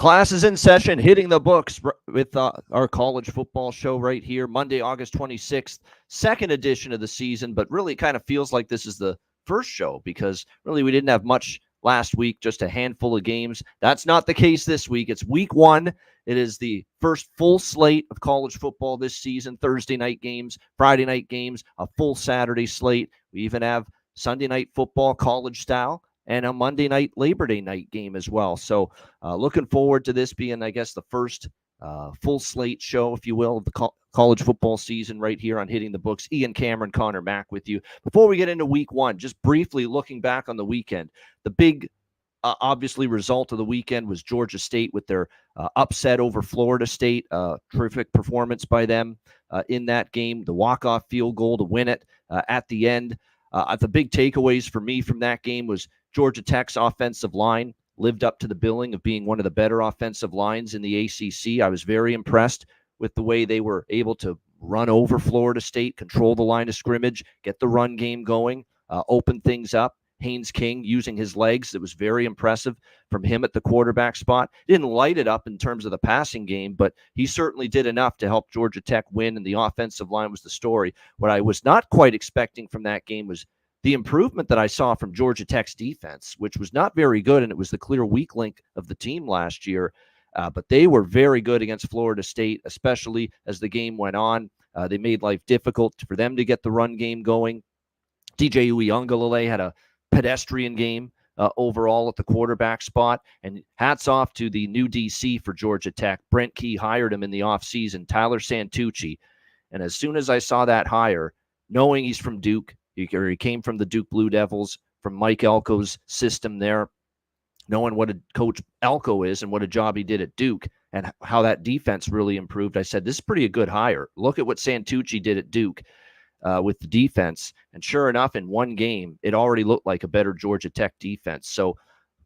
Class is in session, hitting the books with our college football show right here, Monday, August 26th, second edition of the season, but really kind of feels like this is the first show because really we didn't have much last week, just a handful of games. That's not the case this week. It's week one. It is the first full slate of college football this season, Thursday night games, Friday night games, a full Saturday slate. We even have Sunday night football, college style, and a Monday night Labor Day night game as well. So looking forward to this being, I guess, the first full slate show, if you will, of the college football season right here on Hitting the Books. Ian Cameron, Connor Mack with you. Before we get into week one, just briefly looking back on the weekend, the big, obviously, result of the weekend was Georgia State with their upset over Florida State. Terrific performance by them in that game. The walk-off field goal to win it at the end. The big takeaways for me from that game was Georgia Tech's offensive line lived up to the billing of being one of the better offensive lines in the ACC. I was very impressed with the way they were able to run over Florida State, control the line of scrimmage, get the run game going, open things up. Haynes King using his legs. It was very impressive from him at the quarterback spot. Didn't light it up in terms of the passing game, but he certainly did enough to help Georgia Tech win, and the offensive line was the story. What I was not quite expecting from that game was the improvement that I saw from Georgia Tech's defense, which was not very good, and it was the clear weak link of the team last year. But they were very good against Florida State, especially as the game went on. They made life difficult for them to get the run game going. DJ Uiagalelei had a pedestrian game overall at the quarterback spot, and hats off to the new DC for Georgia Tech. Brent Key hired him in the offseason, Tyler Santucci. And as soon as I saw that hire, knowing he's from Duke, he came from the Duke Blue Devils, from Mike Elko's system there, knowing what a coach Elko is and what a job he did at Duke and how that defense really improved, I said, this is pretty a good hire. Look at what Santucci did at Duke with the defense. And sure enough, in one game, it already looked like a better Georgia Tech defense. So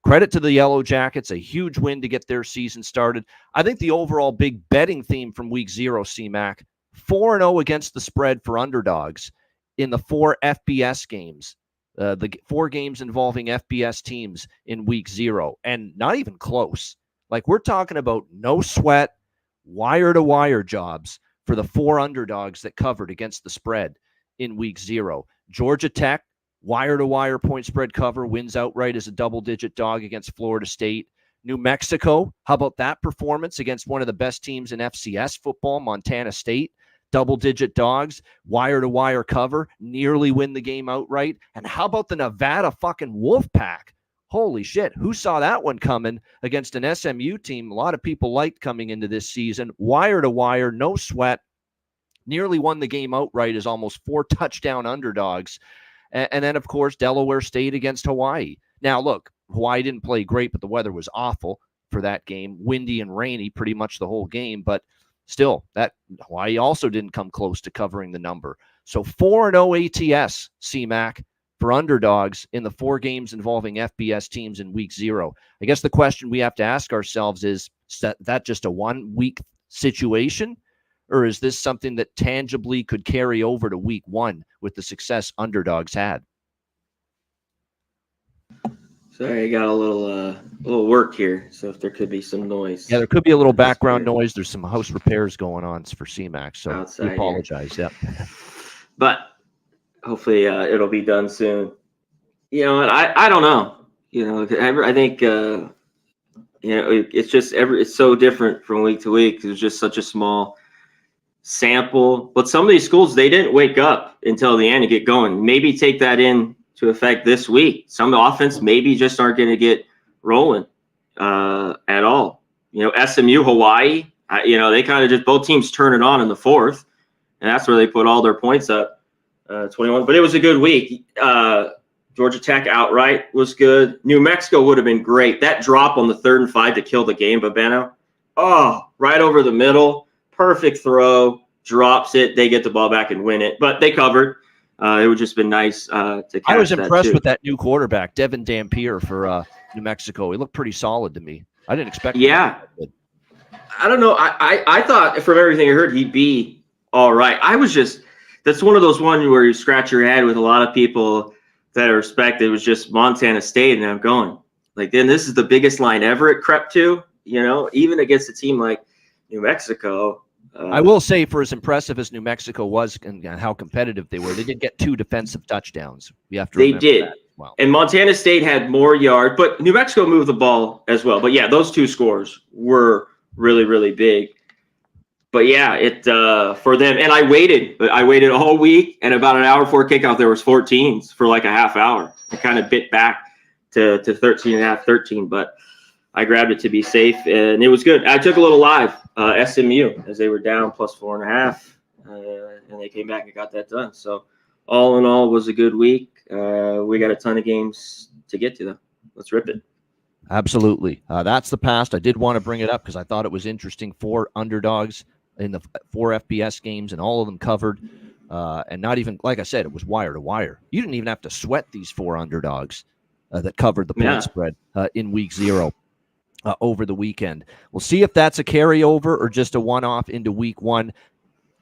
credit to the Yellow Jackets, a huge win to get their season started. I think the overall big betting theme from week 0, CMAC, 4-0 against the spread for underdogs in the 4 FBS games, the 4 games involving FBS teams in week 0, and not even close. Like, we're talking about no sweat, wire-to-wire jobs for the 4 underdogs that covered against the spread in week 0. Georgia Tech, wire-to-wire point spread cover, wins outright as a double-digit dog against Florida State. New Mexico, how about that performance against one of the best teams in FCS football, Montana State? Double-digit dogs, wire-to-wire cover, nearly win the game outright. And how about the Nevada fucking Wolfpack? Holy shit, who saw that one coming against an SMU team a lot of people liked coming into this season? Wire-to-wire, no sweat, nearly won the game outright as almost 4 touchdown underdogs. And then, of course, Delaware State against Hawaii. Now, look, Hawaii didn't play great, but the weather was awful for that game. Windy and rainy pretty much the whole game, but still, that Hawaii also didn't come close to covering the number. So 4-0 ATS, CMAC, for underdogs in the 4 games involving FBS teams in week 0. I guess the question we have to ask ourselves is that just a 1-week situation? Or is this something that tangibly could carry over to week 1 with the success underdogs had? Sorry, I got a little work here, so if there could be some noise. Yeah, there could be a little background noise. There's some house repairs going on for CMAC, so outside we apologize. Here. Yeah, but hopefully it'll be done soon. You know, I don't know. You know, I think you know, it's just it's so different from week to week. It's just such a small sample. But some of these schools, they didn't wake up until the end to get going. Maybe take that in to affect this week. Some offense maybe just aren't going to get rolling at all. You know, SMU, Hawaii, you know, they kind of just both teams turn it on in the 4th, and that's where they put all their points up, 21. But it was a good week. Georgia Tech outright was good. New Mexico would have been great. That drop on the 3rd and 5 to kill the game, Babeno, right over the middle, perfect throw, drops it. They get the ball back and win it, but they covered. It would just been nice to catch. I was impressed with that new quarterback, Devin Dampier for New Mexico. He looked pretty solid to me. I didn't expect him. Yeah. I don't know. I thought from everything I heard, he'd be all right. That's one of those ones where you scratch your head with a lot of people that I respect. It was just Montana State, and I'm going, like, then this is the biggest line ever it crept to. even against a team like New Mexico. I will say, for as impressive as New Mexico was and how competitive they were, they did get 2 defensive touchdowns. You have to remember they did. that. Wow. And Montana State had more yards, but New Mexico moved the ball as well. But yeah, those 2 scores were really, really big. But yeah, it for them. And I waited all week, and about an hour before kickoff, there was 14s for like a half hour. I kind of bit back to 13 and a half, 13, but I grabbed it to be safe, and it was good. I took a little live SMU as they were down plus 4.5, and they came back and got that done. So all in all, it was a good week. We got a ton of games to get to, though. Let's rip it. Absolutely. That's the past. I did want to bring it up because I thought it was interesting. 4 underdogs in the 4 FBS games, and all of them covered. And not even, like I said, it was wire to wire. You didn't even have to sweat these 4 underdogs that covered the point spread in week 0 over the weekend. We'll see if that's a carryover or just a one-off into week 1.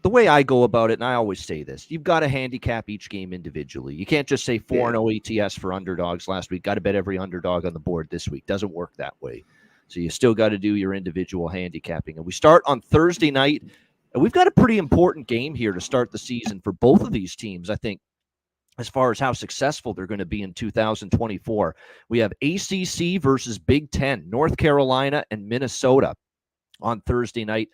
The way I go about it, and I always say this, you've got to handicap each game individually. You can't just say 4-0 ATS for underdogs last week. Got to bet every underdog on the board this week. Doesn't work that way. So you still got to do your individual handicapping. And we start on Thursday night, and we've got a pretty important game here to start the season for both of these teams, I think, as far as how successful they're going to be in 2024. We have ACC versus Big Ten, North Carolina and Minnesota on Thursday night.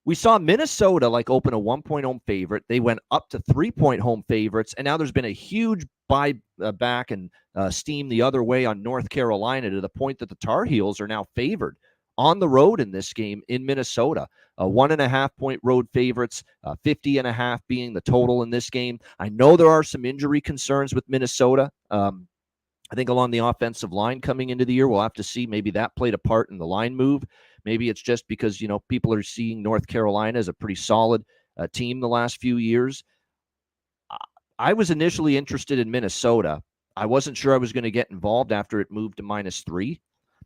We saw Minnesota open a 1-point home favorite. They went up to 3-point home favorites, and now there's been a huge back and steam the other way on North Carolina to the point that the Tar Heels are now favored on the road in this game in Minnesota. 1.5-point road favorites, 50.5 being the total in this game. I know there are some injury concerns with Minnesota. I think along the offensive line coming into the year, we'll have to see. Maybe that played a part in the line move. Maybe it's just because, people are seeing North Carolina as a pretty solid team the last few years. I was initially interested in Minnesota. I wasn't sure I was going to get involved after it moved to -3.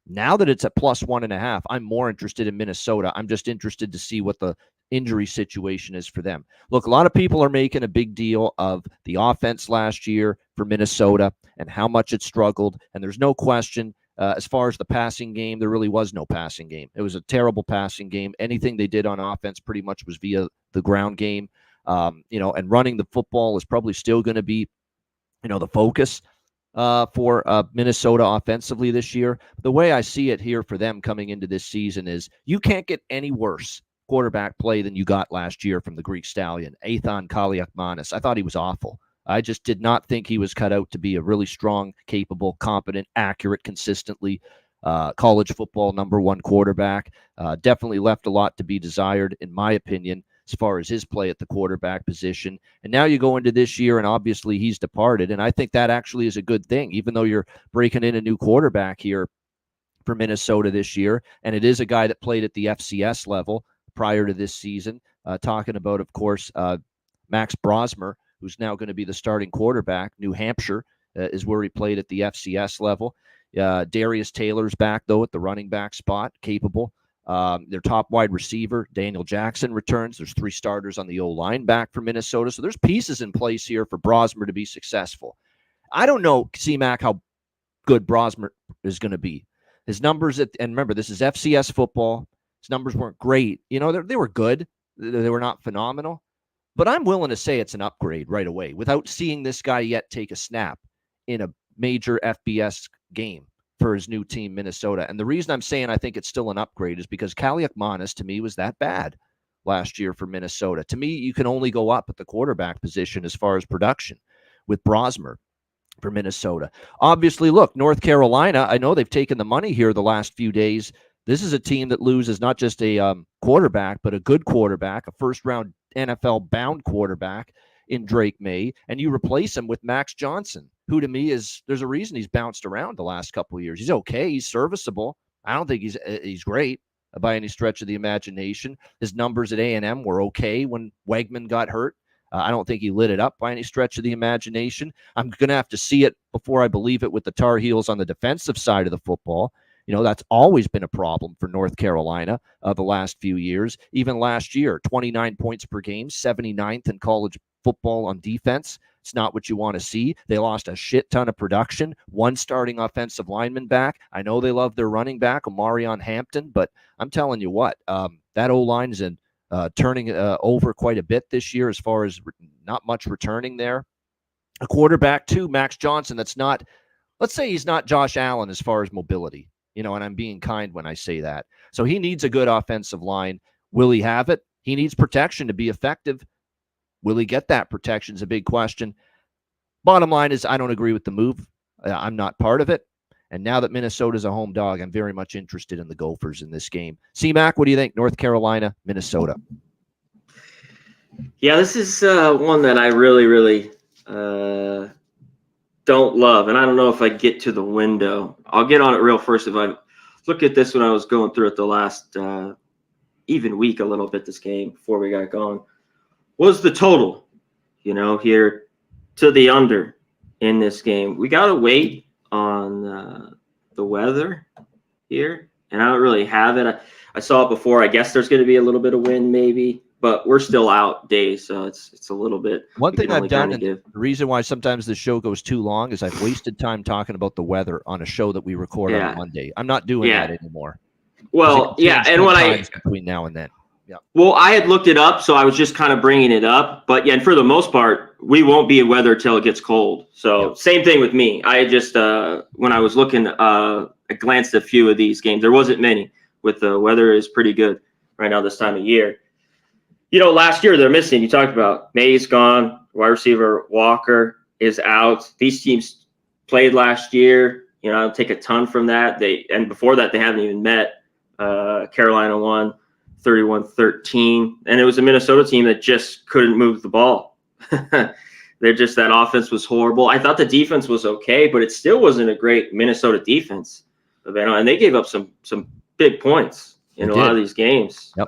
Now that it's at +1.5, I'm more interested in Minnesota. I'm just interested to see what the injury situation is for them. Look, a lot of people are making a big deal of the offense last year for Minnesota and how much it struggled. And there's no question, as far as the passing game, there really was no passing game. It was a terrible passing game. Anything they did on offense pretty much was via the ground game. And running the football is probably still going to be, the focus for Minnesota offensively this year. The way I see it here for them coming into this season is you can't get any worse quarterback play than you got last year from the Greek Stallion, Ethan Kaliakmanis. I thought he was awful. I just did not think he was cut out to be a really strong, capable, competent, accurate, consistently college football #1 quarterback. Definitely left a lot to be desired, in my opinion, as far as his play at the quarterback position. And now you go into this year, and obviously he's departed, and I think that actually is a good thing, even though you're breaking in a new quarterback here for Minnesota this year, and it is a guy that played at the FCS level prior to this season. Talking about, of course, Max Brosmer, who's now going to be the starting quarterback. New Hampshire is where he played at the FCS level. Darius Taylor's back, though, at the running back spot, capable. Their top wide receiver, Daniel Jackson, returns. There's 3 starters on the O-line back for Minnesota. So there's pieces in place here for Brosmer to be successful. I don't know, C-Mac, how good Brosmer is going to be. His numbers, and remember, this is FCS football. His numbers weren't great. They were good. They were not phenomenal. But I'm willing to say it's an upgrade right away without seeing this guy yet take a snap in a major FBS game for his new team, Minnesota. And the reason I'm saying I think it's still an upgrade is because Kaliakmanis, to me, was that bad last year for Minnesota. To me, you can only go up at the quarterback position as far as production with Brosmer for Minnesota. Obviously, look, North Carolina, I know they've taken the money here the last few days. This is a team that loses not just a quarterback, but a good quarterback, a first-round NFL-bound quarterback in Drake May, and you replace him with Max Johnson, who to me there's a reason he's bounced around the last couple of years. He's okay. He's serviceable. I don't think he's great by any stretch of the imagination. His numbers at A&M were okay when Wegman got hurt. I don't think he lit it up by any stretch of the imagination. I'm going to have to see it before I believe it with the Tar Heels on the defensive side of the football. That's always been a problem for North Carolina the last few years. Even last year, 29 points per game, 79th in college football on defense. It's not what you want to see. They lost a shit ton of production. One starting offensive lineman back. I know they love their running back, Omarion Hampton, but I'm telling you what, that O-line is turning over quite a bit this year as far as not much returning there. A quarterback, too, Max Johnson, that's not, let's say he's not Josh Allen as far as mobility, and I'm being kind when I say that. So he needs a good offensive line. Will he have it? He needs protection to be effective. Will he get that protection is a big question. Bottom line is I don't agree with the move. I'm not part of it. And now that Minnesota's a home dog, I'm very much interested in the Gophers in this game. C-Mac, what do you think? North Carolina, Minnesota. Yeah, this is one that I really, really don't love. And I don't know if I get to the window. I'll get on it real first. If I look at this when I was going through it the last even week a little bit, this game before we got going, was the total, here to the under in this game. We got to wait on the weather here, and I don't really have it. I saw it before. I guess there's going to be a little bit of wind maybe, but we're still out days, so it's a little bit. One thing I've done, and the reason why sometimes the show goes too long is I've wasted time talking about the weather on a show that we record on Monday. I'm not doing that anymore. Well, yeah, and when between now and then. Yeah. Well, I had looked it up, so I was just kind of bringing it up. But, yeah, and for the most part, we won't be in weather till it gets cold. So Same thing with me. I just when I was looking, I glanced at a few of these games. There wasn't many. With the weather is pretty good right now this time of year. Last year they're missing. You talked about May's gone. Wide receiver Walker is out. These teams played last year. I'll take a ton from that. And before that, they haven't even met. Carolina won 31-13, and it was a Minnesota team that just couldn't move the ball. That offense was horrible. I thought the defense was okay, but it still wasn't a great Minnesota defense. And they gave up some big points in a lot of these games. Yep.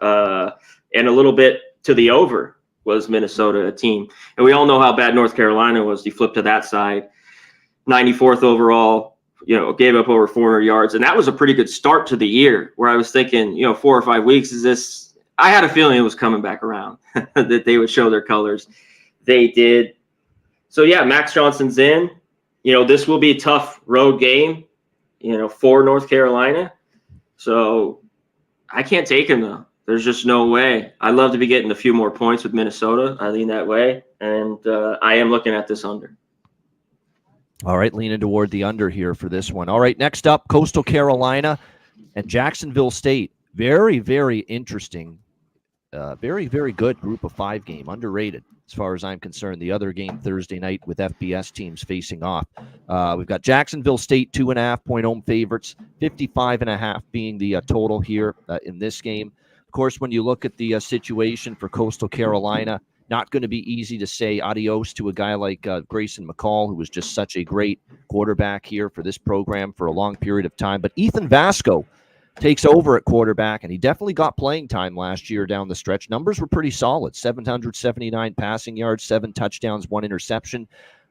And a little bit to the over was Minnesota a team. And we all know how bad North Carolina was. You flip to that side, 94th overall, gave up over 400 yards. And that was a pretty good start to the year where I was thinking, 4 or 5 weeks is this. I had a feeling it was coming back around, that they would show their colors. They did. So, yeah, Max Johnson's in. This will be a tough road game, for North Carolina. So I can't take him, though. There's just no way. I'd love to be getting a few more points with Minnesota. I lean that way. And I am looking at this under. All right, leaning toward the under here for this one. All right, next up, Coastal Carolina and Jacksonville State. Very, very interesting. Very, very good group of 5 game. Underrated as far as I'm concerned. The other game Thursday night with FBS teams facing off. We've got Jacksonville State 2.5-point home favorites, 55.5 being the total here in this game. Of course, when you look at the situation for Coastal Carolina, not going to be easy to say adios to a guy like Grayson McCall, who was just such a great quarterback here for this program for a long period of time. But Ethan Vasco takes over at quarterback, and he definitely got playing time last year down the stretch. Numbers were pretty solid, 779 passing yards, 7 touchdowns, 1 interception.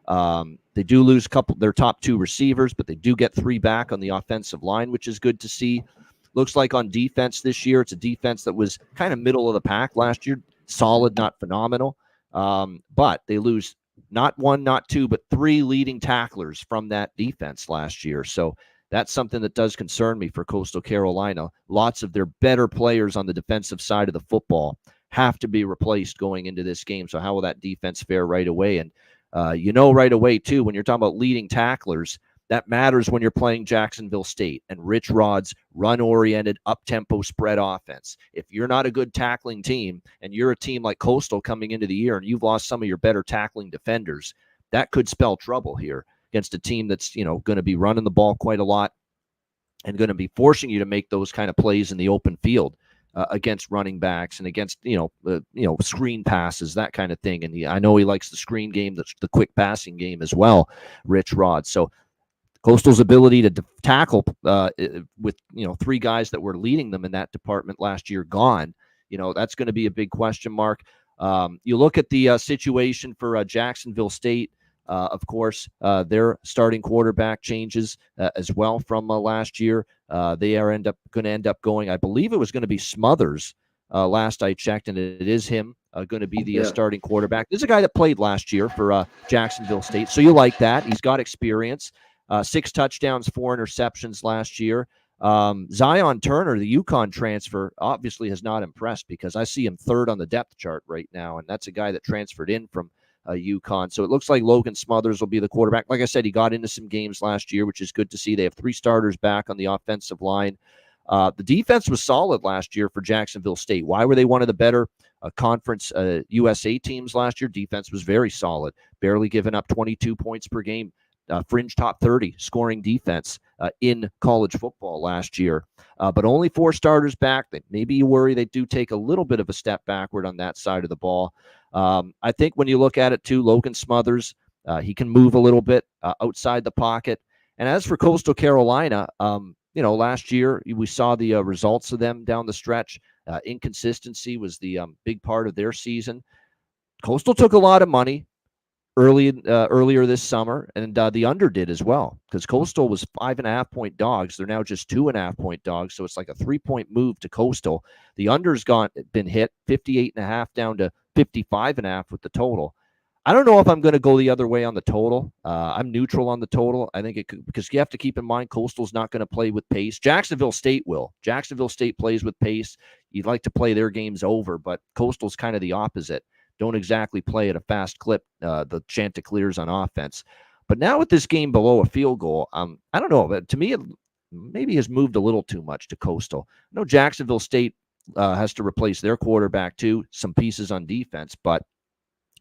They do lose their top 2 receivers, but they do get 3 back on the offensive line, which is good to see. Looks like on defense this year, it's a defense that was kind of middle of the pack last year. Solid, not phenomenal. But they lose not 1, not 2, but 3 leading tacklers from that defense last year. So that's something that does concern me for Coastal Carolina. Lots of their better players on the defensive side of the football have to be replaced going into this game. So how will that defense fare right away? And right away, too, when you're talking about leading tacklers, that matters when you're playing Jacksonville State and Rich Rod's run-oriented, up-tempo spread offense. If you're not a good tackling team and you're a team like Coastal coming into the year and you've lost some of your better tackling defenders, that could spell trouble here against a team that's, going to be running the ball quite a lot and going to be forcing you to make those kind of plays in the open field against running backs and against, screen passes, that kind of thing. And I know he likes the screen game, the quick passing game as well, Rich Rod. So Coastal's ability to tackle with 3 guys that were leading them in that department last year gone, that's going to be a big question mark. You look at the situation for Jacksonville State. Of course, their starting quarterback changes as well from last year. They are going to end up going. I believe it was going to be Smothers last I checked, and it is him going to be the starting quarterback. This is a guy that played last year for Jacksonville State, so you like that. He's got experience. 6 touchdowns, 4 interceptions last year. Zion Turner, the UConn transfer, obviously has not impressed because I see him 3rd on the depth chart right now, and that's a guy that transferred in from UConn. So it looks like Logan Smothers will be the quarterback. Like I said, he got into some games last year, which is good to see. They have 3 starters back on the offensive line. The defense was solid last year for Jacksonville State. Why were they one of the better conference USA teams last year? Defense was very solid, barely giving up 22 points per game. Fringe top 30 scoring defense in college football last year. But only 4 starters back. Maybe you worry they do take a little bit of a step backward on that side of the ball. I think when you look at it too, Logan Smothers, he can move a little bit outside the pocket. And as for Coastal Carolina, last year we saw the results of them down the stretch. Inconsistency was the big part of their season. Coastal took a lot of money earlier this summer, and the under did as well, because Coastal was 5.5-point dogs. They're now just 2.5-point dogs, so it's like a 3-point move to Coastal. The under's been hit 58.5 down to 55.5 with the total. I don't know if I'm going to go the other way on the total. I'm neutral on the total. I think it could, because you have to keep in mind Coastal's not going to play with pace. Jacksonville State will. Jacksonville State plays with pace. You'd like to play their games over, but Coastal's kind of the opposite. Don't exactly play at a fast clip, the Chanticleers on offense. But now with this game below a field goal, I don't know. But to me, it maybe has moved a little too much to Coastal. I know Jacksonville State has to replace their quarterback too, some pieces on defense, but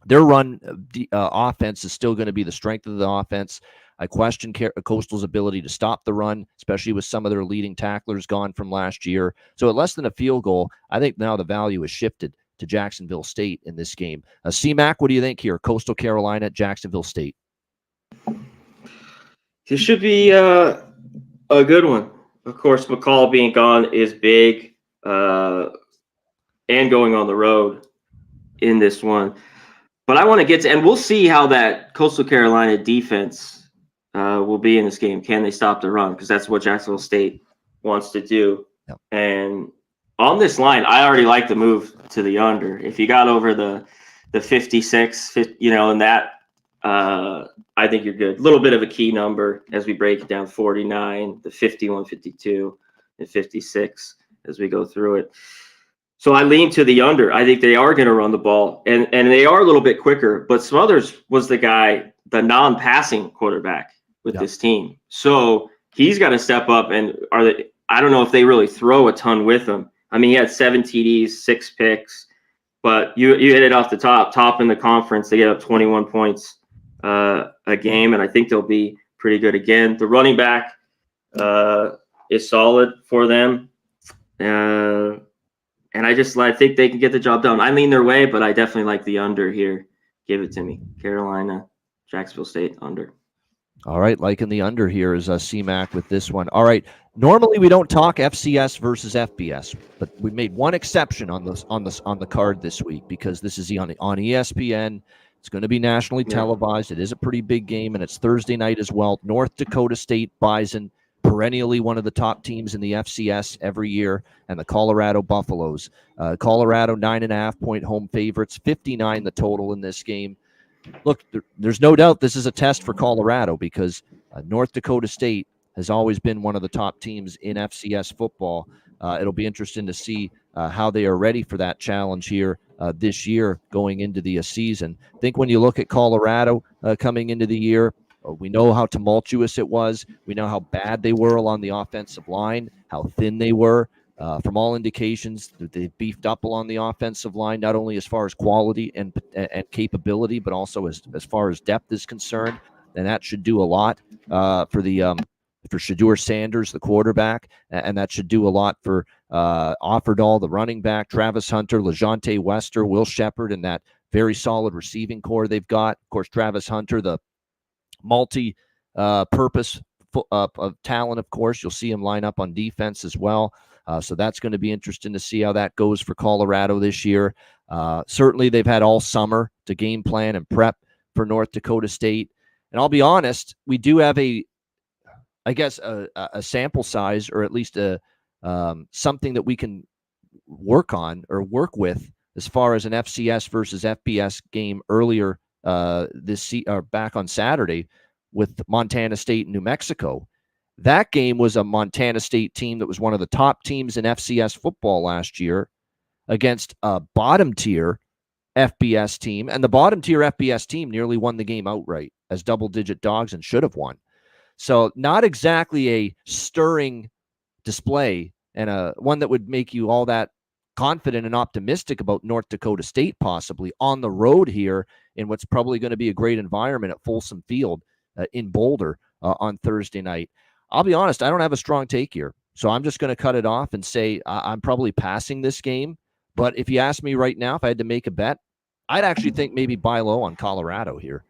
their run offense is still going to be the strength of the offense. I question Coastal's ability to stop the run, especially with some of their leading tacklers gone from last year. So at less than a field goal, I think now the value has shifted to Jacksonville State in this game. C-Mac, what do you think here? Coastal Carolina, Jacksonville State. This should be a good one. Of course, McCall being gone is big, and going on the road in this one. But I want to get to, and we'll see how that Coastal Carolina defense will be in this game. Can they stop the run? Because that's what Jacksonville State wants to do. Yep. And on this line, I already like the move to the under. If you got over the 56, and that, I think you're good. A little bit of a key number as we break it down: 49, the 51, 52, and 56 as we go through it. So I lean to the under. I think they are going to run the ball, and they are a little bit quicker. But Smothers was the guy, the non-passing quarterback with this team. So he's got to step up. And I don't know if they really throw a ton with him. I mean, he had 7 TDs, 6 picks, but you hit it off the top in the conference. They get up 21 points a game, and I think they'll be pretty good again. The running back is solid for them, and I think they can get the job done. I lean their way, but I definitely like the under here. Give it to me. Carolina, Jacksonville State, under. All right, liking the under here is C-Mac with this one. All right, normally we don't talk FCS versus FBS, but we made one exception on the card this week because this is on ESPN. It's going to be nationally televised. It is a pretty big game, and it's Thursday night as well. North Dakota State Bison, perennially one of the top teams in the FCS every year, and the Colorado Buffaloes. Colorado 9.5-point home favorites, 59 the total in this game. Look, there's no doubt this is a test for Colorado because North Dakota State has always been one of the top teams in FCS football. It'll be interesting to see how they are ready for that challenge here this year going into the season. I think when you look at Colorado coming into the year, we know how tumultuous it was. We know how bad they were along the offensive line, how thin they were. From all indications, they beefed up along the offensive line, not only as far as quality and capability, but also as far as depth is concerned. And that should do a lot for Shedeur Sanders, the quarterback, and that should do a lot for Offerdahl, the running back, Travis Hunter, LeJontay Wester, Will Shepard, and that very solid receiving core they've got. Of course, Travis Hunter, the multi-purpose of talent, of course. You'll see him line up on defense as well. So that's going to be interesting to see how that goes for Colorado this year. Certainly, they've had all summer to game plan and prep for North Dakota State. And I'll be honest, we do have a sample size, or at least something that we can work on or work with as far as an FCS versus FBS game earlier back on Saturday with Montana State and New Mexico. That game was a Montana State team that was one of the top teams in FCS football last year against a bottom-tier FBS team, and the bottom-tier FBS team nearly won the game outright as double-digit dogs and should have won. So not exactly a stirring display and one that would make you all that confident and optimistic about North Dakota State possibly on the road here in what's probably going to be a great environment at Folsom Field in Boulder on Thursday night. I'll be honest, I don't have a strong take here. So I'm just going to cut it off and say I'm probably passing this game. But if you ask me right now, if I had to make a bet, I'd actually think maybe buy low on Colorado here,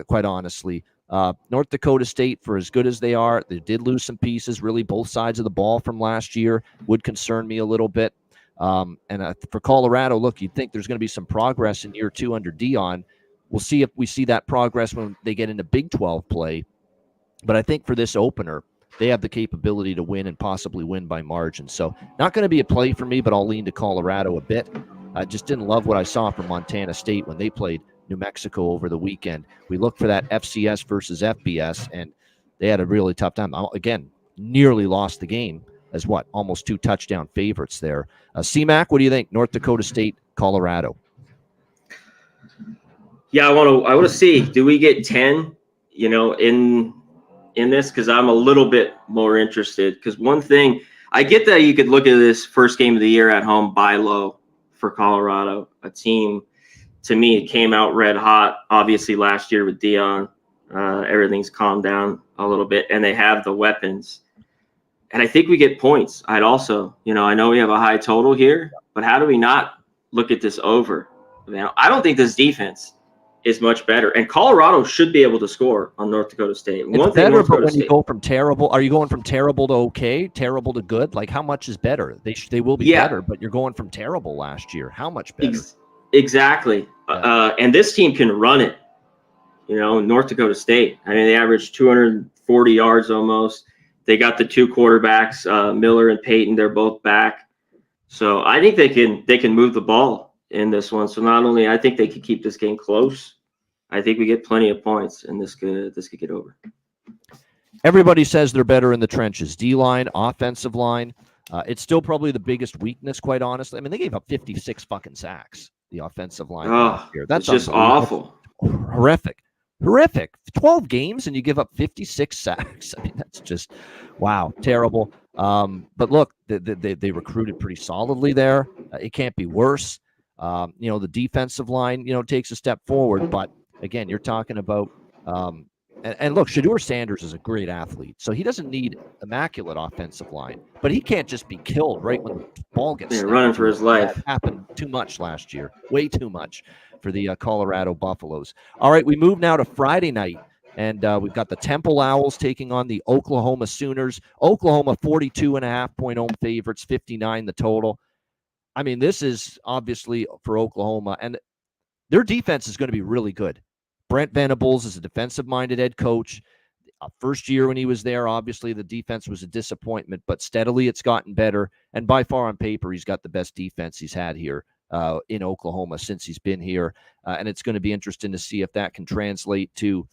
quite honestly. North Dakota State, for as good as they are, they did lose some pieces, really both sides of the ball from last year, would concern me a little bit. And for Colorado, look, you'd think there's going to be some progress in year 2 under Dion. We'll see if we see that progress when they get into Big 12 play. But I think for this opener, they have the capability to win and possibly win by margin. So not going to be a play for me, but I'll lean to Colorado a bit. I just didn't love what I saw from Montana State when they played New Mexico over the weekend. We looked for that FCS versus FBS, and they had a really tough time. Again, nearly lost the game as almost 2 touchdown favorites there. C-Mac, what do you think? North Dakota State, Colorado. Yeah, I want to see, do we get 10, in this? Because I'm a little bit more interested. Because one thing, I get that you could look at this first game of the year at home, buy low for Colorado, a team, to me, it came out red hot, obviously last year with Dion. Everything's calmed down a little bit, and they have the weapons. And I think we get points. I'd also, I know we have a high total here, but how do we not look at this over? I don't think this defense is much better. And Colorado should be able to score on North Dakota State. It's better, but when you go from terrible, are you going from terrible to okay, terrible to good? Like, how much is better? They will be better, but you're going from terrible last year. How much better? Exactly. Yeah. And this team can run it. North Dakota State. I mean, they averaged 240 yards almost. They got the 2 quarterbacks, Miller and Peyton. They're both back. So I think they can move the ball in this one. So not only I think they could keep this game close, I think we get plenty of points, and this could get over. Everybody says they're better in the trenches. D-line, offensive line. It's still probably the biggest weakness, quite honestly. I mean, they gave up 56 fucking sacks, the offensive line last year. That's just awful. Horrific. 12 games and you give up 56 sacks. I mean, that's just, wow, terrible. But look, they recruited pretty solidly there. It can't be worse. The defensive line, takes a step forward. But again, you're talking about, and look, Shedeur Sanders is a great athlete, so he doesn't need immaculate offensive line. But he can't just be killed right when the ball gets running for his life. That happened too much last year, way too much for the Colorado Buffaloes. All right, we move now to Friday night, and we've got the Temple Owls taking on the Oklahoma Sooners. Oklahoma 42.5-point home favorites, 59 the total. I mean, this is obviously for Oklahoma, and their defense is going to be really good. Brent Venables is a defensive-minded head coach. First year when he was there, obviously the defense was a disappointment, but steadily it's gotten better. And by far on paper, he's got the best defense he's had here in Oklahoma since he's been here. And it's going to be interesting to see if that can translate to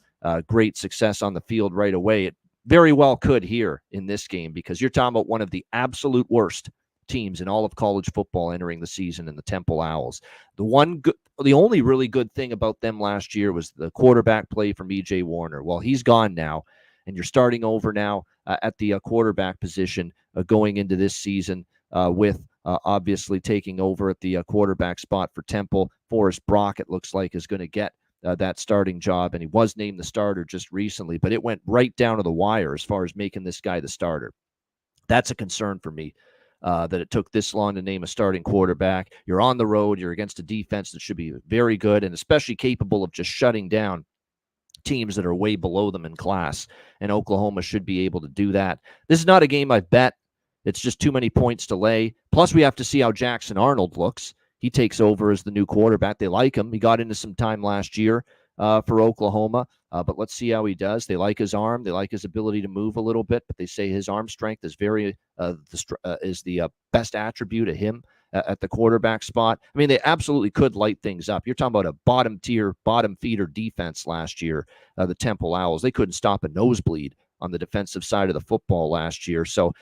great success on the field right away. It very well could here in this game, because you're talking about one of the absolute worst teams in all of college football entering the season in the Temple Owls. The only really good thing about them last year was the quarterback play from E.J. Warner. Well, he's gone now, and you're starting over now at the quarterback position going into this season with obviously taking over at the quarterback spot for Temple. Forrest Brock, it looks like, is going to get that starting job, and he was named the starter just recently, but it went right down to the wire as far as making this guy the starter. That's a concern for me. That it took this long to name a starting quarterback. You're on the road. You're against a defense that should be very good and especially capable of just shutting down teams that are way below them in class. And Oklahoma should be able to do that. This is not a game I've bet. It's just too many points to lay. Plus, we have to see how Jackson Arnold looks. He takes over as the new quarterback. They like him. He got into some time last year for Oklahoma, but let's see how he does. They like his arm. They like his ability to move a little bit, but they say his arm strength is the best attribute of him at the quarterback spot. I mean, they absolutely could light things up. You're talking about a bottom feeder defense last year, the Temple Owls. They couldn't stop a nosebleed on the defensive side of the football last year. So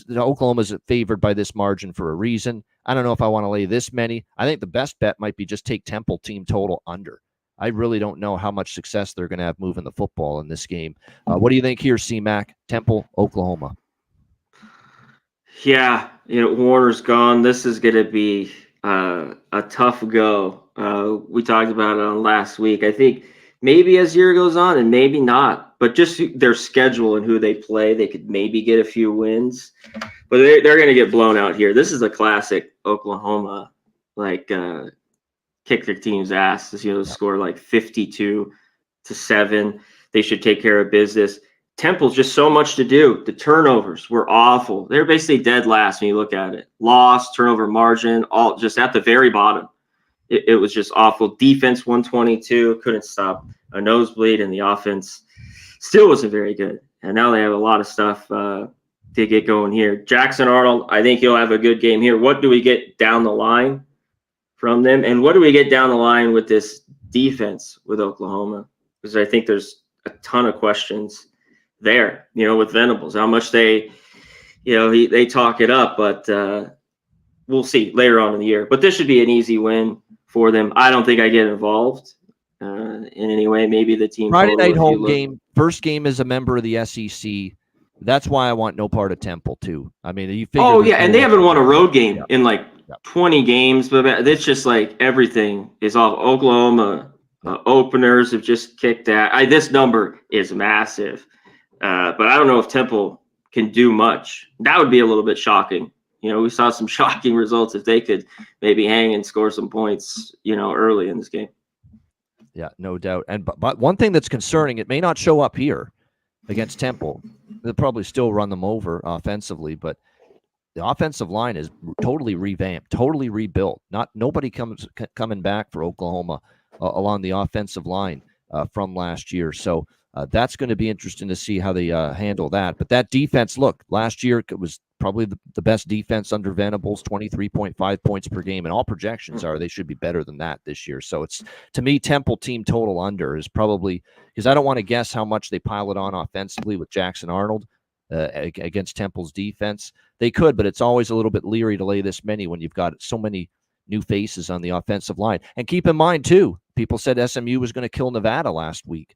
Oklahoma's favored by this margin for a reason. I don't know if I want to lay this many. I think the best bet might be just take Temple team total under. I really don't know how much success they're going to have moving the football in this game. What do you think here, C-Mac? Temple, Oklahoma. Yeah, Warner's gone. This is going to be a tough go. We talked about it on last week. I think maybe as year goes on and maybe not, but just their schedule and who they play, they could maybe get a few wins. But they're going to get blown out here. This is a classic Oklahoma, kick their team's ass. Score like 52-7. They should take care of business. Temple's just so much to do. The turnovers were awful. They're basically dead last when you look at it. Loss, turnover margin, all just at the very bottom. It was just awful. Defense 122, couldn't stop a nosebleed, and the offense still wasn't very good. And now they have a lot of stuff to get going here. Jackson Arnold, I think he'll have a good game here. What do we get down the line from them? And what do we get down the line with this defense with Oklahoma? Because I think there's a ton of questions there, with Venables, how much they talk it up, but we'll see later on in the year. But this should be an easy win for them. I don't think I get involved in any way. Maybe the team Friday night home game, first game as a member of the SEC. That's why I want no part of Temple too. I mean, you figure. Oh yeah, and they haven't won a road game in 20 games, but it's just everything is off. Oklahoma openers have just kicked that. This number is massive. But I don't know if Temple can do much. That would be a little bit shocking. We saw some shocking results if they could maybe hang and score some points, early in this game. Yeah, no doubt. And but one thing that's concerning, it may not show up here against Temple. They'll probably still run them over offensively, but the offensive line is totally revamped, totally rebuilt. Nobody coming back for Oklahoma along the offensive line from last year. So that's going to be interesting to see how they handle that. But that defense, look, last year it was probably the best defense under Venables, 23.5 points per game. And all projections are they should be better than that this year. So it's, to me, Temple team total under is probably, because I don't want to guess how much they pile it on offensively with Jackson Arnold against Temple's defense. They could, but it's always a little bit leery to lay this many when you've got so many new faces on the offensive line. And keep in mind, too, people said SMU was going to kill Nevada last week.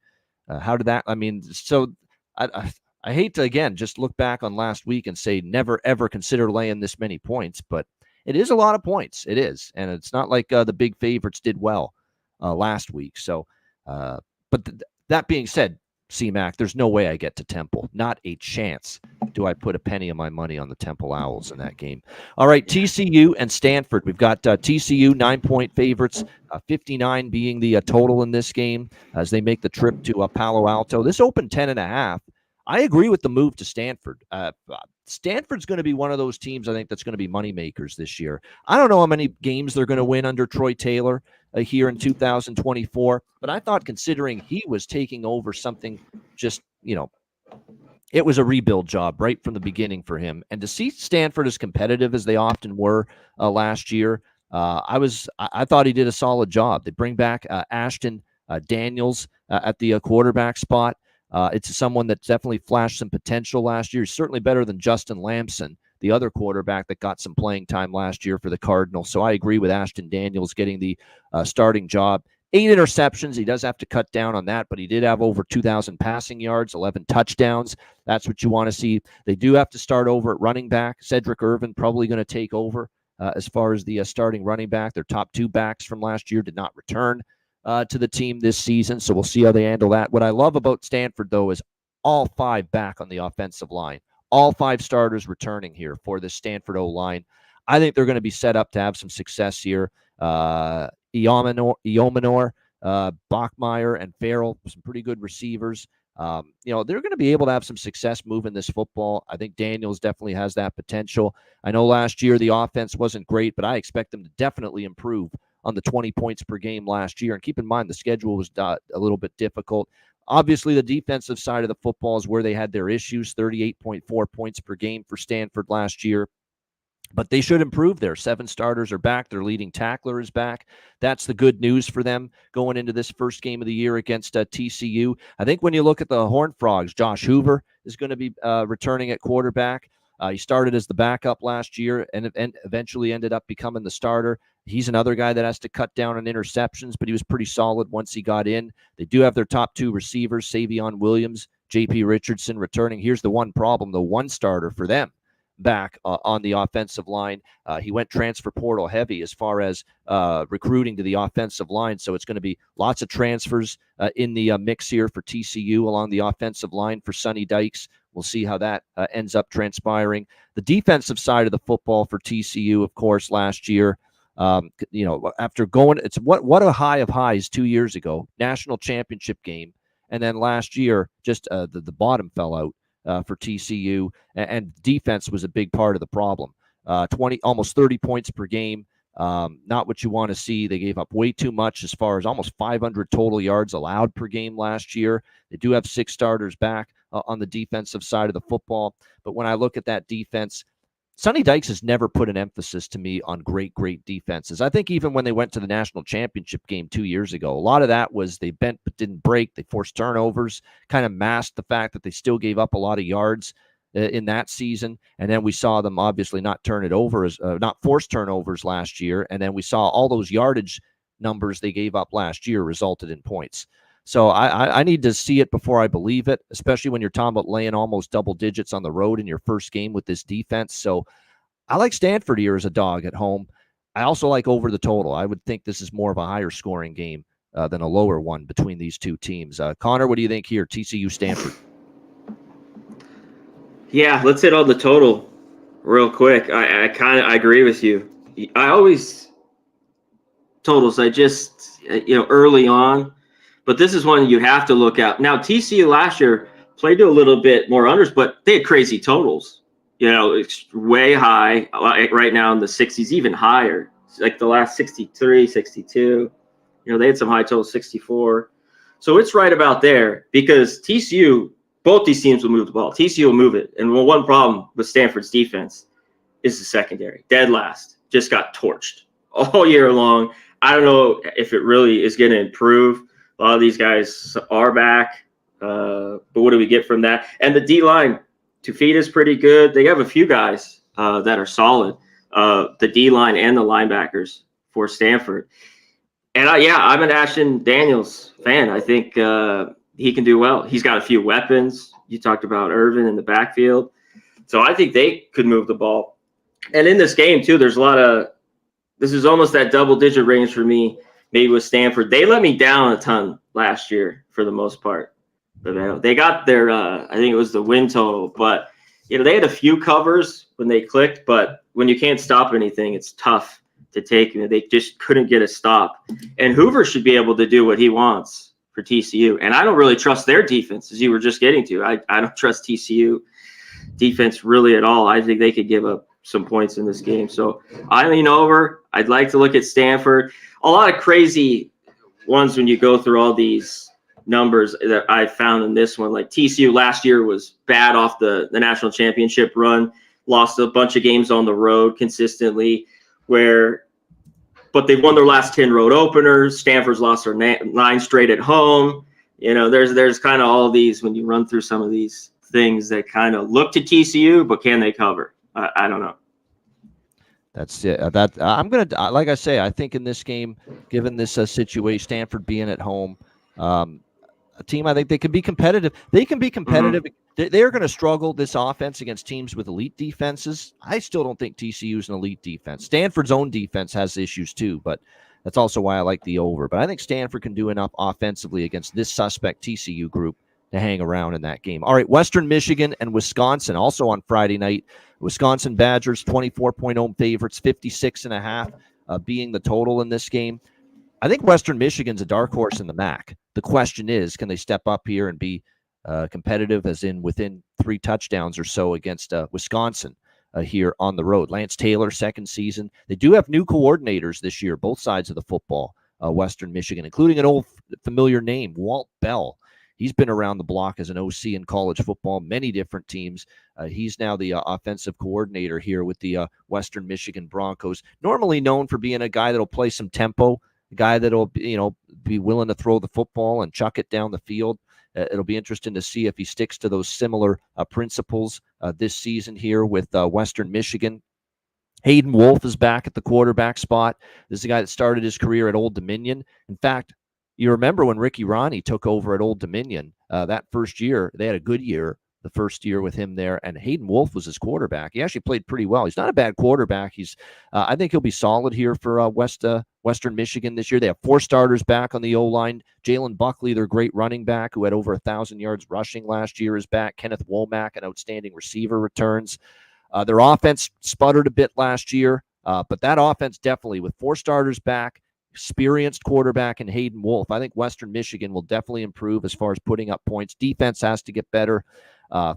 How did that? I mean, so I hate to, again, just look back on last week and say never, ever consider laying this many points, but it is a lot of points. It is. And it's not like the big favorites did well last week. So, but that being said, C-Mac, there's no way I get to Temple. Not a chance do I put a penny of my money on the Temple Owls in that game. All right, TCU and Stanford. We've got TCU 9-point favorites, 59 being the total in this game as they make the trip to Palo Alto. This opened 10.5. I agree with the move to Stanford. Stanford's going to be one of those teams, I think, that's going to be money makers this year. I don't know how many games they're going to win under Troy Taylor here in 2024, but I thought, considering he was taking over something, just, it was a rebuild job right from the beginning for him. And to see Stanford as competitive as they often were last year, I thought he did a solid job. They bring back Ashton Daniels at the quarterback spot. It's someone that definitely flashed some potential last year. He's certainly better than Justin Lamson, the other quarterback that got some playing time last year for the Cardinals. So I agree with Ashton Daniels getting the starting job. 8 interceptions. He does have to cut down on that, but he did have over 2,000 passing yards, 11 touchdowns. That's what you want to see. They do have to start over at running back. Cedric Irvin probably going to take over as far as the starting running back. Their top 2 backs from last year did not return to the team this season, so we'll see how they handle that. What I love about Stanford, though, is all 5 back on the offensive line. All 5 starters returning here for the Stanford O-line. I think they're going to be set up to have some success here. Iomenor, Bachmeier, and Farrell, some pretty good receivers. They're going to be able to have some success moving this football. I think Daniels definitely has that potential. I know last year the offense wasn't great, but I expect them to definitely improve on the 20 points per game last year. And keep in mind, the schedule was a little bit difficult. Obviously, the defensive side of the football is where they had their issues, 38.4 points per game for Stanford last year. But they should improve there. 7 starters are back. Their leading tackler is back. That's the good news for them going into this first game of the year against TCU. I think when you look at the Horned Frogs, Josh Hoover is going to be returning at quarterback. He started as the backup last year and eventually ended up becoming the starter. He's another guy that has to cut down on interceptions, but he was pretty solid once he got in. They do have their top 2 receivers, Savion Williams, J.P. Richardson returning. Here's the one problem, the one starter for them back on the offensive line. He went transfer portal heavy as far as recruiting to the offensive line. So it's going to be lots of transfers in the mix here for TCU along the offensive line for Sonny Dykes. We'll see how that ends up transpiring. The defensive side of the football for TCU, of course, last year, after going, it's what a high of highs 2 years ago, national championship game. And then last year, just the bottom fell out. For TCU, and defense was a big part of the problem. Almost 30 points per game. Not what you want to see. They gave up way too much as far as almost 500 total yards allowed per game last year. They do have 6 starters back on the defensive side of the football. But when I look at that defense, Sonny Dykes has never put an emphasis to me on great defenses. I think even when they went to the national championship game 2 years ago, a lot of that was they bent but didn't break. They forced turnovers, kind of masked the fact that they still gave up a lot of yards in that season. And then we saw them obviously not turn it over, not force turnovers last year. And then we saw all those yardage numbers they gave up last year resulted in points. So I need to see it before I believe it, especially when you're talking about laying almost double digits on the road in your first game with this defense. So I like Stanford here as a dog at home. I also like over the total. I would think this is more of a higher scoring game than a lower one between these two teams. Connor, what do you think here? TCU Stanford. Yeah, let's hit on the total real quick. I agree with you. I always totals. I just early on. But this is one you have to look at. Now, TCU last year played to a little bit more unders, but they had crazy totals. It's way high right now in the 60s, even higher. Like the last 63, 62. They had some high totals, 64. So it's right about there because TCU, both these teams will move the ball. TCU will move it. And one problem with Stanford's defense is the secondary. Dead last. Just got torched all year long. I don't know if it really is going to improve. A lot of these guys are back, but what do we get from that? And the D-line, Tufita is pretty good. They have a few guys that are solid, the D-line and the linebackers for Stanford. And I'm an Ashton Daniels fan. I think he can do well. He's got a few weapons. You talked about Irvin in the backfield. So I think they could move the ball. And in this game, too, there's a lot of – this is almost that double-digit range for me. Maybe with Stanford. They let me down a ton last year for the most part. But they got their, I think it was the win total. But, they had a few covers when they clicked. But when you can't stop anything, it's tough to take. They just couldn't get a stop. And Hoover should be able to do what he wants for TCU. And I don't really trust their defense, as you were just getting to. I don't trust TCU defense really at all. I think they could give up some points in this game. So I lean over. I'd like to look at Stanford. A lot of crazy ones when you go through all these numbers that I found in this one. Like TCU last year was bad off the national championship run, lost a bunch of games on the road consistently, but they've won their last 10 road openers. Stanford's lost their 9 straight at home. There's kind of all these when you run through some of these things that kind of look to TCU, but can they cover? I don't know. That's it. I'm going to, like I say, I think in this game, given this situation, Stanford being at home, a team, I think they can be competitive. They can be competitive. Mm-hmm. They're going to struggle, this offense, against teams with elite defenses. I still don't think TCU is an elite defense. Stanford's own defense has issues too, but that's also why I like the over. But I think Stanford can do enough offensively against this suspect TCU group to hang around in that game. All right, Western Michigan and Wisconsin also on Friday night. Wisconsin Badgers, 24-point home favorites, 56.5 being the total in this game. I think Western Michigan's a dark horse in the MAC. The question is, can they step up here and be competitive, as in within 3 touchdowns or so against Wisconsin here on the road? Lance Taylor, second season. They do have new coordinators this year, both sides of the football, Western Michigan, including an old familiar name, Walt Bell. He's been around the block as an OC in college football, many different teams. He's now the offensive coordinator here with the Western Michigan Broncos, normally known for being a guy that'll play some tempo, a guy that'll be willing to throw the football and chuck it down the field. It'll be interesting to see if he sticks to those similar principles this season here with Western Michigan. Hayden Wolf is back at the quarterback spot. This is a guy that started his career at Old Dominion. In fact, you remember when Ricky Ronnie took over at Old Dominion, that first year, they had a good year, the first year with him there, and Hayden Wolf was his quarterback. He actually played pretty well. He's not a bad quarterback. I think he'll be solid here for Western Michigan this year. They have 4 starters back on the O-line. Jalen Buckley, their great running back, who had over 1,000 yards rushing last year, is back. Kenneth Womack, an outstanding receiver, returns. Their offense sputtered a bit last year, but that offense definitely, with 4 starters back, experienced quarterback in Hayden Wolf, I think Western Michigan will definitely improve as far as putting up points. Defense has to get better.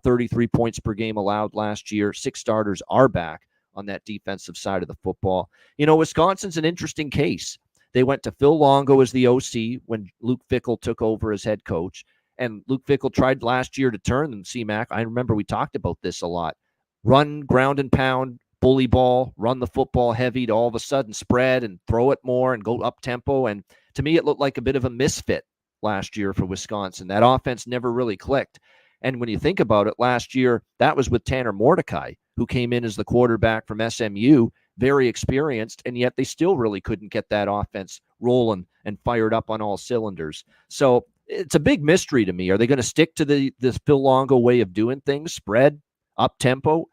33 points per game allowed last year. 6 starters are back on that defensive side of the football. Wisconsin's an interesting case. They went to Phil Longo as the OC when Luke Fickell took over as head coach, and Luke Fickell tried last year to turn them, C-Mac. I remember we talked about this a lot. Run, ground and pound, bully ball, run the football heavy to all of a sudden spread and throw it more and go up tempo. And to me, it looked like a bit of a misfit last year for Wisconsin. That offense never really clicked. And when you think about it, last year, that was with Tanner Mordecai, who came in as the quarterback from SMU, very experienced, and yet they still really couldn't get that offense rolling and fired up on all cylinders. So it's a big mystery to me. Are they going to stick to this Phil Longo way of doing things, spread, up tempo,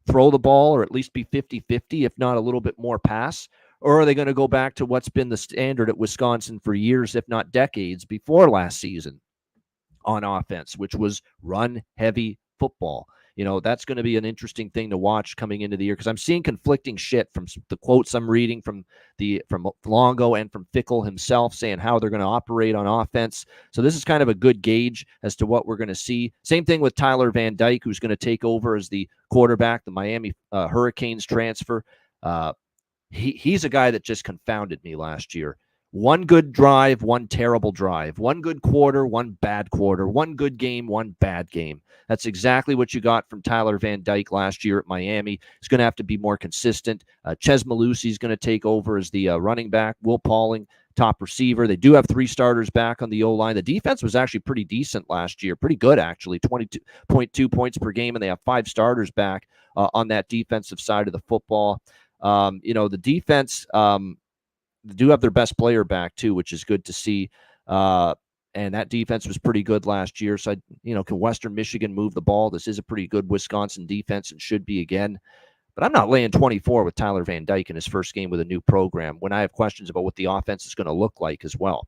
throw the ball, or at least be 50-50, if not a little bit more pass? Or are they going to go back to what's been the standard at Wisconsin for years, if not decades, before last season on offense, which was run-heavy football? That's going to be an interesting thing to watch coming into the year, because I'm seeing conflicting shit from the quotes I'm reading from Longo and from Fickell himself, saying how they're going to operate on offense. So this is kind of a good gauge as to what we're going to see. Same thing with Tyler Van Dyke, who's going to take over as the quarterback, the Miami Hurricanes transfer. He's a guy that just confounded me last year. 1 good drive, 1 terrible drive. 1 good quarter, 1 bad quarter. 1 good game, 1 bad game. That's exactly what you got from Tyler Van Dyke last year at Miami. He's going to have to be more consistent. Ches Malusi is going to take over as the running back. Will Pauling, top receiver. They do have 3 starters back on the O-line. The defense was actually pretty decent last year. Pretty good, actually. 22.2 points per game, and they have 5 starters back on that defensive side of the football. The defense... They do have their best player back too, which is good to see. And that defense was pretty good last year. So, can Western Michigan move the ball? This is a pretty good Wisconsin defense and should be again. But I'm not laying 24 with Tyler Van Dyke in his first game with a new program when I have questions about what the offense is going to look like as well.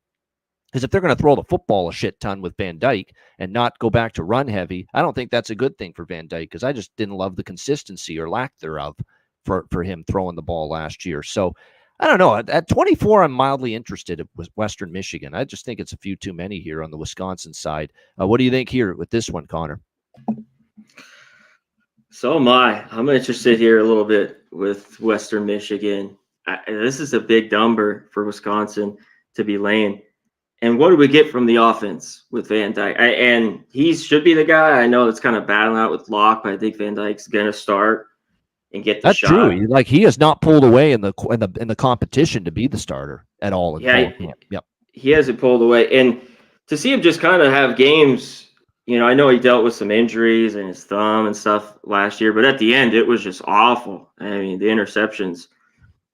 Because if they're going to throw the football a shit ton with Van Dyke and not go back to run heavy, I don't think that's a good thing for Van Dyke, because I just didn't love the consistency or lack thereof for him throwing the ball last year. So, I don't know. At 24, I'm mildly interested with Western Michigan. I just think it's a few too many here on the Wisconsin side. What do you think here with this one, Connor? So am I. I'm interested here a little bit with Western Michigan. This is a big number for Wisconsin to be laying. And what do we get from the offense with Van Dyke? And he should be the guy. I know it's kind of battling out with Locke, but I think Van Dyke's going to start and get the shot. That's true. Like, he has not pulled away in the competition to be the starter at all. He hasn't pulled away, and to see him just kind of have games. I know he dealt with some injuries and his thumb and stuff last year, but at the end it was just awful. I mean, the interceptions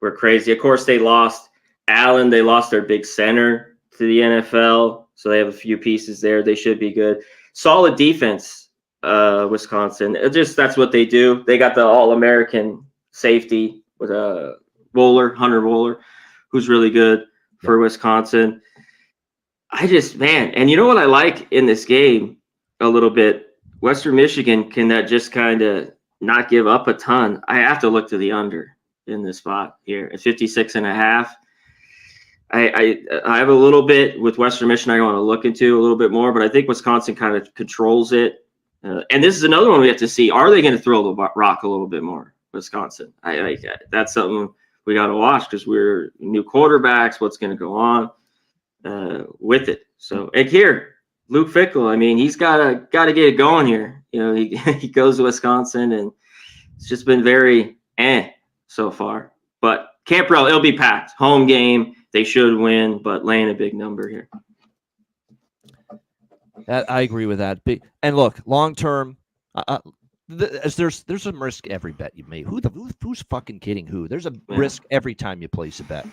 were crazy. Of course, they lost Allen. They lost their big center to the NFL, so they have a few pieces there. They should be good. Solid defense. Wisconsin. That's what they do. They got the All-American safety with Hunter Wohler, who's really good for Wisconsin. And you know what I like in this game a little bit? Western Michigan can that just kind of not give up a ton. I have to look to the under in this spot here at 56.5. I have a little bit with Western Michigan I want to look into a little bit more, but I think Wisconsin kind of controls it. And this is another one we have to see. Are they going to throw the rock a little bit more, Wisconsin? That's something we got to watch, because we're new quarterbacks. What's going to go on with it? So, and here, Luke Fickell, I mean, he's gotta get it going here. You know, he goes to Wisconsin, and it's just been very so far. But Camp Rell, it'll be packed. Home game, they should win, but laying a big number here. I agree with that. And look, long term, there's some risk every bet you make. Who's fucking kidding who? There's a risk every time you place a bet.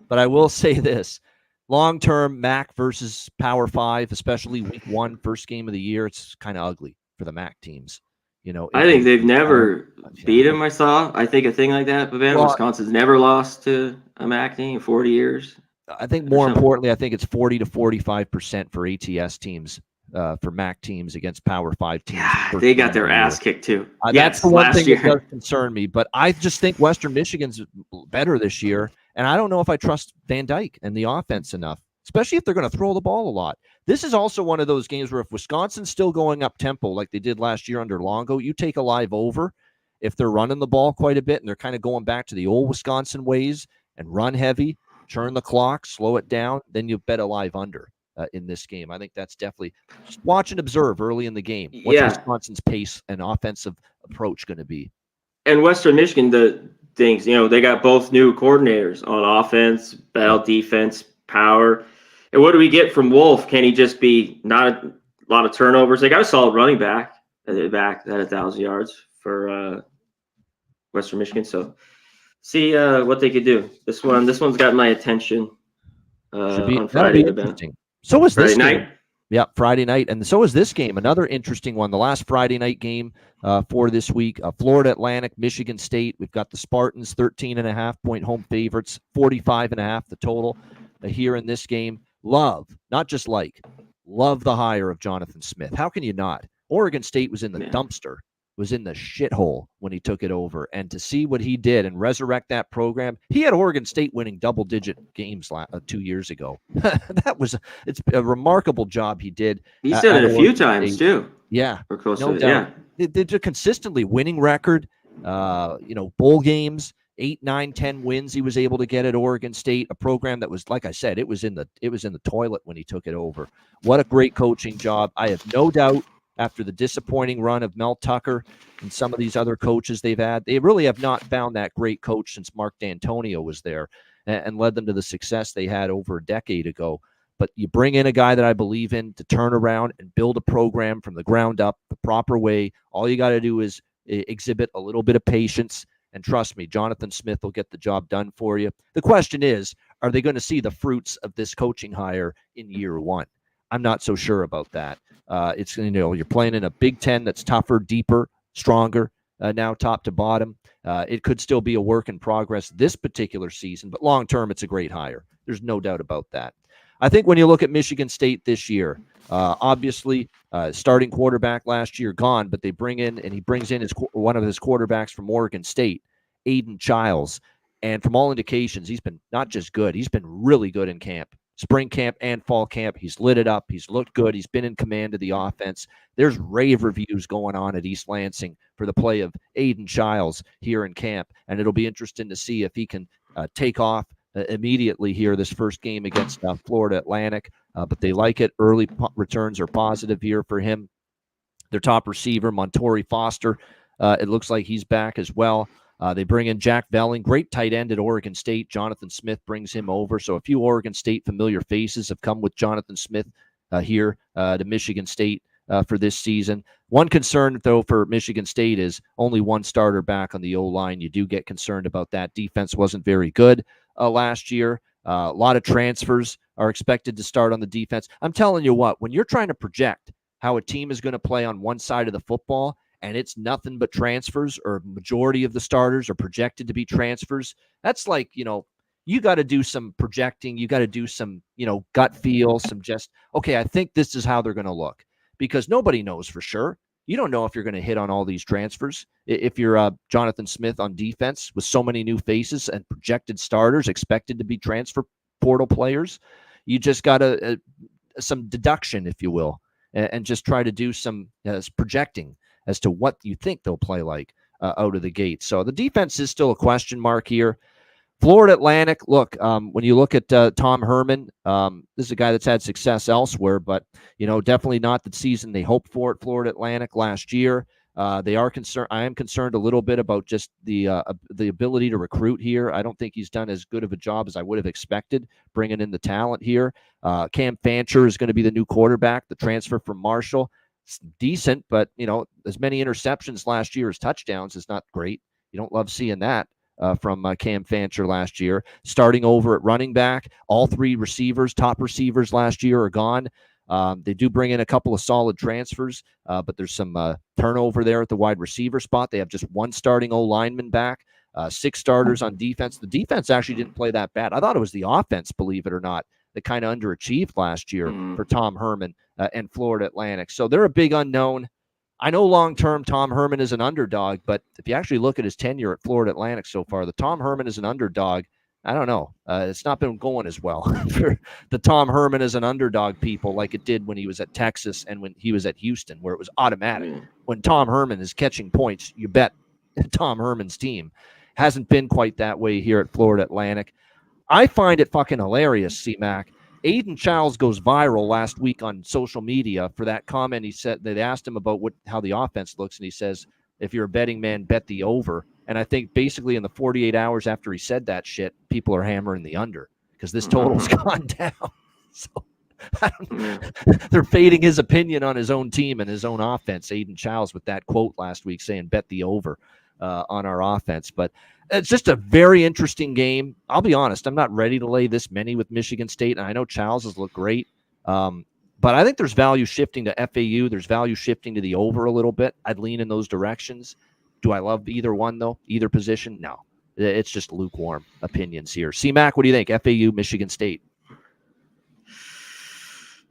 But I will say this: long term, MAC versus Power 5, especially week 1, first game of the year, it's kind of ugly for the MAC teams. You know, I think they've never beat him. I think a thing like that. But man, Wisconsin's never lost to a MAC team in 40 years. I think more importantly, I think it's 40 to 45% for ATS teams, for MAC teams against Power 5 teams. Yeah, they got their ass kicked too. That's the one thing that does concern me. But I just think Western Michigan's better this year, and I don't know if I trust Van Dyke and the offense enough, especially if they're going to throw the ball a lot. This is also one of those games where if Wisconsin's still going up tempo like they did last year under Longo, you take a live over. If they're running the ball quite a bit and they're kind of going back to the old Wisconsin ways and run heavy, turn the clock, slow it down, then you bet a live under in this game. I think that's definitely just watch and observe early in the game. What's Wisconsin's pace and offensive approach going to be? And Western Michigan, the things, you know, they got both new coordinators on offense, battle defense, power. And what do we get from Wolf? Can he just be not a lot of turnovers? They got a solid running back at 1,000 yards for Western Michigan. So see what they could do. This one's got my attention on Friday. So is this game. Yeah, Friday night. And so is this game. Another interesting one. The last Friday night game for this week, Florida Atlantic, Michigan State. We've got the Spartans, 13.5-point home favorites, 45.5 the total here in this game. Love the hire of Jonathan Smith. How can you not? Oregon State was in the dumpster, was in the shithole when he took it over. And to see what he did and resurrect that program, he had Oregon State winning double-digit games 2 years ago. It's a remarkable job he did. He's done it a few times too. Yeah, or close to it. Yeah, they're consistently winning record. Bowl games. 8, 9, 10 wins he was able to get at Oregon State, a program that was, like I said, it was in the toilet when he took it over. What a great coaching job. I have no doubt after the disappointing run of Mel Tucker and some of these other coaches they've had, they really have not found that great coach since Mark D'Antonio was there and led them to the success they had over a decade ago. But you bring in a guy that I believe in to turn around and build a program from the ground up the proper way. All you got to do is exhibit a little bit of patience. And trust me, Jonathan Smith will get the job done for you. The question is, are they going to see the fruits of this coaching hire in year 1? I'm not so sure about that. It's, you're playing in a Big Ten that's tougher, deeper, stronger, now top to bottom. It could still be a work in progress this particular season, but long term, it's a great hire. There's no doubt about that. I think when you look at Michigan State this year, obviously starting quarterback last year gone, but they bring in, and he brings in one of his quarterbacks from Oregon State, Aiden Childs. And from all indications, he's been not just good, he's been really good in camp. Spring camp and fall camp, he's lit it up. He's looked good. He's been in command of the offense. There's rave reviews going on at East Lansing for the play of Aiden Childs here in camp. And it'll be interesting to see if he can take off immediately here this first game against Florida Atlantic. But they like it. Early returns are positive here for him. Their top receiver, Montori Foster, it looks like he's back as well. They bring in Jack Velling, great tight end at Oregon State. Jonathan Smith brings him over. So a few Oregon State familiar faces have come with Jonathan Smith here to Michigan State for this season. One concern, though, for Michigan State is only one starter back on the O-line. You do get concerned about that. Defense wasn't very good last year. A lot of transfers are expected to start on the defense. I'm telling you what, when you're trying to project how a team is going to play on one side of the football, and it's nothing but transfers, or majority of the starters are projected to be transfers, that's like, you got to do some projecting. You got to do some, gut feel, some just, okay, I think this is how they're going to look, because nobody knows for sure. You don't know if you're going to hit on all these transfers. If you're Jonathan Smith on defense with so many new faces and projected starters expected to be transfer portal players, you just got to some deduction, if you will, and just try to do some projecting as to what you think they'll play like out of the gate. So the defense is still a question mark here. Florida Atlantic, look, when you look at Tom Herman, this is a guy that's had success elsewhere, but, definitely not the season they hoped for at Florida Atlantic last year. They are concerned. I am concerned a little bit about just the ability to recruit here. I don't think he's done as good of a job as I would have expected bringing in the talent here. Cam Fancher is going to be the new quarterback, the transfer from Marshall. It's decent, but, as many interceptions last year as touchdowns is not great. You don't love seeing that. From Cam Fancher last year. Starting over at running back, all three top receivers last year are gone. They do bring in a couple of solid transfers, but there's some turnover there at the wide receiver spot. They have just one starting O-lineman back, 6 starters on defense. The defense actually didn't play that bad. I thought it was the offense, believe it or not, that kind of underachieved last year for Tom Herman and Florida Atlantic. So they're a big unknown. I know long-term Tom Herman is an underdog, but if you actually look at his tenure at Florida Atlantic so far, the Tom Herman is an underdog. I don't know. It's not been going as well for the Tom Herman as an underdog people like it did when he was at Texas and when he was at Houston, where it was automatic. When Tom Herman is catching points, you bet Tom Herman's team. Hasn't been quite that way here at Florida Atlantic. I find it fucking hilarious, C-Mac. Aiden Childs goes viral last week on social media for that comment. He said they asked him about how the offense looks, and he says, if you're a betting man, bet the over. And I think basically in the 48 hours after he said that shit, people are hammering the under because this total's gone down. So they're fading his opinion on his own team and his own offense, Aiden Childs, with that quote last week saying bet the over on our offense. But it's just a very interesting game. I'll be honest, I'm not ready to lay this many with Michigan State, and I know Childs has looked great. But I think there's value shifting to FAU. There's value shifting to the over a little bit. I'd lean in those directions. Do I love either one, though? Either position? No. It's just lukewarm opinions here. C-Mac, what do you think? FAU, Michigan State.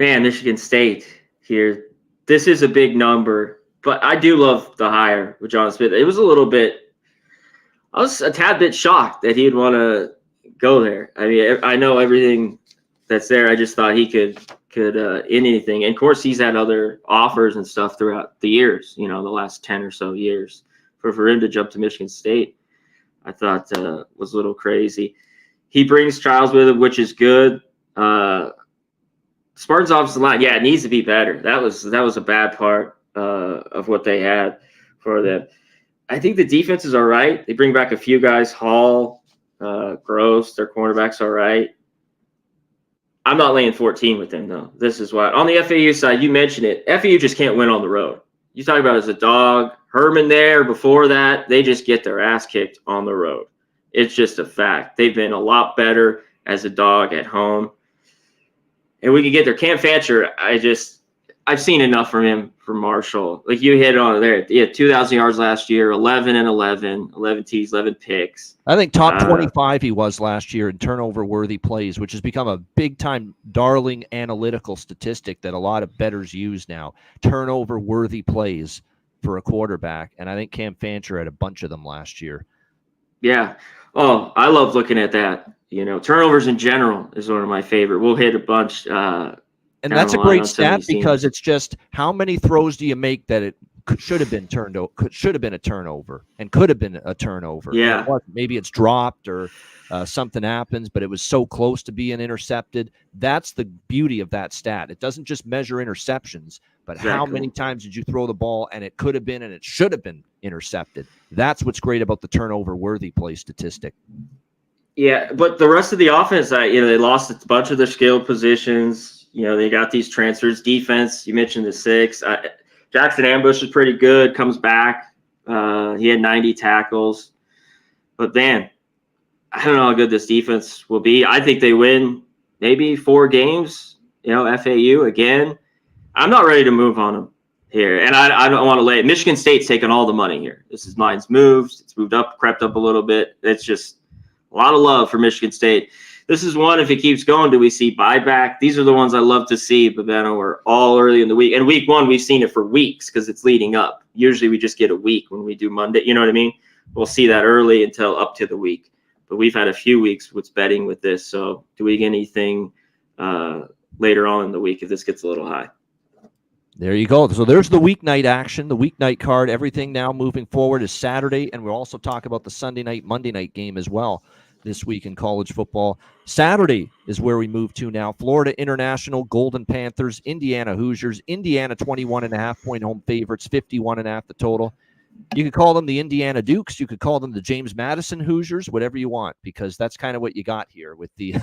Man, Michigan State here. This is a big number, but I do love the hire with John Smith. It was a little bit – I was a tad bit shocked that he'd want to go there. I mean, I know everything that's there. I just thought he could in anything. And, of course, he's had other offers and stuff throughout the years, the last 10 or so years. For him to jump to Michigan State, I thought was a little crazy. He brings Childs with him, which is good. Spartans offensive line, it needs to be better. That was a bad part of what they had for them. I think the defense is all right. They bring back a few guys, Hall, Gross, their cornerback's all right. I'm not laying 14 with them, though. This is why. On the FAU side, you mentioned it. FAU just can't win on the road. You talk about as a dog. Herman there before that, they just get their ass kicked on the road. It's just a fact. They've been a lot better as a dog at home. And we can get there. Cam Fancher, I've seen enough from him for Marshall. Like you hit on there. He had 2,000 yards last year, 11 T's, 11 picks. I think top 25 he was last year in turnover-worthy plays, which has become a big-time darling analytical statistic that a lot of bettors use now. Turnover-worthy plays for a quarterback, and I think Cam Fancher had a bunch of them last year. Yeah. Oh, I love looking at that. Turnovers in general is one of my favorite. We'll hit a bunch. And that's a great stat because it's just how many throws do you make that it should have been should have been a turnover and could have been a turnover. Yeah. Maybe it's dropped or something happens, but it was so close to being intercepted. That's the beauty of that stat. It doesn't just measure interceptions, but how many times did you throw the ball and it could have been and it should have been intercepted. That's what's great about the turnover-worthy play statistic. Yeah, but the rest of the offense, they lost a bunch of their skilled positions. They got these transfers. Defense, you mentioned the 6. Jackson Ambush is pretty good, comes back. He had 90 tackles. But, man, I don't know how good this defense will be. I think they win maybe 4 games, FAU again. I'm not ready to move on them here, and I don't want to lay it. Michigan State's taking all the money here. Mine's moved. It's moved up, crept up a little bit. It's just a lot of love for Michigan State. This is one, if it keeps going, do we see buyback? These are the ones I love to see, but then we're all early in the week. And week 1, we've seen it for weeks because it's leading up. Usually we just get a week when we do Monday. You know what I mean? We'll see that early until up to the week. But we've had a few weeks with betting with this. So do we get anything later on in the week if this gets a little high? There you go. So there's the weeknight action, the weeknight card. Everything now moving forward is Saturday, and we'll also talk about the Sunday night, Monday night game as well. this week in college football. Saturday is where we move to now. Florida International, Golden Panthers, Indiana Hoosiers. Indiana 21.5-point home favorites, 51.5 the total. You could call them the Indiana Dukes. You could call them the James Madison Hoosiers, whatever you want, because that's kind of what you got here with the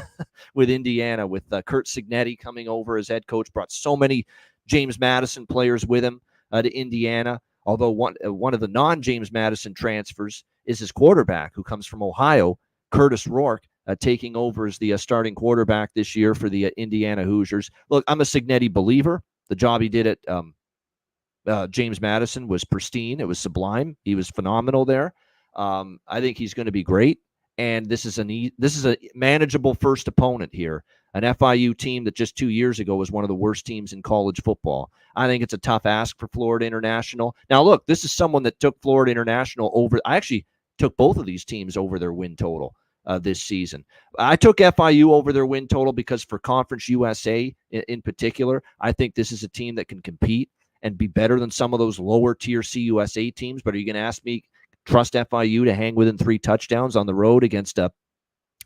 with Indiana, with Curt Cignetti coming over as head coach. Brought so many James Madison players with him to Indiana. Although one of the non-James Madison transfers is his quarterback, who comes from Ohio, Curtis Rourke, taking over as the starting quarterback this year for the Indiana Hoosiers. Look, I'm a Cignetti believer. The job he did at James Madison was pristine. It was sublime. He was phenomenal there. I think he's going to be great. And this is a manageable first opponent here. An FIU team that just 2 years ago was one of the worst teams in college football. I think it's a tough ask for Florida International. Now, look, this is someone that took Florida International over. I actually took both of these teams over their win total this season. I took FIU over their win total because for Conference USA in particular, I think this is a team that can compete and be better than some of those lower tier CUSA teams. But are you going to ask me, trust FIU to hang within 3 touchdowns on the road against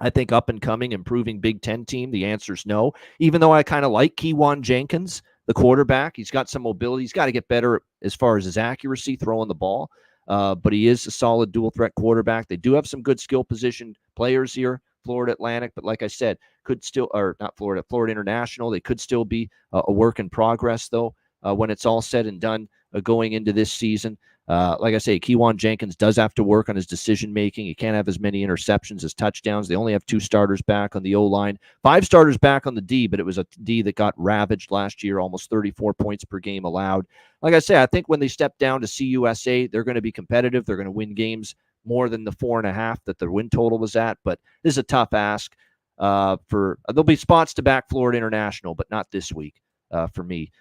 I think up and coming, improving Big Ten team? The answer is no. Even though I kind of like Kewan Jenkins, the quarterback, he's got some mobility. He's got to get better as far as his accuracy throwing the ball. But he is a solid dual threat quarterback. They do have some good skill position players here, Florida Atlantic. But like I said, Florida International. They could still be a work in progress though when it's all said and done going into this season. Like I say, Kewan Jenkins does have to work on his decision-making. He can't have as many interceptions as touchdowns. They only have 2 starters back on the O-line, 5 starters back on the D, but it was a D that got ravaged last year, almost 34 points per game allowed. Like I say, I think when they step down to CUSA, they're going to be competitive. They're going to win games more than the 4.5 that the win total was at, but this is a tough ask. There'll be spots to back Florida International, but not this week for me.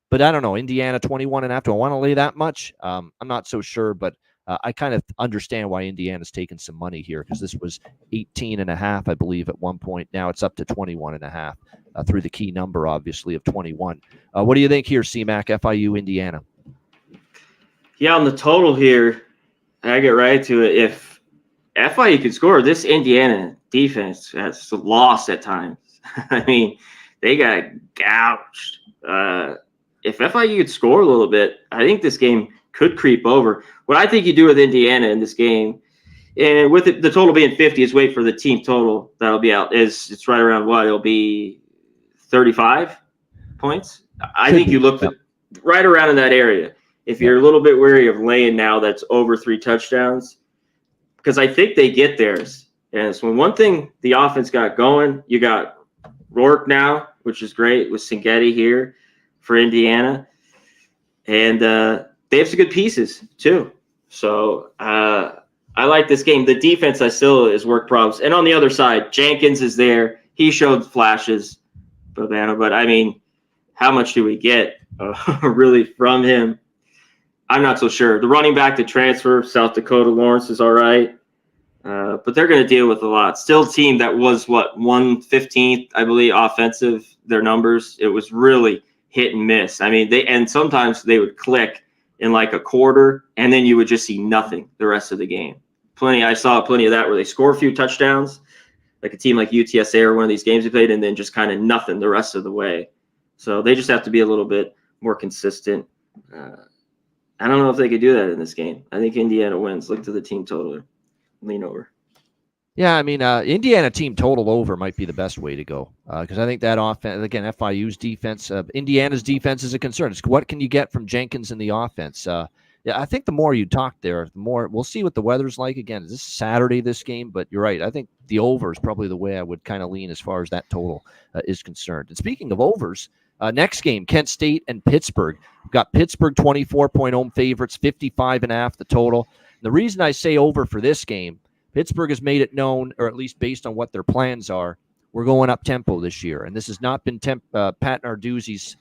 But I don't know, Indiana 21.5. Do I want to lay that much? I'm not so sure, but I kind of understand why Indiana's taking some money here because this was 18.5, I believe, at one point. Now it's up to 21.5 through the key number, obviously, of 21. What do you think here, CMAC, FIU, Indiana? Yeah, on the total here, I get right to it. If FIU could score, this Indiana defense has lost at times. I mean, they got gouged. If FIU could score a little bit, I think this game could creep over. What I think you do with Indiana in this game, and with the total being 50, is wait for the team total that'll be out. It's right around what? It'll be 35 points. I think you look right around in that area. If you're a little bit wary of laying now that's over 3 touchdowns, because I think they get theirs. And so one thing the offense got going, you got Rourke now, which is great, with Cignetti here for Indiana. And they have some good pieces too. So I like this game. The defense is work problems. And on the other side, Jenkins is there. He showed flashes, but I mean, how much do we get really from him? I'm not so sure. The running back to transfer, South Dakota, Lawrence, is all right. But they're going to deal with a lot. Still a team that was, 115th, I believe, offensive, their numbers. It was really hit and miss. I mean, sometimes they would click in like a quarter, and then you would just see nothing the rest of the game. I saw plenty of that where they score a few touchdowns, like a team like UTSA or one of these games they played, and then just kind of nothing the rest of the way. So they just have to be a little bit more consistent. I don't know if they could do that in this game. I think Indiana wins. Look to the team total. Lean over. Yeah, I mean, Indiana team total over might be the best way to go because I think that offense, again, FIU's defense, Indiana's defense is a concern. It's what can you get from Jenkins in the offense? Yeah, I think the more you talk there, the more we'll see what the weather's like. Again, this is Saturday, this game, but you're right. I think the over is probably the way I would kind of lean as far as that total is concerned. And speaking of overs, next game, Kent State and Pittsburgh. We've got Pittsburgh 24-point home favorites, 55.5 the total. And the reason I say over for this game, Pittsburgh has made it known, or at least based on what their plans are, we're going up tempo this year. And this has not been Pat Narduzzi's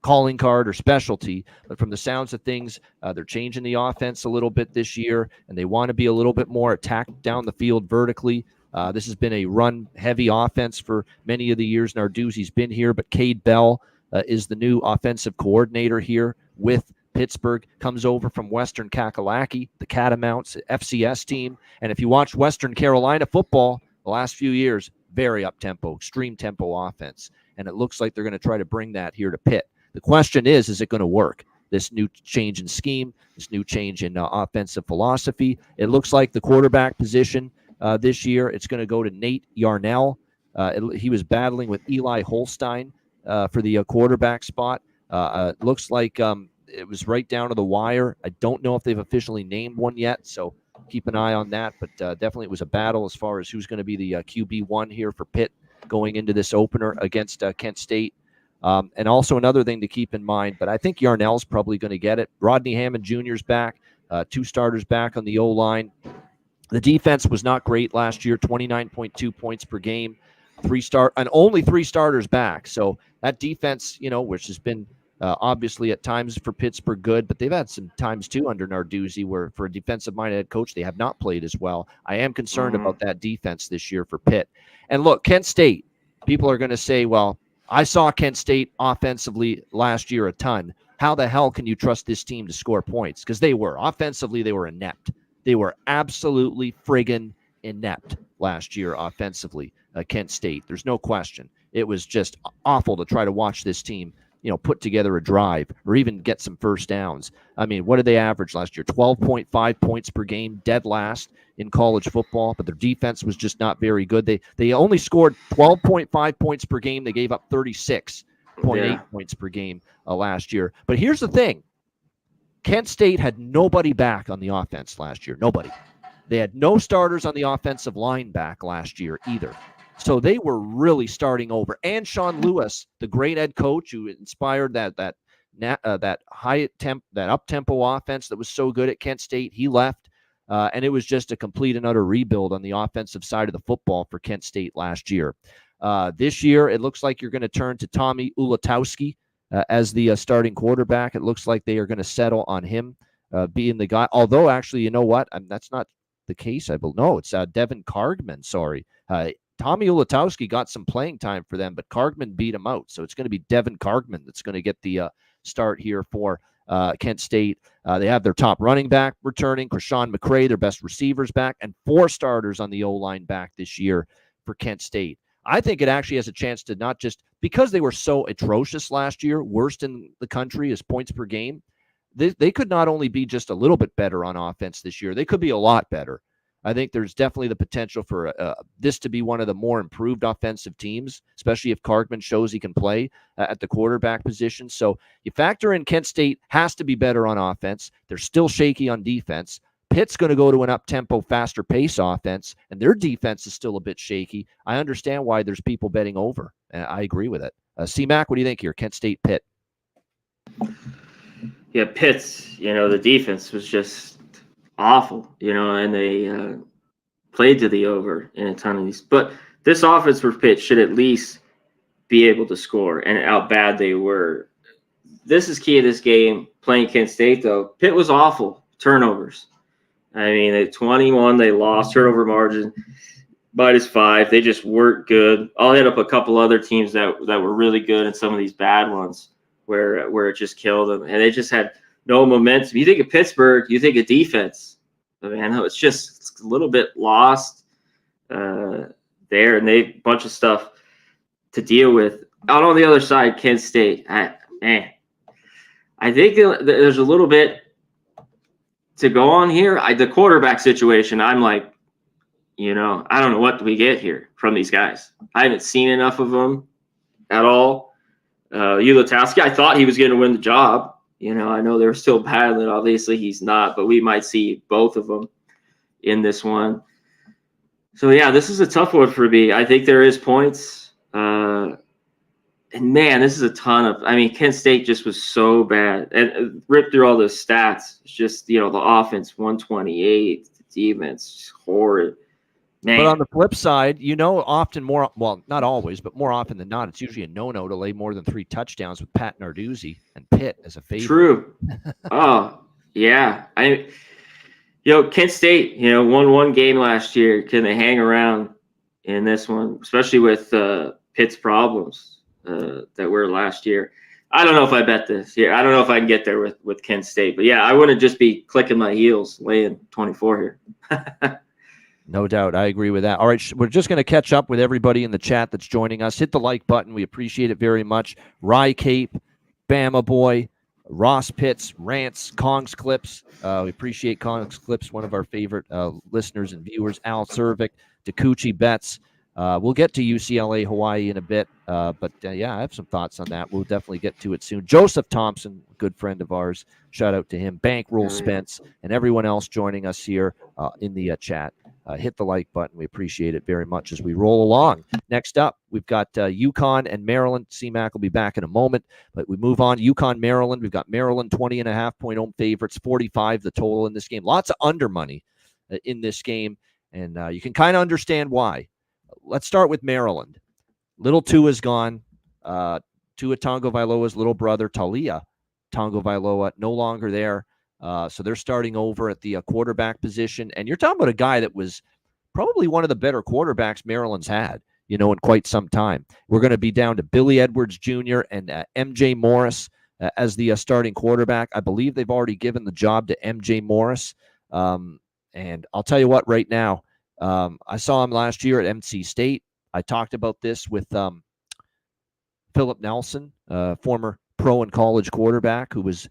calling card or specialty, but from the sounds of things, they're changing the offense a little bit this year, and they want to be a little bit more attacked down the field vertically. This has been a run-heavy offense for many of the years Narduzzi's been here, but Cade Bell is the new offensive coordinator here with Pittsburgh comes over from Western Kakalaki, the Catamounts, FCS team. And if you watch Western Carolina football the last few years, very up-tempo, extreme tempo offense. And it looks like they're going to try to bring that here to Pitt. The question is it going to work? This new change in scheme, this new change in offensive philosophy. It looks like the quarterback position this year, it's going to go to Nate Yarnell. He was battling with Eli Holstein for the quarterback spot. Looks like it was right down to the wire. I don't know if they've officially named one yet, so keep an eye on that. But definitely it was a battle as far as who's going to be the QB1 here for Pitt going into this opener against Kent State. And also another thing to keep in mind, but I think Yarnell's probably going to get it. Rodney Hammond Jr.'s back, 2 starters back on the O-line. The defense was not great last year, 29.2 points per game, only 3 starters back. So that defense, which has been obviously at times for Pittsburgh good, but they've had some times too under Narduzzi where for a defensive-minded head coach, they have not played as well. I am concerned about that defense this year for Pitt. And look, Kent State, people are going to say, well, I saw Kent State offensively last year a ton. How the hell can you trust this team to score points? Because they were. Offensively, they were inept. They were absolutely friggin' inept last year offensively, Kent State. There's no question. It was just awful to try to watch this team, put together a drive or even get some first downs. I mean, what did they average last year? 12.5 points per game, dead last in college football, but their defense was just not very good. They only scored 12.5 points per game. They gave up 36.8 points per game last year. But here's the thing. Kent State had nobody back on the offense last year. Nobody. They had no starters on the offensive line back last year either. So they were really starting over. And Sean Lewis, the great head coach who inspired that up-tempo offense that was so good at Kent State, he left. And it was just a complete and utter rebuild on the offensive side of the football for Kent State last year. This year, it looks like you're going to turn to Tommy Ulatowski as the starting quarterback. It looks like they are going to settle on him being the guy. Although, actually, you know what? That's not the case. No, it's Devin Cargman. Sorry. Tommy Ulatowski got some playing time for them, but Cargman beat him out. So it's going to be Devin Cargman that's going to get the start here for Kent State. They have their top running back returning, Krishawn McCray, their best receivers back, and 4 starters on the O-line back this year for Kent State. I think it actually has a chance to not just because they were so atrocious last year, worst in the country as points per game. They could not only be just a little bit better on offense this year, they could be a lot better. I think there's definitely the potential for this to be one of the more improved offensive teams, especially if Cargman shows he can play at the quarterback position. So you factor in Kent State has to be better on offense. They're still shaky on defense. Pitt's going to go to an up-tempo, faster pace offense, and their defense is still a bit shaky. I understand why there's people betting over. I agree with it. C-Mac, what do you think here? Kent State, Pitt. Yeah, Pitt's, the defense was just awful, and they played to the over in a ton of these. But this offense for Pitt should at least be able to score, and how bad they were. This is key to this game, playing Kent State, though. Pitt was awful. Turnovers. I mean, at 21, they lost. Turnover margin, -5. They just weren't good. I'll hit up a couple other teams that were really good and some of these bad ones where it just killed them. And they just had no momentum. You think of Pittsburgh, you think of defense. But man, it's just a little bit lost there, and they a bunch of stuff to deal with. Out on the other side, Kent State, I think there's a little bit to go on here. The quarterback situation, I'm like, I don't know what we get here from these guys. I haven't seen enough of them at all. Ulatowski, I thought he was going to win the job. I know they're still battling. Obviously, he's not, but we might see both of them in this one. So, yeah, this is a tough one for me. I think there is points. And, man, this is a ton of – Kent State just was so bad. And ripped through all the stats. It's just, the offense, 128. The defense, horrid. Man. But on the flip side, often more – well, not always, but more often than not, it's usually a no-no to lay more than 3 touchdowns with Pat Narduzzi and Pitt as a favorite. True. Oh, yeah. Kent State, won 1 game last year. Can they hang around in this one, especially with Pitt's problems that were last year? I don't know if I bet this. Yeah, I don't know if I can get there with Kent State. But yeah, I wouldn't just be clicking my heels laying 24 here. No doubt. I agree with that. All right. We're just going to catch up with everybody in the chat that's joining us. Hit the like button. We appreciate it very much. Rye Cape, Bama Boy, Ross Pitts, Rants, Kong's Clips. We appreciate Kong's Clips, one of our favorite listeners and viewers. Al Cervic, Takuchi Betts. We'll get to UCLA, Hawaii in a bit. But yeah, I have some thoughts on that. We'll definitely get to it soon. Joseph Thompson, good friend of ours. Shout out to him. Bankroll Spence, and everyone else joining us here in the chat. Hit the like button. We appreciate it very much as we roll along. Next up, we've got UConn and Maryland. CMAC will be back in a moment, but we move on. UConn, Maryland. We've got Maryland 20.5-point home favorites, 45 the total in this game. Lots of under money in this game, and you can kind of understand why. Let's start with Maryland. Little Tua's gone. Tua Tagovailoa's little brother, Talia Tagovailoa, no longer there. So they're starting over at the quarterback position. And you're talking about a guy that was probably one of the better quarterbacks Maryland's had, in quite some time. We're going to be down to Billy Edwards Jr. and MJ Morris as the starting quarterback. I believe they've already given the job to MJ Morris. And I'll tell you what, right now, I saw him last year at NC State. I talked about this with Philip Nelson, former pro and college quarterback who was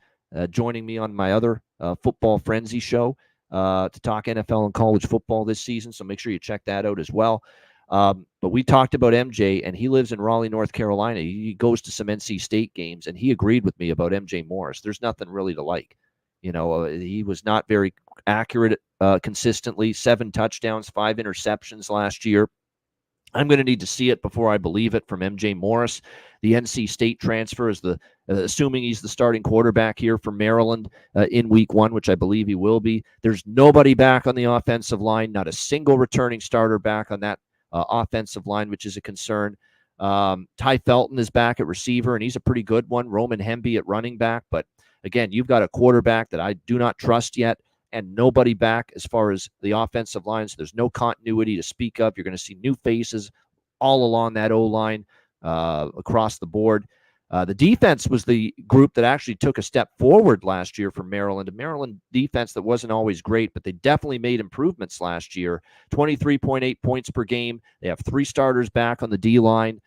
joining me on my other Football Frenzy show to talk NFL and college football this season. So make sure you check that out as well. But we talked about MJ, and he lives in Raleigh, North Carolina. He goes to some NC State games, and he agreed with me about MJ Morris. There's nothing really to like. He was not very accurate consistently. 7 touchdowns, 5 interceptions last year. I'm going to need to see it before I believe it from MJ Morris. The NC State transfer is assuming he's the starting quarterback here for Maryland in week 1, which I believe he will be. There's nobody back on the offensive line, not a single returning starter back on that offensive line, which is a concern. Ty Felton is back at receiver, and he's a pretty good one. Roman Hemby at running back. But again, you've got a quarterback that I do not trust yet, and nobody back as far as the offensive line. So there's no continuity to speak of. You're going to see new faces all along that O-line across the board. The defense was the group that actually took a step forward last year for Maryland. A Maryland defense that wasn't always great, but they definitely made improvements last year. 23.8 points per game. They have 3 starters back on the D-line.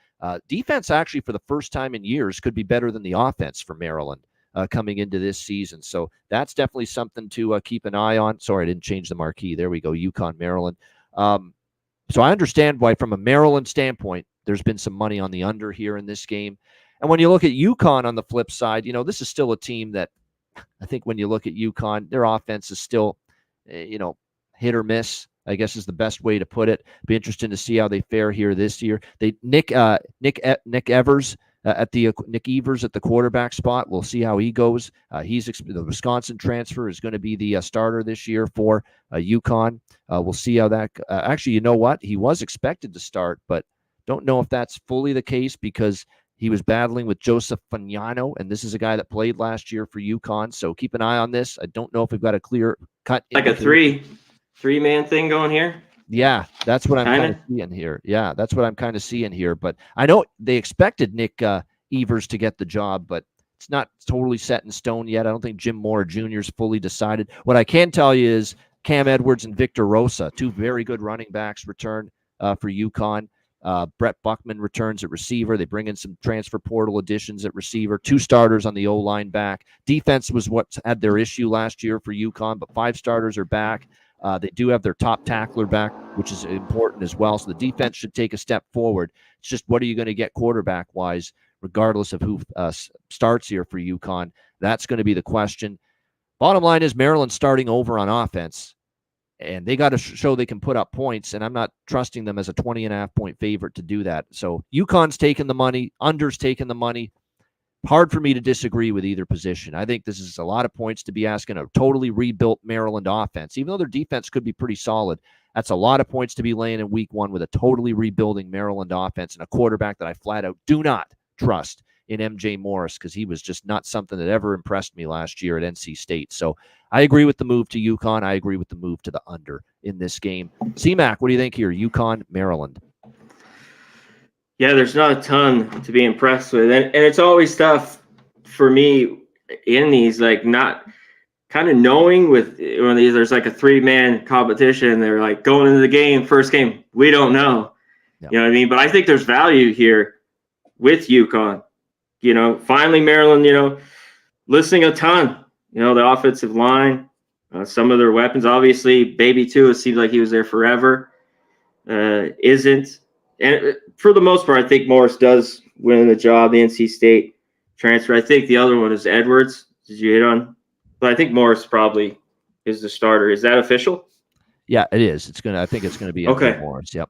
Defense actually for the first time in years could be better than the offense for Maryland coming into this season. So that's definitely something to keep an eye on. Sorry, I didn't change the marquee. There we go, UConn, Maryland. So I understand why from a Maryland standpoint, there's been some money on the under here in this game. And when you look at UConn on the flip side, this is still a team that I think when you look at UConn, their offense is still, hit or miss, I guess is the best way to put it. Be interesting to see how they fare here this year. Nick Evers at Nick Evers at the quarterback spot. We'll see how he goes. The Wisconsin transfer is going to be the starter this year for UConn. We'll see how that. Actually, you know what? He was expected to start, but don't know if that's fully the case because he was battling with Joseph Fagnano, and this is a guy that played last year for UConn. So keep an eye on this. I don't know if we've got a clear cut. Like a three-man thing going here? Yeah, that's what I'm kind of seeing here. Yeah, that's what I'm kind of seeing here. But I know they expected Nick Evers to get the job, but it's not totally set in stone yet. I don't think Jim Moore Jr. is fully decided. What I can tell you is Cam Edwards and Victor Rosa, 2 very good running backs, return for UConn. Brett Buckman returns at receiver. They bring in some transfer portal additions at receiver. 2 starters on the O-line back. Defense was what had their issue last year for UConn, but 5 starters are back. They do have their top tackler back, which is important as well. So the defense should take a step forward. It's just what are you going to get quarterback-wise, regardless of who starts here for UConn? That's going to be the question. Bottom line is Maryland's starting over on offense, and they got to show they can put up points, and I'm not trusting them as a 20.5-point favorite to do that. So UConn's taking the money, under's taking the money. Hard for me to disagree with either position. I think this is a lot of points to be asking a totally rebuilt Maryland offense. Even though their defense could be pretty solid, that's a lot of points to be laying in week 1 with a totally rebuilding Maryland offense and a quarterback that I flat out do not trust in MJ Morris because he was just not something that ever impressed me last year at NC State. So I agree with the move to UConn. I agree with the move to the under in this game. CMAC, what do you think here? UConn, Maryland. Yeah, there's not a ton to be impressed with. And it's always tough for me in these, like, not kind of knowing with when there's like a 3-man competition, they're like going into the game, first game, we don't know. Yep. You know what I mean? But I think there's value here with UConn. You know, finally Maryland, you know, listening a ton. You know, the offensive line, some of their weapons. Obviously, Baby 2, it seems like he was there forever. Isn't. And for the most part, I think Morris does win the job, the NC State transfer. I think the other one is Edwards. Did you hit on? But I think Morris probably is the starter. Is that official? Yeah, it is. I think it's gonna be okay. Morris. Yep.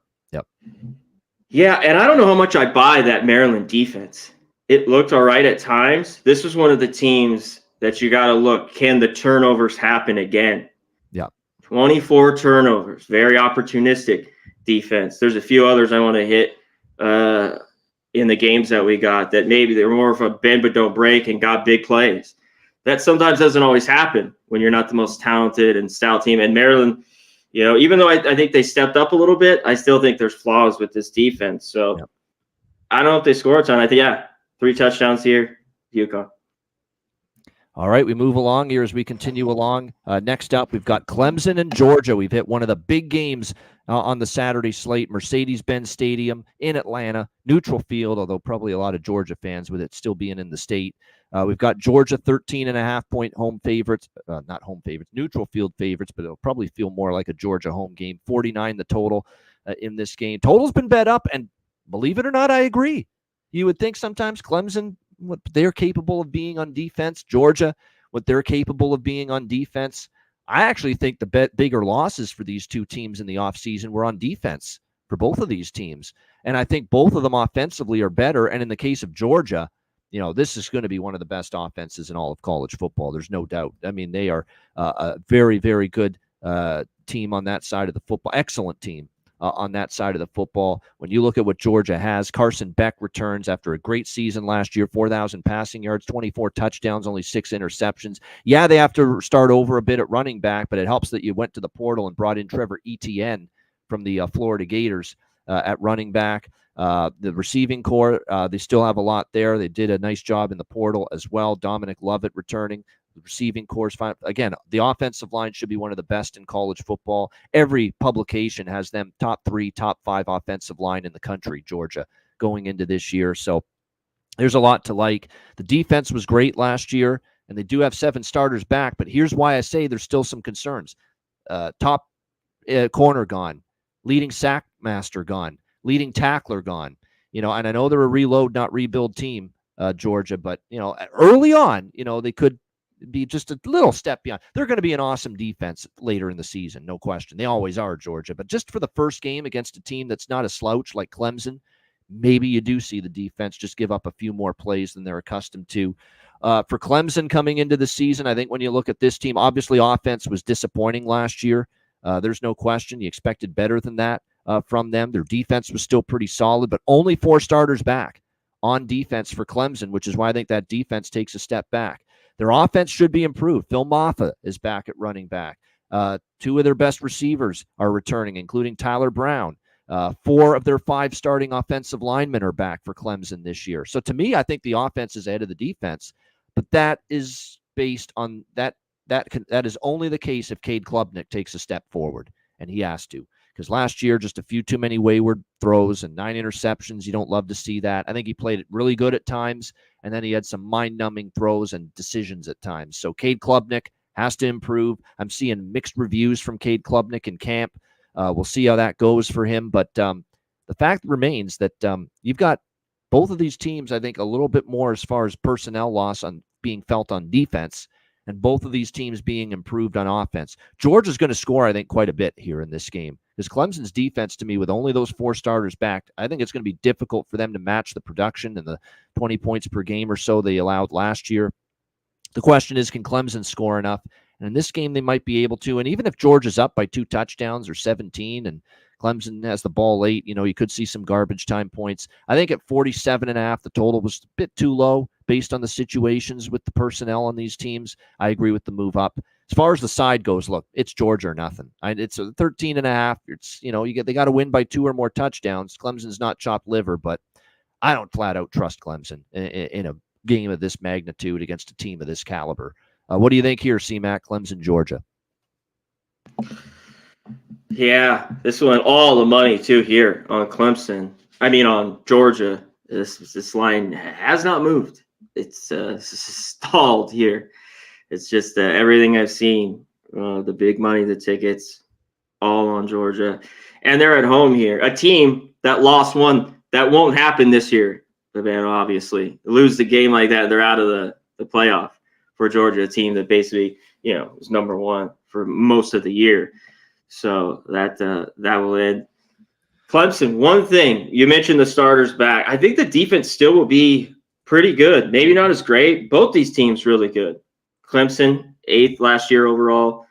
Yeah, and I don't know how much I buy that Maryland defense. It looked all right at times. This was one of the teams that you got to look. Can the turnovers happen again? Yeah. 24 turnovers. Very opportunistic defense. There's a few others I want to hit in the games that we got that maybe they were more of a bend but don't break and got big plays. That sometimes doesn't always happen when you're not the most talented and stout team. And Maryland, you know, even though I think they stepped up a little bit, I still think there's flaws with this defense. So I don't know if they score a ton. I think, 3 touchdowns here, UConn. All right, we move along here as we continue along. Next up, we've got Clemson and Georgia. We've hit one of the big games on the Saturday slate, Mercedes-Benz Stadium in Atlanta, neutral field, although probably a lot of Georgia fans with it still being in the state. We've got Georgia 13.5-point home favorites, not home favorites, neutral field favorites, but it'll probably feel more like a Georgia home game. 49 the total in this game. Total's been bet up, and believe it or not, I agree. You would think sometimes Clemson, what they're capable of being on defense, Georgia, what they're capable of being on defense. I actually think the bigger losses for these two teams in the offseason were on defense for both of these teams. And I think both of them offensively are better. And in the case of Georgia, you know, this is going to be one of the best offenses in all of college football. There's no doubt. I mean, they are a very, very good team on that side of the football. Excellent team on that side of the football. When you look at what Georgia has, Carson Beck returns after a great season last year, 4,000 passing yards, 24 touchdowns, only 6 interceptions. Yeah, they have to start over a bit at running back, but it helps that you went to the portal and brought in Trevor Etienne from the Florida Gators at running back. The receiving core, they still have a lot there. They did a nice job in the portal as well. Dominic Lovett returning. The receiving core is fine. Again, the offensive line should be one of the best in college football. Every publication has them top 3, top 5 offensive line in the country, Georgia, going into this year. So there's a lot to like. The defense was great last year, and they do have 7 starters back, but here's why I say there's still some concerns. Top corner gone, leading sack master gone, leading tackler gone. You know, and I know they're a reload, not rebuild team, Georgia, but, you know, early on, you know, they could be just a little step beyond. They're going to be an awesome defense later in the season, no question. They always are, Georgia. But just for the first game against a team that's not a slouch like Clemson, maybe you do see the defense just give up a few more plays than they're accustomed to. For Clemson coming into the season, I think when you look at this team, obviously offense was disappointing last year. There's no question. You expected better than that from them. Their defense was still pretty solid, but only 4 starters back on defense for Clemson, which is why I think that defense takes a step back. Their offense should be improved. Phil Maffa is back at running back. 2 of their best receivers are returning, including Tyler Brown. 4 of their 5 starting offensive linemen are back for Clemson this year. So to me, I think the offense is ahead of the defense, but that is based on that is only the case if Cade Klubnik takes a step forward, and he has to. Because last year, just a few too many wayward throws and 9 interceptions. You don't love to see that. I think he played it really good at times, and then he had some mind-numbing throws and decisions at times. So Cade Klubnik has to improve. I'm seeing mixed reviews from Cade Klubnik in camp. We'll see how that goes for him. But the fact remains that you've got both of these teams, I think, a little bit more as far as personnel loss on being felt on defense, and both of these teams being improved on offense. Georgia's going to score, I think, quite a bit here in this game. Because Clemson's defense, to me, with only those 4 starters back, I think it's going to be difficult for them to match the production and the 20 points per game or so they allowed last year. The question is, can Clemson score enough? And in this game, they might be able to. And even if Georgia's up by 2 touchdowns or 17 and Clemson has the ball late, you know, you could see some garbage time points. I think at 47.5, the total was a bit too low based on the situations with the personnel on these teams. I agree with the move up. As far as the side goes, look, it's Georgia or nothing. It's a 13.5. It's, you know, they got to win by 2 or more touchdowns. Clemson's not chopped liver, but I don't flat out trust Clemson in a game of this magnitude against a team of this caliber. What do you think here, C-Mac, Clemson, Georgia? Yeah, this one, all the money too here on Clemson. I mean, on Georgia. This line has not moved. It's stalled here. It's just everything I've seen, the big money, the tickets, all on Georgia. And they're at home here. A team that lost one that won't happen this year, obviously. Lose the game like that, they're out of the playoff for Georgia, a team that basically, was number one for most of the year. So that will end. Clemson, one thing, you mentioned the starters back. I think the defense still will be pretty good. Maybe not as great. Both these teams really good. Clemson, 8th last year overall.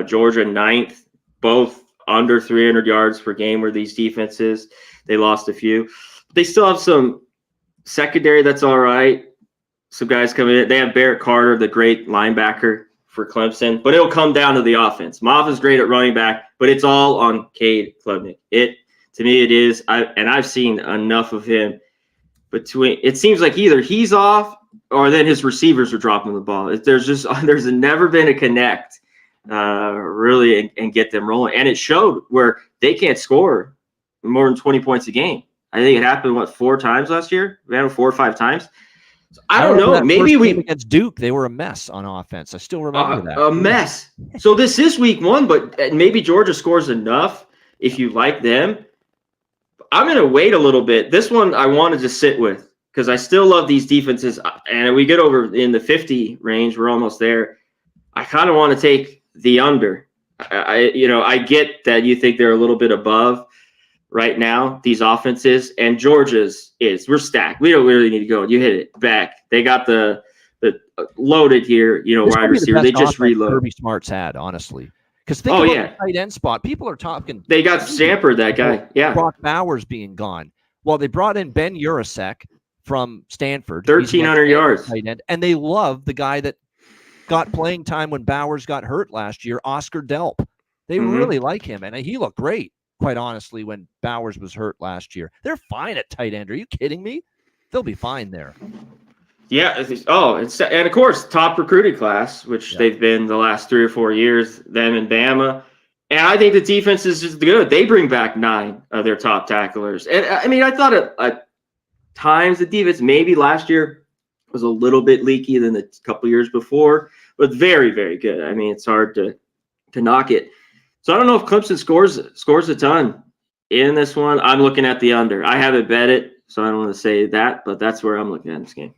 Georgia, 9th. Both under 300 yards per game were these defenses. They lost a few. They still have some secondary that's all right. Some guys coming in. They have Barrett Carter, the great linebacker for Clemson. But it'll come down to the offense. Moff is great at running back, but it's all on Cade Klubnik. To me, it is. I've seen enough of him. It seems like either he's off or then his receivers are dropping the ball. There's never been a connect really and get them rolling. And it showed where they can't score more than 20 points a game. I think it happened, 4 times last year? We had 4 or 5 times. So I don't know. Maybe against Duke, they were a mess on offense. I still remember that. A mess. So this is week 1, but maybe Georgia scores enough if you like them. I'm going to wait a little bit. This one I wanted to sit with because I still love these defenses. And we get over in the 50 range. We're almost there. I kind of want to take the under. I get that you think they're a little bit above right now, these offenses, and Georgia's we're stacked. We don't really need to go. You hit it back. They got the loaded here, wide receiver. They just reload. Kirby Smart's had, honestly. Because think about the tight end spot. People are talking. They got Stanford, that guy. Yeah. Brock Bowers being gone. Well, they brought in Ben Urasek from Stanford. 1,300 yards. Tight end, and they love the guy that got playing time when Bowers got hurt last year, Oscar Delp. They really like him, and he looked great, quite honestly, when Bowers was hurt last year. They're fine at tight end. Are you kidding me? They'll be fine there. Yeah. And of course, top recruiting class, which they've been the last 3 or 4 years, them and Bama. And I think the defense is just good. They bring back 9 of their top tacklers. And I thought at times the defense maybe last year was a little bit leaky than the couple years before, but very, very good. It's hard to knock it. So I don't know if Clemson scores a ton in this one. I'm looking at the under. I haven't bet it, so I don't want to say that, but that's where I'm looking at this game.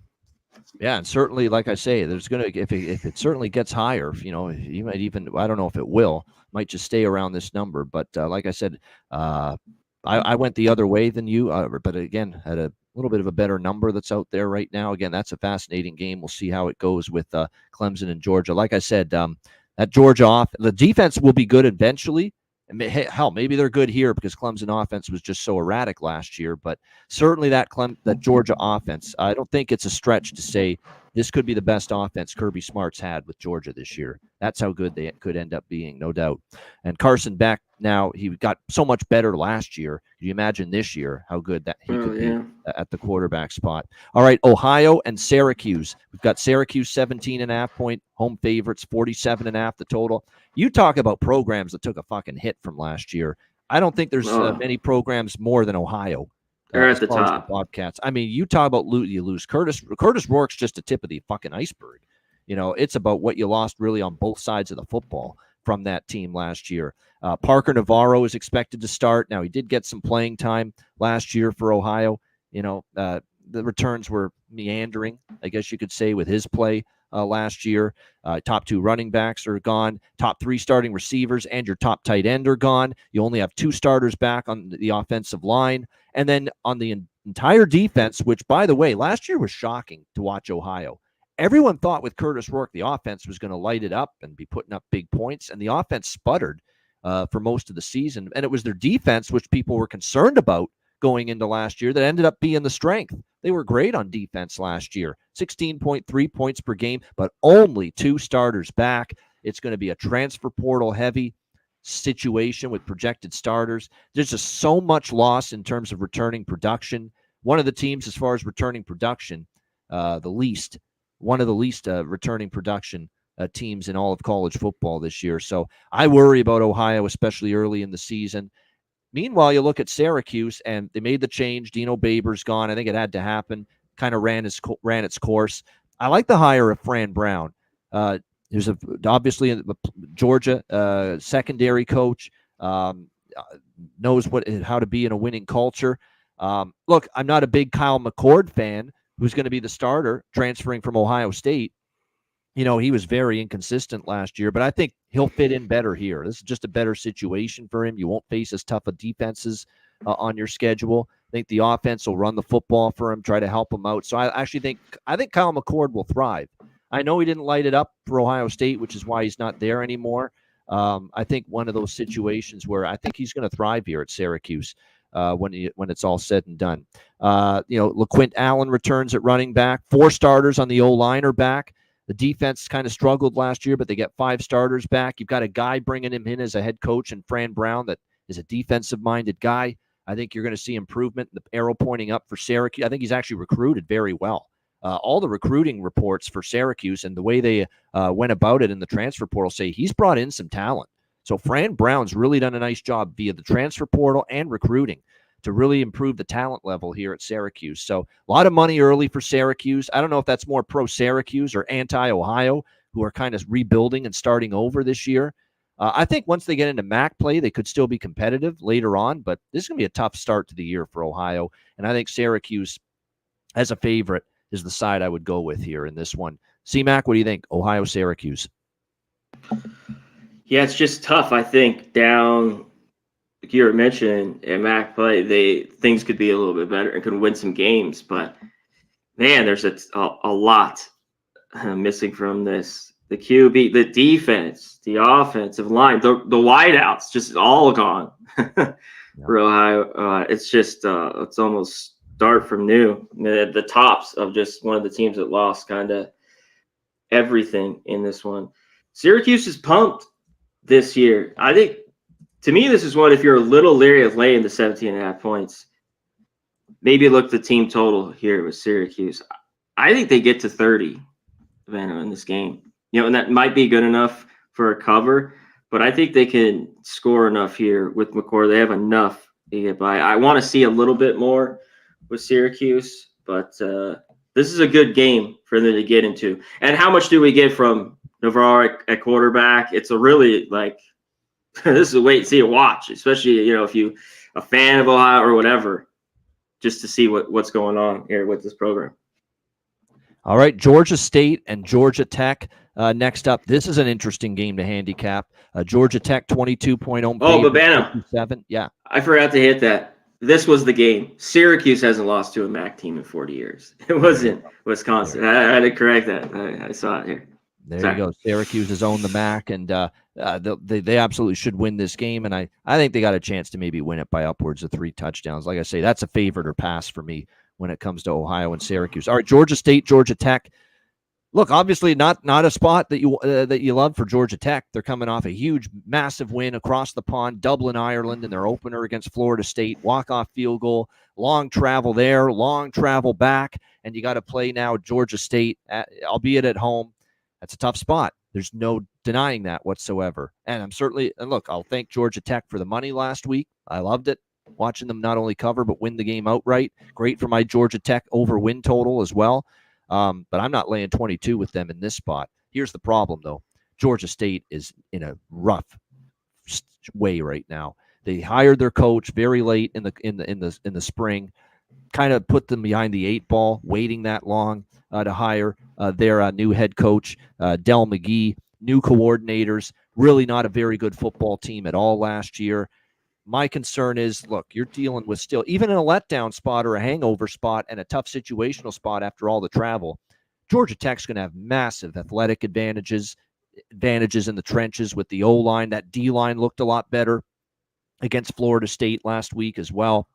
Yeah, and certainly, like I say, there's going to if it certainly gets higher, you might even, I don't know if it will, might just stay around this number. But like I said, I went the other way than you, but again, had a little bit of a better number that's out there right now. Again, that's a fascinating game. We'll see how it goes with Clemson and Georgia. Like I said, that Georgia the defense will be good eventually. Hell, maybe they're good here because Clemson offense was just so erratic last year. But certainly that Georgia offense, I don't think it's a stretch to say this could be the best offense Kirby Smart's had with Georgia this year. That's how good they could end up being, no doubt. And Carson Beck, now he got so much better last year. Can you imagine this year how good that he could be at the quarterback spot? All right, Ohio and Syracuse. We've got Syracuse 17.5 point home favorites, 47.5 the total. You talk about programs that took a fucking hit from last year. I don't think there's many programs more than Ohio. They're at the top. The Bobcats. You talk about you lose. Curtis Rourke's just the tip of the fucking iceberg. It's about what you lost really on both sides of the football from that team last year. Parker Navarro is expected to start. Now, he did get some playing time last year for Ohio. The returns were meandering, I guess you could say, with his play last year. Top 2 running backs are gone. Top 3 starting receivers and your top tight end are gone. You only have 2 starters back on the offensive line. And then on the entire defense, which, by the way, last year was shocking to watch Ohio. Everyone thought with Curtis Rourke, the offense was going to light it up and be putting up big points. And the offense sputtered for most of the season. And it was their defense, which people were concerned about going into last year, that ended up being the strength. They were great on defense last year, 16.3 points per game, but only 2 starters back. It's going to be a transfer portal heavy situation with projected starters. There's just so much loss in terms of returning production. One of the teams, as far as returning production, one of the least returning production teams in all of college football this year. So I worry about Ohio, especially early in the season. Meanwhile, you look at Syracuse, and they made the change. Dino Babers gone. I think it had to happen. Kind of ran its course. I like the hire of Fran Brown. Who's obviously a Georgia secondary coach. Knows how to be in a winning culture. Look, I'm not a big Kyle McCord fan, who's going to be the starter, transferring from Ohio State. He was very inconsistent last year, but I think he'll fit in better here. This is just a better situation for him. You won't face as tough of defenses on your schedule. I think the offense will run the football for him, try to help him out. So I actually think Kyle McCord will thrive. I know he didn't light it up for Ohio State, which is why he's not there anymore. I think one of those situations where I think he's going to thrive here at Syracuse when it's all said and done. LaQuint Allen returns at running back. 4 starters on the O-line are back. The defense kind of struggled last year, but they get 5 starters back. You've got a guy bringing him in as a head coach, and Fran Brown, that is a defensive-minded guy. I think you're going to see improvement. The arrow pointing up for Syracuse. I think he's actually recruited very well. All the recruiting reports for Syracuse and the way they went about it in the transfer portal say he's brought in some talent. So Fran Brown's really done a nice job via the transfer portal and recruiting to really improve the talent level here at Syracuse. So a lot of money early for Syracuse. I don't know if that's more pro-Syracuse or anti-Ohio, who are kind of rebuilding and starting over this year. I think once they get into MAC play, they could still be competitive later on, but this is going to be a tough start to the year for Ohio. And I think Syracuse, as a favorite, is the side I would go with here in this one. C-Mac, what do you think? Ohio, Syracuse. Yeah, it's just tough. I think down, like you were mentioning, at MAC play, things could be a little bit better and could win some games. But, man, there's a lot missing from this. The QB, the defense, the offensive line, the wideouts, just all gone for Ohio. It's just it's almost start from new. The tops of just one of the teams that lost kind of everything in this one. Syracuse is pumped this year. I think, to me, this is one, if you're a little leery of laying the 17.5 points, maybe look at the team total here with Syracuse. I think they get to 30, Vanna, in this game. And that might be good enough for a cover, but I think they can score enough here with McCord. They have enough to get by. I want to see a little bit more with Syracuse, but this is a good game for them to get into. And how much do we get from Navarro at quarterback? It's a really, this is a wait and see, a watch, especially, if you a fan of Ohio or whatever, just to see what's going on here with this program. All right, Georgia State and Georgia Tech next up. This is an interesting game to handicap. Georgia Tech 22-point home favorite. Oh, Babano. 7. Yeah. I forgot to hit that. This was the game. Syracuse hasn't lost to a MAC team in 40 years. It wasn't Wisconsin. I had to correct that. I saw it here. There you go. Syracuse has owned the MAC, and they absolutely should win this game. And I think they got a chance to maybe win it by upwards of 3 touchdowns. Like I say, that's a favorite or pass for me when it comes to Ohio and Syracuse. All right, Georgia State, Georgia Tech. Look, obviously not a spot that you love for Georgia Tech. They're coming off a huge, massive win across the pond, Dublin, Ireland, in their opener against Florida State. Walk-off field goal, long travel there, long travel back, and you got to play now Georgia State, albeit at home. That's a tough spot. There's no denying that whatsoever. And I'll thank Georgia Tech for the money last week. I loved it, watching them not only cover but win the game outright. Great for my Georgia Tech over win total as well. But I'm not laying 22 with them in this spot. Here's the problem, though. Georgia State is in a rough way right now. They hired their coach very late in the spring, kind of put them behind the 8 ball, waiting that long to hire their new head coach, Del McGee, new coordinators. Really not a very good football team at all last year. My concern is, look, you're dealing with still, even in a letdown spot or a hangover spot and a tough situational spot after all the travel, Georgia Tech's going to have massive athletic advantages in the trenches with the O-line. That D-line looked a lot better against Florida State last week as well.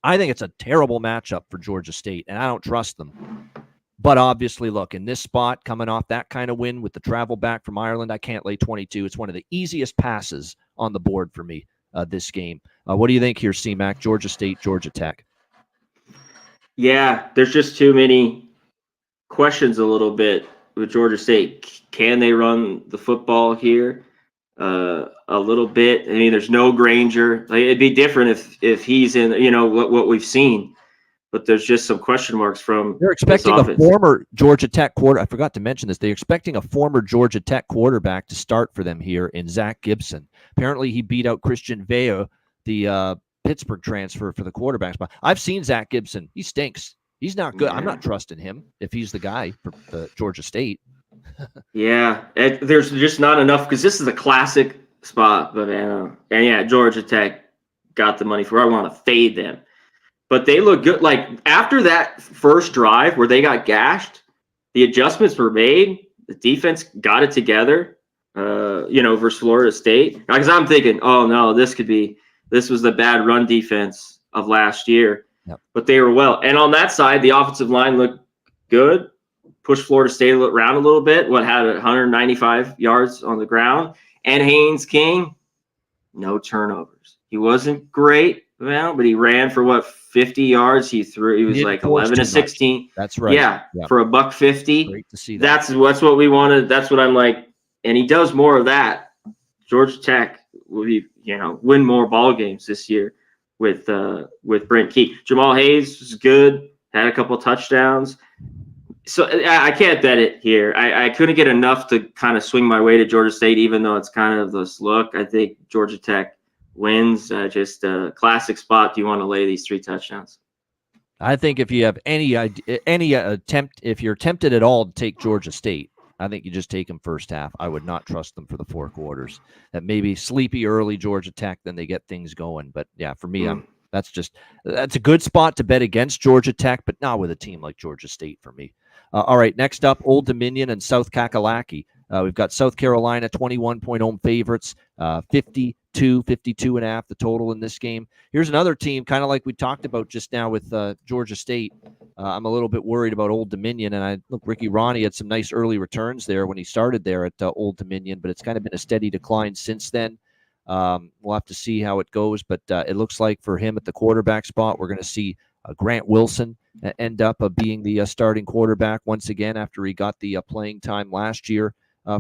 I think it's a terrible matchup for Georgia State, and I don't trust them. But obviously, look, in this spot, coming off that kind of win with the travel back from Ireland, I can't lay 22. It's one of the easiest passes on the board for me. This game. What do you think here, C-Mac? Georgia State, Georgia Tech. Yeah, there's just too many questions a little bit with Georgia State. Can they run the football here? A little bit. I mean, there's no Granger. Like, it'd be different if he's in, what we've seen. But there's just some question marks from. They're expecting a former Georgia Tech quarter. I forgot to mention this. They're expecting a former Georgia Tech quarterback to start for them here in Zach Gibson. Apparently, he beat out Christian Vea, the Pittsburgh transfer, for the quarterback spot. I've seen Zach Gibson. He stinks. He's not good. I'm not trusting him if he's the guy for Georgia State. Yeah, there's just not enough, because this is a classic spot, but and yeah, Georgia Tech got the money for it. I want to fade them, but they look good. Like, after that first drive where they got gashed, the adjustments were made. The defense got it together, versus Florida State. Because I'm thinking, oh no, this was the bad run defense of last year. Yep. But they were well. And on that side, the offensive line looked good. Pushed Florida State around a little bit. Had 195 yards on the ground. And Haynes King, no turnovers. He wasn't great, but he ran for 50 yards. He was like 11 to 16. That's right. Yeah, for $150. Great to see that. That's what we wanted. That's what I'm like. And he does more of that. Georgia Tech will be, win more ball games this year with Brent Key. Jamal Hayes was good. Had a couple touchdowns. So I can't bet it here. I couldn't get enough to kind of swing my way to Georgia State, even though it's kind of this look. I think Georgia Tech wins. Just a classic spot. Do you want to lay these 3 touchdowns? I think if you have any attempt, if you're tempted at all to take Georgia State, I think you just take them first half. I would not trust them for the 4 quarters. That maybe sleepy early Georgia Tech, then they get things going. But yeah, for me, that's a good spot to bet against Georgia Tech, but not with a team like Georgia State for me. All right, next up, Old Dominion and South Kakalaki. We've got South Carolina, 21-point home favorites, 52 and a half the total in this game. Here's another team, kind of like we talked about just now with Georgia State. I'm a little bit worried about Old Dominion, and Ricky Ronnie had some nice early returns there when he started there at Old Dominion, but it's kind of been a steady decline since then. We'll have to see how it goes, but it looks like for him at the quarterback spot, we're going to see Grant Wilson end up being the starting quarterback once again after he got the playing time last year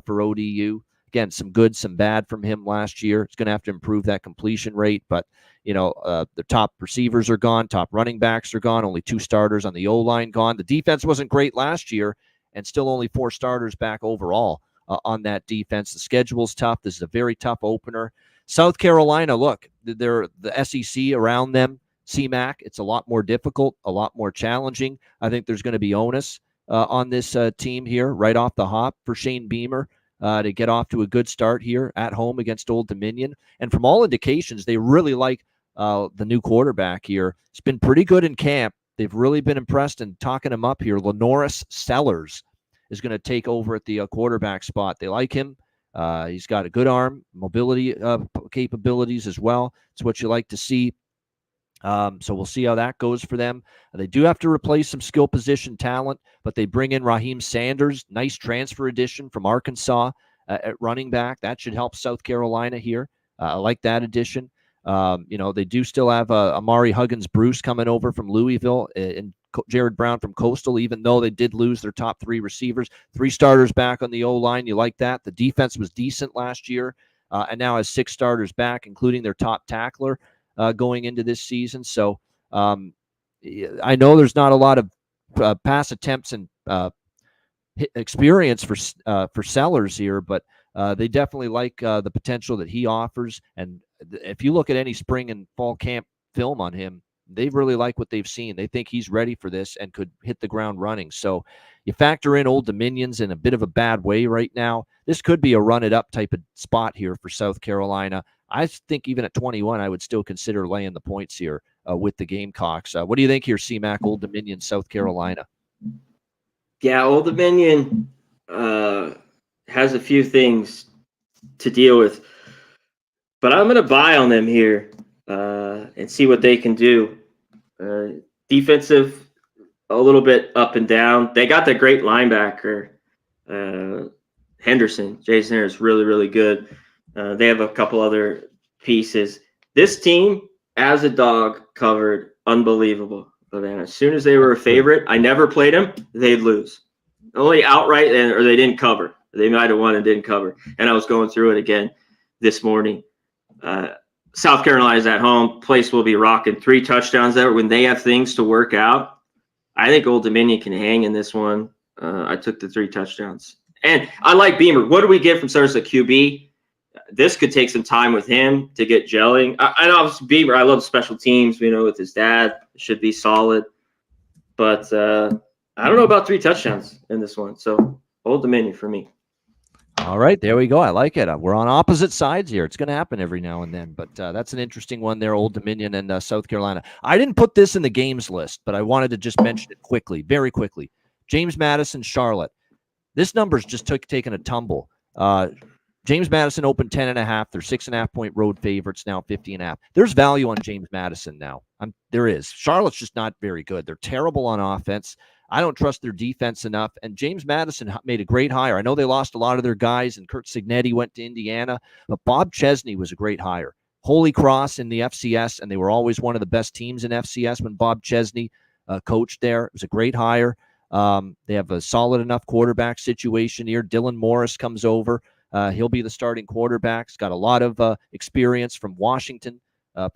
for ODU. Again, some good, some bad from him last year. It's going to have to improve that completion rate, but the top receivers are gone, top running backs are gone, only 2 starters on the O-line gone. The defense wasn't great last year, and still only 4 starters back overall on that defense. The schedule's tough. This is a very tough opener. South Carolina, look, they're the SEC around them. CMAC, it's a lot more difficult, a lot more challenging. I think there's going to be onus on this team here right off the hop for Shane Beamer to get off to a good start here at home against Old Dominion. And from all indications, they really like the new quarterback here. It's been pretty good in camp. They've really been impressed and talking him up here. Lenoris Sellers is going to take over at the quarterback spot. They like him. He's got a good arm, mobility capabilities as well. It's what you like to see. So we'll see how that goes for them. They do have to replace some skill position talent, but they bring in Raheem Sanders, nice transfer addition from Arkansas at running back. That should help South Carolina here. I like that addition. They do still have Amari Huggins-Bruce coming over from Louisville and Jared Brown from Coastal, even though they did lose their top 3 receivers. 3 starters back on the O-line. You like that? The defense was decent last year and now has 6 starters back, including their top tackler. Going into this season. So I know there's not a lot of pass attempts and experience for Sellers here, but they definitely like the potential that he offers. And if you look at any spring and fall camp film on him, they really like what they've seen. They think he's ready for this and could hit the ground running. So you factor in Old Dominion's in a bit of a bad way right now. This could be a run-it-up type of spot here for South Carolina. I think even at 21, I would still consider laying the points here with the Gamecocks. What do you think here, CMAC, Old Dominion, South Carolina? Yeah, Old Dominion has a few things to deal with, but I'm going to buy on them here and see what they can do. Defensive, a little bit up and down. They got the great linebacker, Henderson. Jason is really, really good. They have a couple other pieces. This team, as a dog, covered unbelievable. But man, as soon as they were a favorite, I never played them, they'd lose. only outright, or they didn't cover. They might have won and didn't cover. And I was going through it again this morning. South Carolina's at home. Place will be rocking. 3 touchdowns there. When they have things to work out, I think Old Dominion can hang in this one. I took the 3 touchdowns. And I like Beamer. What do we get from Sarah's QB? This could take some time with him to get gelling. I know Beamer. I love special teams, with his dad. It should be solid. But I don't know about 3 touchdowns in this one. So Old Dominion for me. All right, there we go. I like it. We're on opposite sides here. It's going to happen every now and then, but that's an interesting one there, Old Dominion and South Carolina. I didn't put this in the games list, but I wanted to just mention it quickly, very quickly. James Madison, Charlotte. This number's just taken a tumble. James Madison opened 10.5. They're 6.5-point road favorites now, 50.5. There's value on James Madison now. There is. Charlotte's just not very good. They're terrible on offense. I don't trust their defense enough. And James Madison made a great hire. I know they lost a lot of their guys, and Kurt Signetti went to Indiana, but Bob Chesney was a great hire. Holy Cross in the FCS, and they were always one of the best teams in FCS when Bob Chesney coached there. It was a great hire. They have a solid enough quarterback situation here. Dylan Morris comes over. He'll be the starting quarterback. He's got a lot of experience from Washington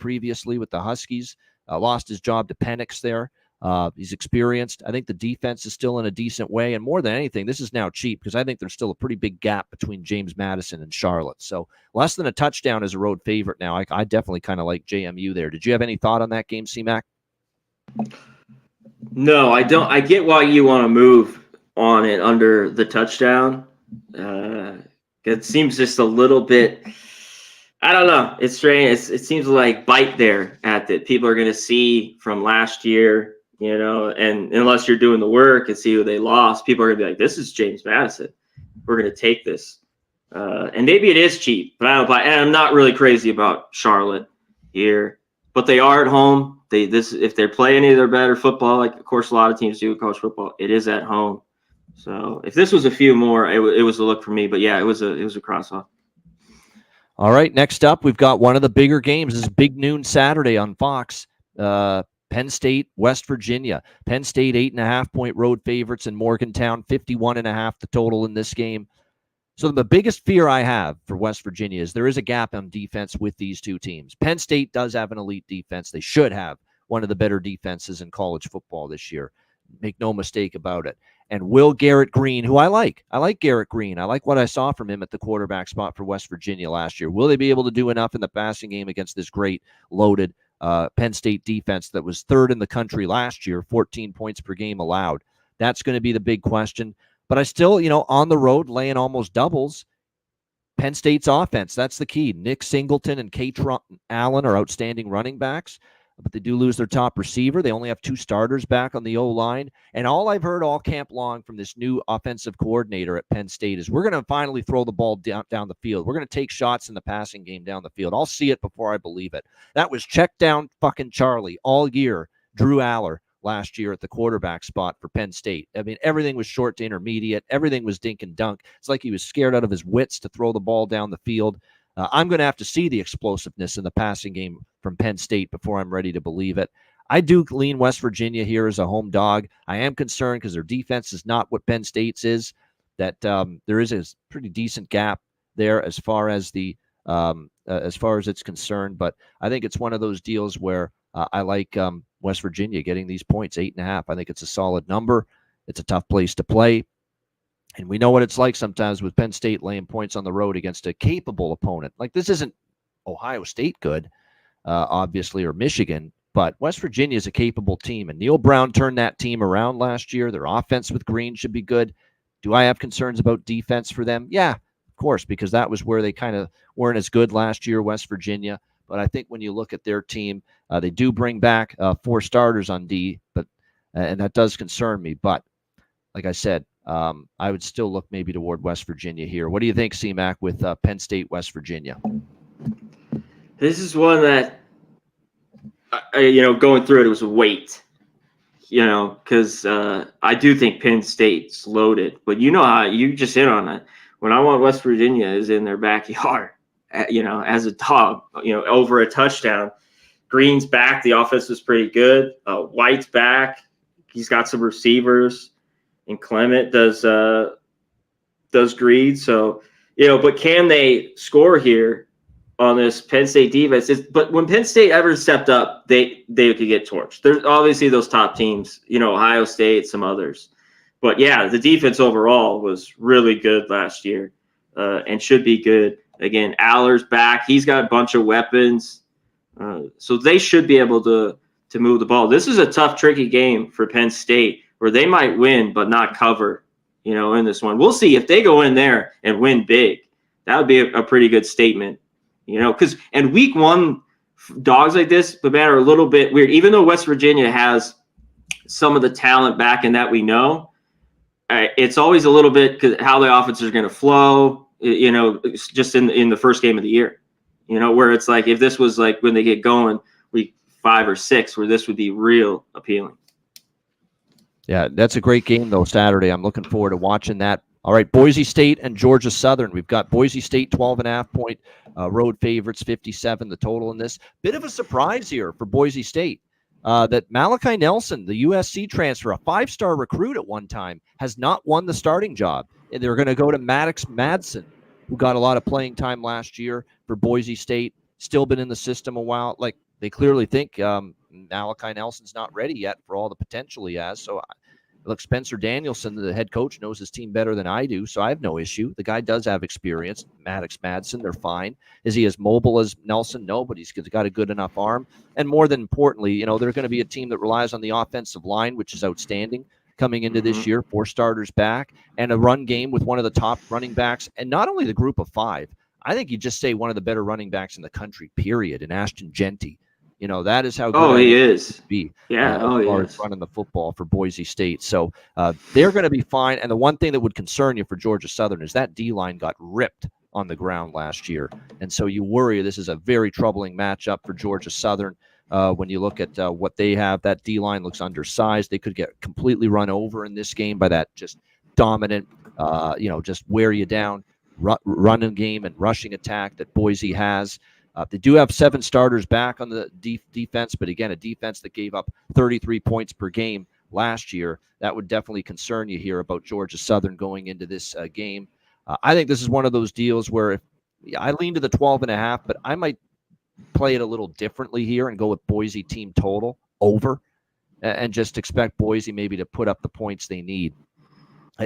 previously with the Huskies. Lost his job to Penix there. He's experienced. I think the defense is still in a decent way. And more than anything, this is now cheap because I think there's still a pretty big gap between James Madison and Charlotte. So less than a touchdown is a road favorite now. I definitely kind of like JMU there. Did you have any thought on that game, C-Mac? No, I don't. I get why you want to move on it under the touchdown. It seems just a little bit, I don't know. It's strange. It seems like bite there at that people are going to see from last year, and unless you're doing the work and see who they lost, people are going to be like, this is James Madison. We're going to take this. And maybe it is cheap, but I don't buy. And I'm not really crazy about Charlotte here, but they are at home. If they're playing any of their better football, like of course a lot of teams do college football, it is at home. So if this was a few more, it was a look for me. But yeah, it was a cross off. All right, next up, we've got one of the bigger games. This is big noon Saturday on Fox. Penn State, West Virginia. Penn State 8.5-point road favorites in Morgantown, 51.5 the total in this game. So the biggest fear I have for West Virginia is there is a gap on defense with these two teams. Penn State does have an elite defense. They should have one of the better defenses in college football this year. Make no mistake about it. And will Garrett Green, who I like Garrett Green. I like what I saw from him at the quarterback spot for West Virginia last year. Will they be able to do enough in the passing game against this great, loaded Penn State defense that was 3rd in the country last year, 14 points per game allowed? That's going to be the big question. But I still, on the road, laying almost doubles. Penn State's offense, that's the key. Nick Singleton and Katron Allen are outstanding running backs, but they do lose their top receiver. They only have 2 starters back on the O-line. And all I've heard all camp long from this new offensive coordinator at Penn State is we're going to finally throw the ball down the field. We're going to take shots in the passing game down the field. I'll see it before I believe it. That was check down fucking Charlie all year, Drew Aller, last year at the quarterback spot for Penn State. I mean, everything was short to intermediate. Everything was dink and dunk. It's like he was scared out of his wits to throw the ball down the field. I'm going to have to see the explosiveness in the passing game from Penn State before I'm ready to believe it. I do lean West Virginia here as a home dog. I am concerned because their defense is not what Penn State's is, that there is a pretty decent gap there as far as it's concerned. But I think it's one of those deals where I like West Virginia getting these points, 8.5. I think it's a solid number. It's a tough place to play. And we know what it's like sometimes with Penn State laying points on the road against a capable opponent. Like this isn't Ohio State good, obviously, or Michigan, but West Virginia is a capable team. And Neil Brown turned that team around last year. Their offense with Green should be good. Do I have concerns about defense for them? Yeah, of course, because that was where they kind of weren't as good last year, West Virginia. But I think when you look at their team, they do bring back 4 starters on D, and that does concern me. But like I said, I would still look maybe toward West Virginia here. What do you think, C-Mac, with Penn State, West Virginia? This is one that, going through it was a weight, because I do think Penn State's loaded. But you know how you just hit on it. When I want West Virginia is in their backyard, as a dog, over a touchdown. Green's back. The offense is pretty good. White's back. He's got some receivers. and Clement does Greed. So, but can they score here on this Penn State defense? But when Penn State ever stepped up, they could get torched. There's obviously those top teams, Ohio State, some others. But yeah, the defense overall was really good last year, and should be good again. Aller's back; he's got a bunch of weapons, so they should be able to move the ball. This is a tough, tricky game for Penn State, where they might win but not cover. In this one, we'll see if they go in there and win big. That would be a pretty good statement, because and week one dogs like this, but man, are a little bit weird. Even though West Virginia has some of the talent back in that we know. It's always a little bit because how the offense is going to flow, just in the first game of the year, where it's like if this was like when they get going week 5 or 6, where this would be real appealing. Yeah, that's a great game, though, Saturday. I'm looking forward to watching that. All right, Boise State and Georgia Southern. We've got Boise State 12.5-point road favorites, 57 the total in this. Bit of a surprise here for Boise State. That Malachi Nelson, the USC transfer, a 5-star recruit at one time, has not won the starting job. And they're going to go to Maddox Madsen, who got a lot of playing time last year for Boise State, still been in the system a while. Like, they clearly think Malachi Nelson's not ready yet for all the potential he has. So, look, Spencer Danielson, the head coach, knows his team better than I do, so I have no issue. The guy does have experience. Maddox Madsen, they're fine. Is he as mobile as Nelson? No, but he's got a good enough arm. And more than importantly, they're going to be a team that relies on the offensive line, which is outstanding coming into this year. 4 starters back, and a run game with one of the top running backs. And not only the group of 5, I think you just say one of the better running backs in the country, period, in Ashton Genty. That is how good he is. Be, yeah, as far as running the football for Boise State. So they're going to be fine. And the one thing that would concern you for Georgia Southern is that D-line got ripped on the ground last year. And so you worry this is a very troubling matchup for Georgia Southern. When you look at what they have, that D-line looks undersized. They could get completely run over in this game by that just dominant, just wear you down running game and rushing attack that Boise has. They do have 7 starters back on the defense, but again, a defense that gave up 33 points per game last year. That would definitely concern you here about Georgia Southern going into this game. I think this is one of those deals where I lean to the 12.5, but I might play it a little differently here and go with Boise team total over and just expect Boise maybe to put up the points they need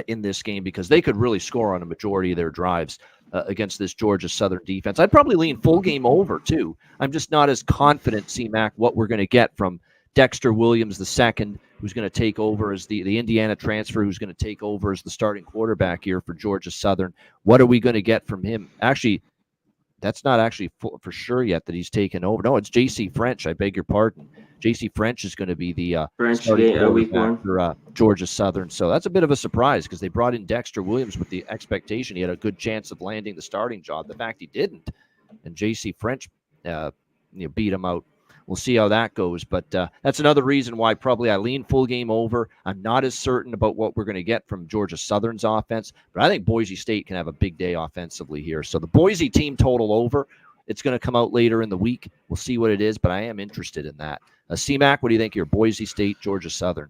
in this game, because they could really score on a majority of their drives against this Georgia Southern defense. I'd probably lean full game over, too. I'm just not as confident, C-Mac, what we're going to get from Dexter Williams II, who's going to take over as the Indiana transfer, who's going to take over as the starting quarterback here for Georgia Southern. What are we going to get from him? Actually, that's not actually for sure yet that he's taken over. No, it's J.C. French. I beg your pardon. J.C. French is going to be the starting quarterback for Georgia Southern. So that's a bit of a surprise because they brought in Dexter Williams with the expectation he had a good chance of landing the starting job. The fact he didn't, and J.C. French beat him out. We'll see how that goes. But that's another reason why probably I lean full game over. I'm not as certain about what we're going to get from Georgia Southern's offense, but I think Boise State can have a big day offensively here. So the Boise team total over. It's going to come out later in the week. We'll see what it is, but I am interested in that. C-Mac, what do you think here? Boise State, Georgia Southern.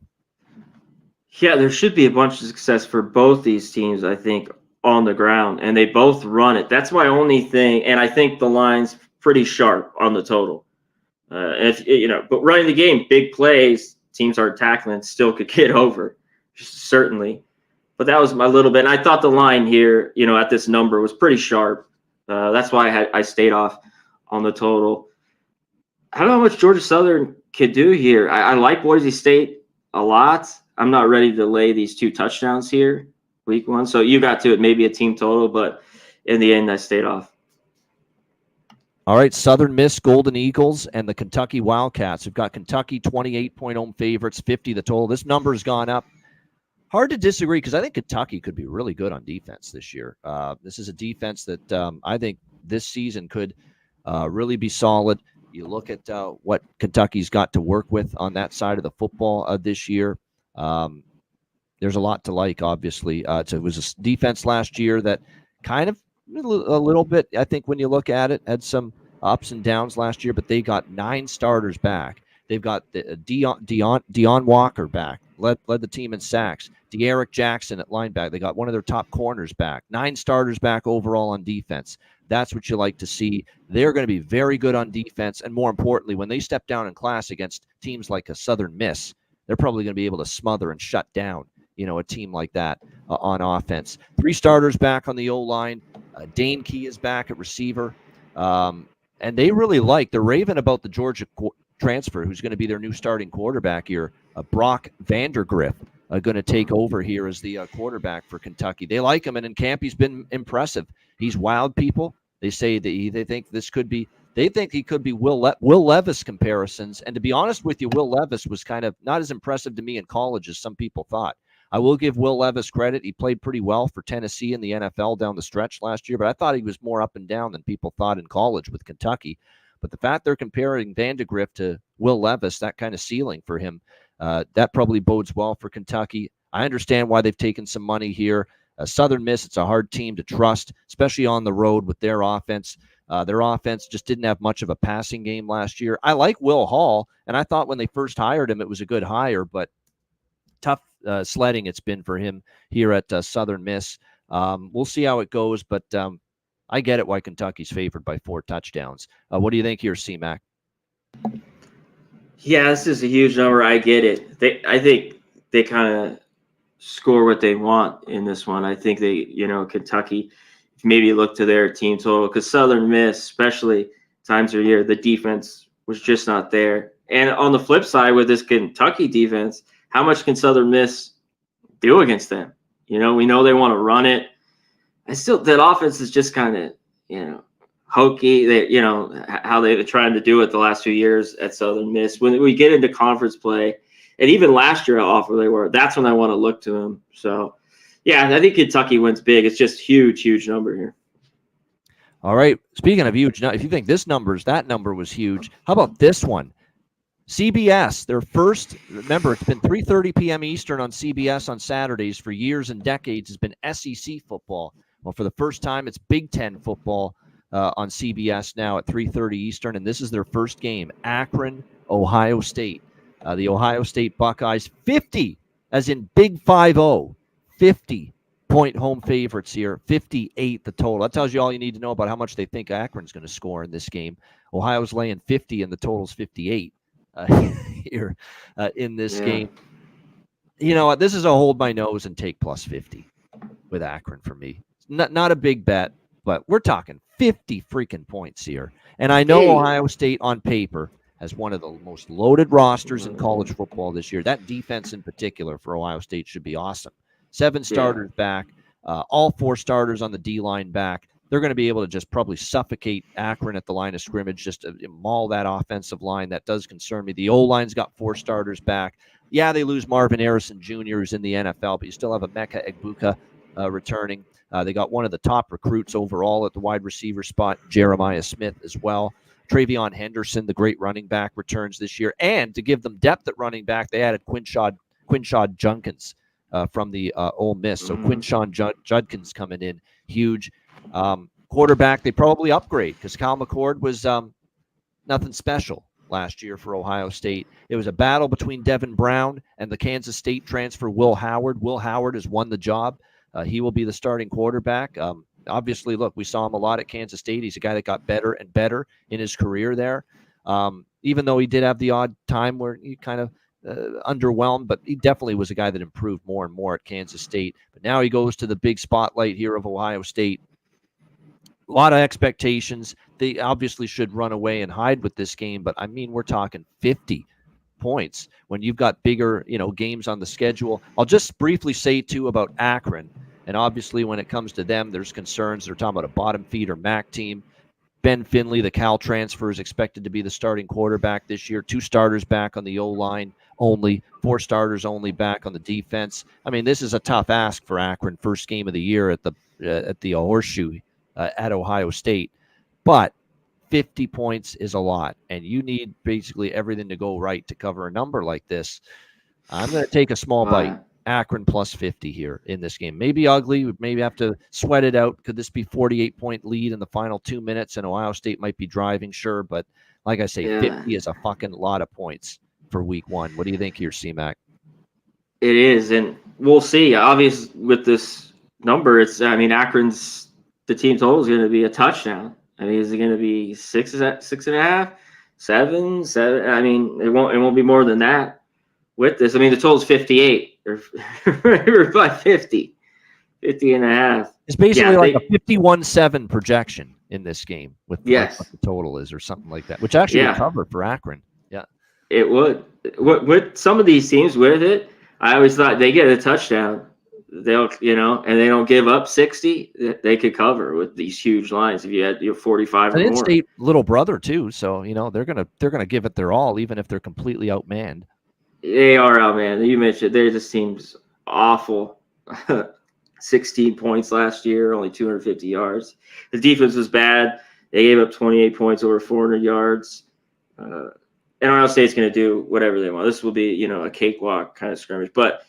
Yeah, there should be a bunch of success for both these teams, I think, on the ground, and they both run it. That's my only thing, and I think the line's pretty sharp on the total. But running the game, big plays, teams are tackling, still could get over, certainly. But that was my little bit. And I thought the line here, at this number was pretty sharp. That's why I stayed off on the total. I don't know how much Georgia Southern could do here. I like Boise State a lot. I'm not ready to lay these 2 touchdowns here, week 1. So you got to it, maybe a team total, but in the end, I stayed off. All right, Southern Miss, Golden Eagles, and the Kentucky Wildcats. We've got Kentucky 28-point home favorites, 50 the total. This number has gone up. Hard to disagree because I think Kentucky could be really good on defense this year. This is a defense that I think this season could really be solid. You look at what Kentucky's got to work with on that side of the football this year. There's a lot to like, obviously. It was a defense last year that kind of a little bit, I think, when you look at it, had some ups and downs last year, but they got 9 starters back. They've got Deion Walker back, led the team in sacks. De'Aaron Jackson at linebacker. They got one of their top corners back. 9 starters back overall on defense. That's what you like to see. They're going to be very good on defense. And more importantly, when they step down in class against teams like a Southern Miss, they're probably going to be able to smother and shut down, a team like that on offense. 3 starters back on the O-line. Dane Key is back at receiver. And they're raving about the Georgia transfer, who's going to be their new starting quarterback here, Brock Vandergrift, going to take over here as the quarterback for Kentucky. They like him, and in camp he's been impressive. He's wowed people. They say that they think he could be Will Levis comparisons. And to be honest with you, Will Levis was kind of not as impressive to me in college as some people thought. I will give Will Levis credit. He played pretty well for Tennessee in the NFL down the stretch last year, but I thought he was more up and down than people thought in college with Kentucky. But the fact they're comparing Vandegrift to Will Levis, that kind of ceiling for him, that probably bodes well for Kentucky. I understand why they've taken some money here. Southern Miss, it's a hard team to trust, especially on the road with their offense. Their offense just didn't have much of a passing game last year. I like Will Hall, and I thought when they first hired him, it was a good hire, but tough sledding it's been for him here at Southern Miss. We'll see how it goes, but I get it why Kentucky's favored by 4 touchdowns. What do you think here, C-Mac? Yeah, this is a huge number. I get it. I think they kind of score what they want in this one. I think Kentucky maybe look to their team total, because Southern Miss, especially times of year, the defense was just not there. And on the flip side, with this Kentucky defense, how much can Southern Miss do against them? We know they want to run it. That offense is just kind of, hokey. They, how they've tried to do it the last few years at Southern Miss. When we get into conference play, and even last year that's when I want to look to them. So, yeah, I think Kentucky wins big. It's just huge number here. All right. Speaking of huge, if you think that number was huge, how about this one? CBS, their first, remember, it's been 3:30 p.m. Eastern on CBS on Saturdays for years and decades, has been SEC football. Well, for the first time, it's Big Ten football on CBS now at 3:30 Eastern, and this is their first game, Akron, Ohio State. The Ohio State Buckeyes, 50, as in Big 5-0, 50-point home favorites here, 58 the total. That tells you all you need to know about how much they think Akron's going to score in this game. Ohio's laying 50, and the total's 58 here in this game. This is a hold my nose and take plus 50 with Akron for me. Not a big bet, but we're talking 50 freaking points here. And I know Ohio State on paper has one of the most loaded rosters in college football this year. That defense in particular for Ohio State should be awesome. 7 starters back, all 4 starters on the D-line back. They're going to be able to just probably suffocate Akron at the line of scrimmage, just to maul that offensive line. That does concern me. The O-line's got 4 starters back. Yeah, they lose Marvin Harrison Jr., who's in the NFL, but you still have Emeka Egbuka returning. They got one of the top recruits overall at the wide receiver spot, Jeremiah Smith as well. Travion Henderson, the great running back, returns this year. And to give them depth at running back, they added Quinshad Junkins from the Ole Miss. So Quinshad Judkins coming in huge. Quarterback, they probably upgrade because Kyle McCord was nothing special last year for Ohio State. It was a battle between Devin Brown and the Kansas State transfer Will Howard. Will Howard has won the job. He will be the starting quarterback. Obviously, look, we saw him a lot at Kansas State. He's a guy that got better and better in his career there. Even though he did have the odd time where he kind of underwhelmed, but he definitely was a guy that improved more and more at Kansas State. But now he goes to the big spotlight here of Ohio State. A lot of expectations. They obviously should run away and hide with this game, but I mean, we're talking 50 points when you've got bigger, games on the schedule. I'll just briefly say too about Akron. And obviously when it comes to them, there's concerns. They're talking about a bottom feeder MAC team. Ben Finley, the Cal transfer, is expected to be the starting quarterback this year. 2 starters back on the O-line only, 4 starters only back on the defense. I mean, this is a tough ask for Akron, first game of the year at the Horseshoe at Ohio State. But 50 points is a lot, and you need basically everything to go right to cover a number like this. I'm going to take a small bite. Akron plus 50 here in this game. Maybe ugly. We maybe have to sweat it out. Could this be 48-point lead in the final 2 minutes and Ohio State might be driving? Sure. But like I say, 50 is a fucking lot of points for week 1. What do you think here, C-Mac? It is, and we'll see. Obviously, with this number, Akron's the team total is going to be a touchdown. I mean, is it going to be six and a half, seven? I mean, it won't be more than that with this. I mean, the total is 58 or by 50 and a half. It's basically like a 51-7 projection in this game with yes. what the total is or something like that, which actually would cover for Akron. Yeah, it would. With some of these teams with it, I always thought they get a touchdown, they'll and they don't give up 60. They could cover with these huge lines if you had 45 or more. In-state little brother too, so they're gonna give it their all, even if they're completely outmanned. They are outmanned. You mentioned they just seems awful. 16 points last year, only 250 yards. The defense was bad. They gave up 28 points, over 400 yards. And Ohio State's going to do whatever they want. This will be, a cakewalk kind of scrimmage. But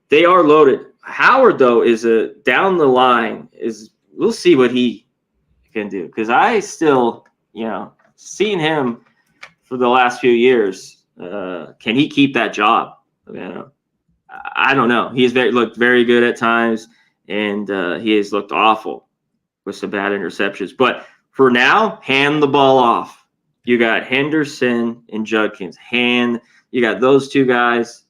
they are loaded. Howard, though, is down the line. We'll see what he can do. Because I still, seen him for the last few years. Can he keep that job? I don't know. He's looked very good at times, and he has looked awful with some bad interceptions. But for now, hand the ball off. You got Henderson and Judkins. You got those two guys,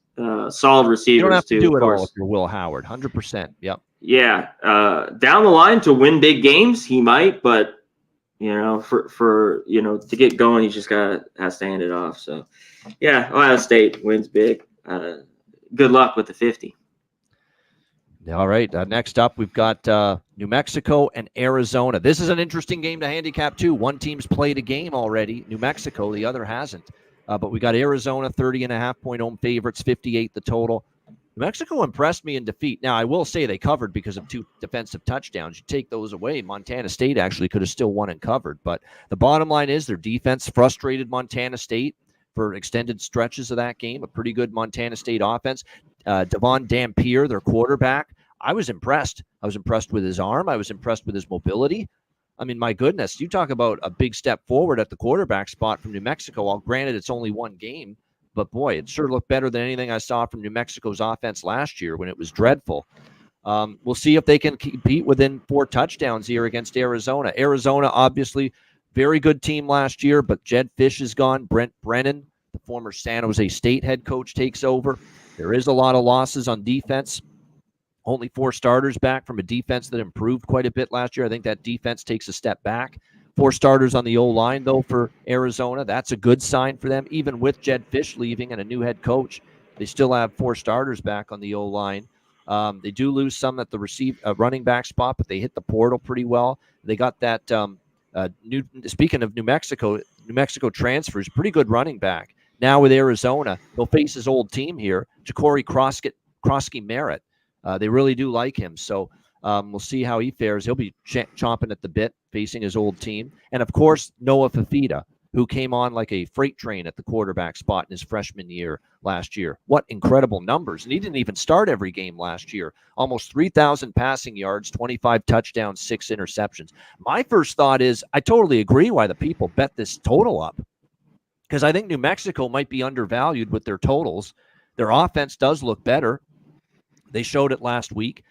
solid receivers. You don't have to too, do it all if you're Will Howard, 100%. Yep. Yeah. Down the line to win big games, he might, but for to get going, he just has to hand it off. So, yeah, Ohio State wins big. Good luck with the 50. All right. Next up, we've got New Mexico and Arizona. This is an interesting game to handicap, too. One team's played a game already, New Mexico. The other hasn't. But we got Arizona, 30.5-point home favorites, 58 the total. New Mexico impressed me in defeat. Now, I will say they covered because of 2 defensive touchdowns. You take those away, Montana State actually could have still won and covered. But the bottom line is their defense frustrated Montana State for extended stretches of that game. A pretty good Montana State offense. Devon Dampier, their quarterback, I was impressed. I was impressed with his arm. I was impressed with his mobility. I mean, my goodness, you talk about a big step forward at the quarterback spot from New Mexico. Well, granted, it's only one game, but boy, it sure looked better than anything I saw from New Mexico's offense last year when it was dreadful. We'll see if they can compete within 4 touchdowns here against Arizona. Arizona, obviously, very good team last year, but Jed Fish is gone. Brent Brennan, the former San Jose State head coach, takes over. There is a lot of losses on defense. Only 4 starters back from a defense that improved quite a bit last year. I think that defense takes a step back. 4 starters on the O-line, though, for Arizona. That's a good sign for them. Even with Jed Fish leaving and a new head coach, they still have 4 starters back on the O-line. They do lose some at the running back spot, but they hit the portal pretty well. They got that speaking of New Mexico transfers, pretty good running back. Now with Arizona, he'll face his old team here, Ja'Cory Krosky Merritt. They really do like him. So we'll see how he fares. He'll be chomping at the bit facing his old team. And, of course, Noah Fifita, who came on like a freight train at the quarterback spot in his freshman year last year. What incredible numbers. And he didn't even start every game last year. Almost 3,000 passing yards, 25 touchdowns, 6 interceptions. My first thought is I totally agree why the people bet this total up, because I think New Mexico might be undervalued with their totals. Their offense does look better. They showed it last week.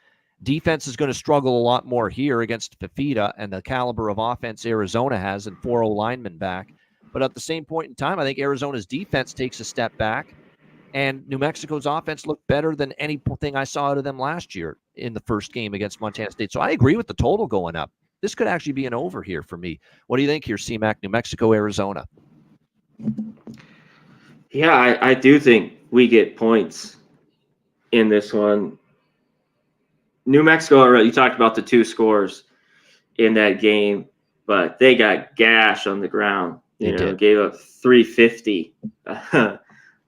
Defense is going to struggle a lot more here against Fifita and the caliber of offense Arizona has and 4 linemen back. But at the same point in time, I think Arizona's defense takes a step back, and New Mexico's offense looked better than anything I saw out of them last year in the first game against Montana State. So I agree with the total going up. This could actually be an over here for me. What do you think here, C-Mac, New Mexico, Arizona? Yeah, I do think we get points in this one. New Mexico, you talked about the 2 scores in that game, but they got gashed on the ground. Gave up 350,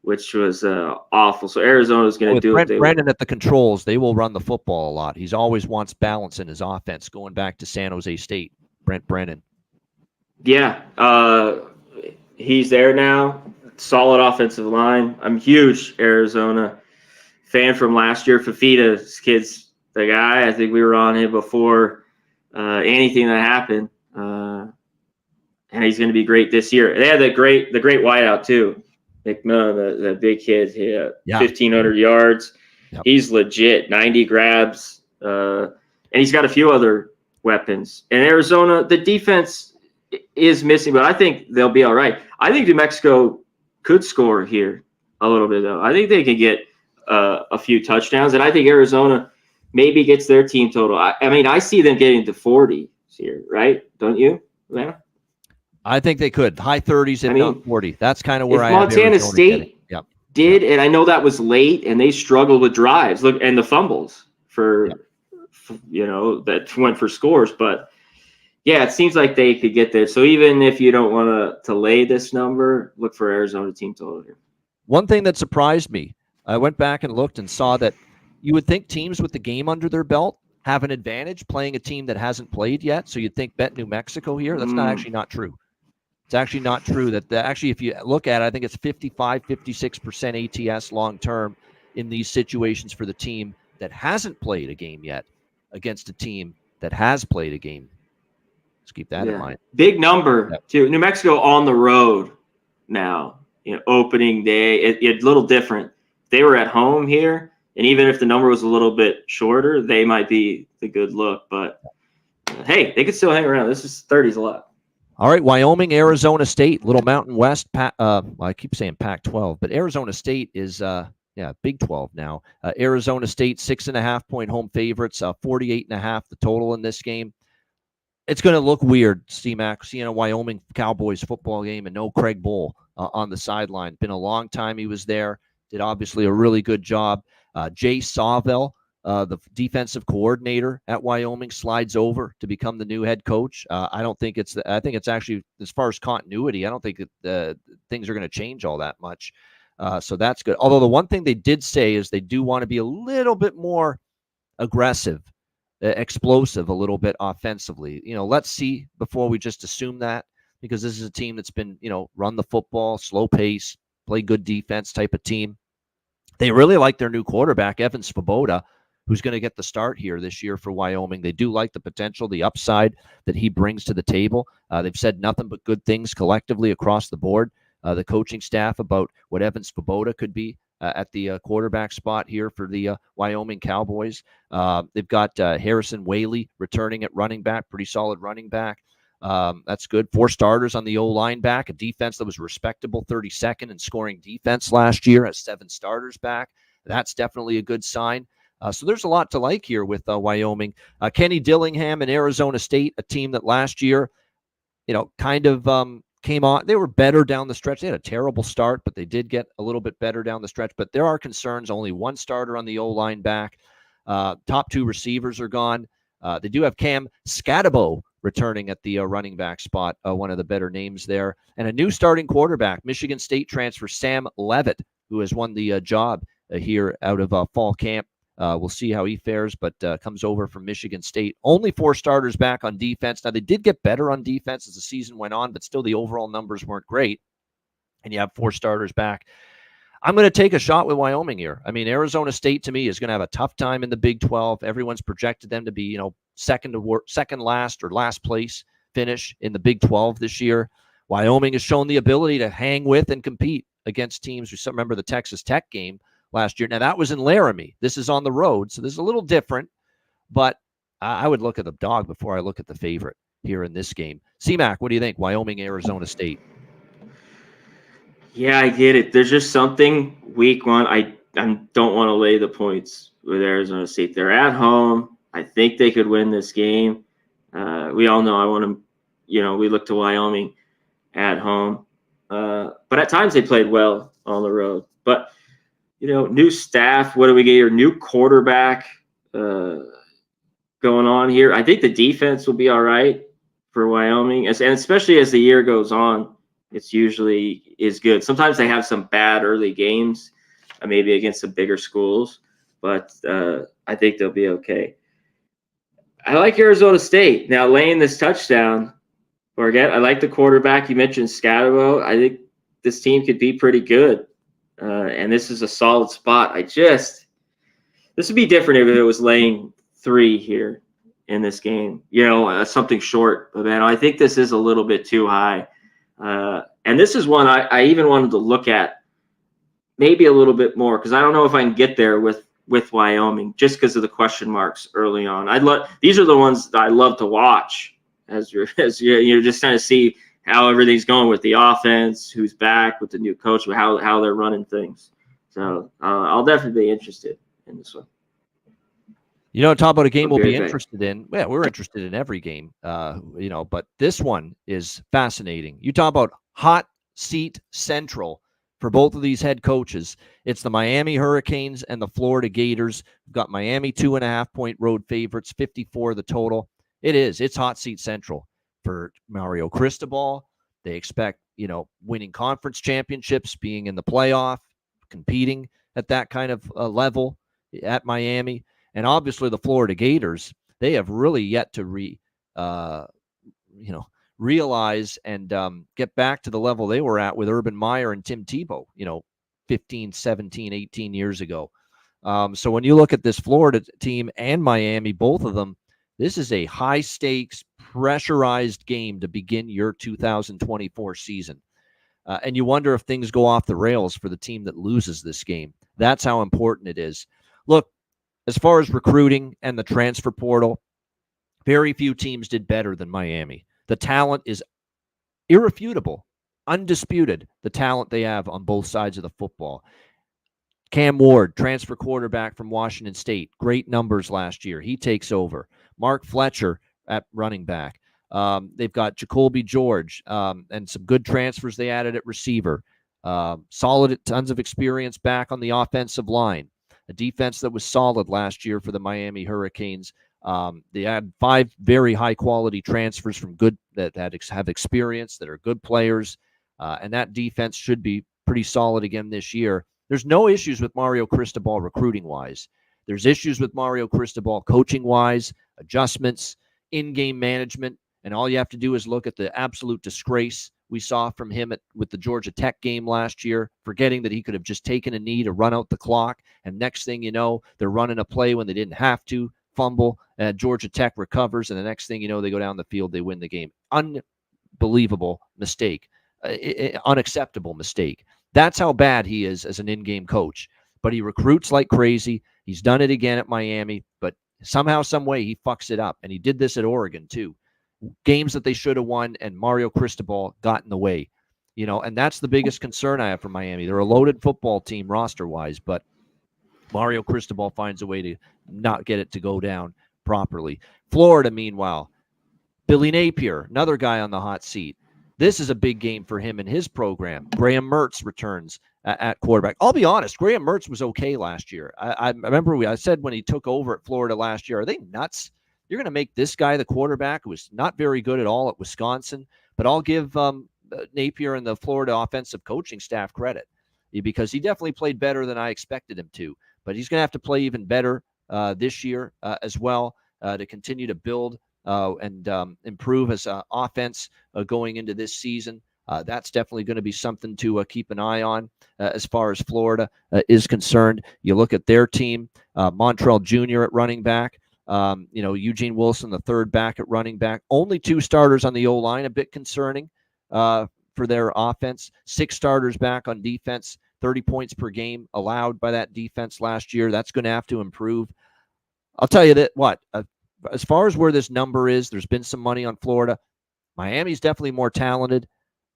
which was awful. So Arizona's going to do it. Brennan at the controls, they will run the football a lot. He's always wants balance in his offense, going back to San Jose State. Brent Brennan. Yeah, he's there now. Solid offensive line. I'm huge Arizona fan from last year. Fifita's kid's the guy. I think we were on him before anything that happened. And he's going to be great this year. They had the great wideout too. McMillan, the big kid, 1,500 yards. Yep. He's legit, 90 grabs, and he's got a few other weapons. And Arizona, the defense is missing, but I think they'll be all right. I think New Mexico could score here a little bit, though. I think they can get a few touchdowns, and I think Arizona maybe gets their team total. I mean, I see them getting to 40 here, right? Don't you, man? I think they could. High 30s, if not 40. That's kind of where I Montana have Arizona State yep. did, and I know that was late, and they struggled with drives. Look, and the fumbles for that went for scores. But yeah, it seems like they could get there. So even if you don't want to lay this number, look for Arizona team total here. One thing that surprised me, I went back and looked and saw that you would think teams with the game under their belt have an advantage playing a team that hasn't played yet. So you'd think bet New Mexico here. That's not true. It's actually not true. Actually, if you look at it, I think it's 55, 56% ATS long-term in these situations for the team that hasn't played a game yet against a team that has played a game. Let's keep that in mind. Big number, too. New Mexico on the road now, opening day. It's a little different. They were at home here, and even if the number was a little bit shorter, they might be the good look. But, hey, they could still hang around. This is 30s a lot. All right, Wyoming, Arizona State, Little Mountain West. I keep saying Pac-12, but Arizona State is Big 12 now. Arizona State 6.5-point home favorites, 48.5 the total in this game. It's going to look weird, C-Mac, seeing a Wyoming Cowboys football game and no Craig Bowl on the sideline. Been a long time he was there. Did obviously a really good job. Jay Sawville, the defensive coordinator at Wyoming, slides over to become the new head coach. I think it's actually, as far as continuity, I don't think that things are going to change all that much. So that's good. Although the one thing they did say is they do want to be a little bit more aggressive, explosive, a little bit offensively. Let's see before we just assume that, because this is a team that's been, run the football, slow pace, play good defense type of team. They really like their new quarterback, Evan Svoboda, who's going to get the start here this year for Wyoming. They do like the potential, the upside that he brings to the table. They've said nothing but good things collectively across the board, the coaching staff, about what Evan Svoboda could be at the quarterback spot here for the Wyoming Cowboys. They've got Harrison Whaley returning at running back, pretty solid running back. That's good. 4 starters on the O-line back, a defense that was respectable, 32nd in scoring defense last year, has 7 starters back. That's definitely a good sign. So there's a lot to like here with Wyoming. Kenny Dillingham and Arizona State, a team that last year, kind of came on. They were better down the stretch. They had a terrible start, but they did get a little bit better down the stretch. But there are concerns. Only 1 starter on the O-line back. Top 2 receivers are gone. They do have Cam Scatabo returning at the running back spot, one of the better names there. And a new starting quarterback, Michigan State transfer Sam Levitt, who has won the job here out of fall camp. We'll see how he fares, but comes over from Michigan State. Only 4 starters back on defense. Now, they did get better on defense as the season went on, but still the overall numbers weren't great. And you have 4 starters back. I'm going to take a shot with Wyoming here. I mean, Arizona State, to me, is going to have a tough time in the Big 12. Everyone's projected them to be, second last or last place finish in the Big 12 this year. Wyoming has shown the ability to hang with and compete against teams. We remember the Texas Tech game last year. Now, that was in Laramie. This is on the road, so this is a little different, but I would look at the dog before I look at the favorite here in this game. C-Mac, what do you think? Wyoming, Arizona State. Yeah, I get it. There's just something week one. I don't want to lay the points with Arizona State. They're at home. I think they could win this game. We all know I want to, we look to Wyoming at home. But at times they played well on the road. But, new staff, what do we get here? New quarterback going on here. I think the defense will be all right for Wyoming. And especially as the year goes on, it's usually is good. Sometimes they have some bad early games, maybe against some bigger schools, but I think they'll be okay. I like Arizona State. Now, laying this touchdown, I like the quarterback. You mentioned Scatabo. I think this team could be pretty good, and this is a solid spot. This would be different if it was laying 3 here in this game, something short. But, man, I think this is a little bit too high. And this is one I even wanted to look at maybe a little bit more, because I don't know if I can get there with with Wyoming just because of the question marks early on. These are the ones that I love to watch as you're just trying to see how everything's going with the offense, who's back with the new coach, how they're running things. So I'll definitely be interested in this one. Talk about a game we'll be interested in. Yeah, we're interested in every game, but this one is fascinating. You talk about hot seat central for both of these head coaches. It's the Miami Hurricanes and the Florida Gators. We've got Miami 2.5-point road favorites, 54 the total. It's hot seat central for Mario Cristobal. They expect, winning conference championships, being in the playoff, competing at that kind of level at Miami. And obviously the Florida Gators, they have really yet to realize and get back to the level they were at with Urban Meyer and Tim Tebow, 15, 17, 18 years ago. So when you look at this Florida team and Miami, both of them, this is a high-stakes, pressurized game to begin your 2024 season. And you wonder if things go off the rails for the team that loses this game. That's how important it is. Look, as far as recruiting and the transfer portal, very few teams did better than Miami. The talent is irrefutable, undisputed, the talent they have on both sides of the football. Cam Ward, transfer quarterback from Washington State, great numbers last year. He takes over. Mark Fletcher at running back. They've got Jacoby George and some good transfers they added at receiver. Solid, tons of experience back on the offensive line. A defense that was solid last year for the Miami Hurricanes. They had 5 very high-quality transfers from good that have experience, that are good players, and that defense should be pretty solid again this year. There's no issues with Mario Cristobal recruiting-wise. There's issues with Mario Cristobal coaching-wise, adjustments, in-game management, and all you have to do is look at the absolute disgrace we saw from him with the Georgia Tech game last year, forgetting that he could have just taken a knee to run out the clock, and next thing you know, they're running a play when they didn't have to, fumble, and Georgia Tech recovers, and the next thing you know, they go down the field, they win the game. Unbelievable mistake. Unacceptable mistake. That's how bad he is as an in-game coach. But he recruits like crazy. He's done it again at Miami, but somehow, some way, he fucks it up. And he did this at Oregon, too. Games that they should have won, and Mario Cristobal got in the way. And that's the biggest concern I have for Miami. They're a loaded football team roster-wise, but Mario Cristobal finds a way to not get it to go down properly. Florida, meanwhile, Billy Napier, another guy on the hot seat. This is a big game for him and his program. Graham Mertz returns at quarterback. I'll be honest, Graham Mertz was okay last year. I remember I said when he took over at Florida last year, are they nuts? You're going to make this guy the quarterback who was not very good at all at Wisconsin. But I'll give Napier and the Florida offensive coaching staff credit because he definitely played better than I expected him to. But he's going to have to play even better this year as well to continue to build and improve his offense going into this season. That's definitely going to be something to keep an eye on as far as Florida is concerned. You look at their team, Montrell Jr. at running back, Eugene Wilson, the third back at running back. Only 2 starters on the O-line, a bit concerning for their offense. 6 starters back on defense, 30 points per game allowed by that defense last year. That's going to have to improve. I'll tell you that as far as where this number is, there's been some money on Florida. Miami's definitely more talented.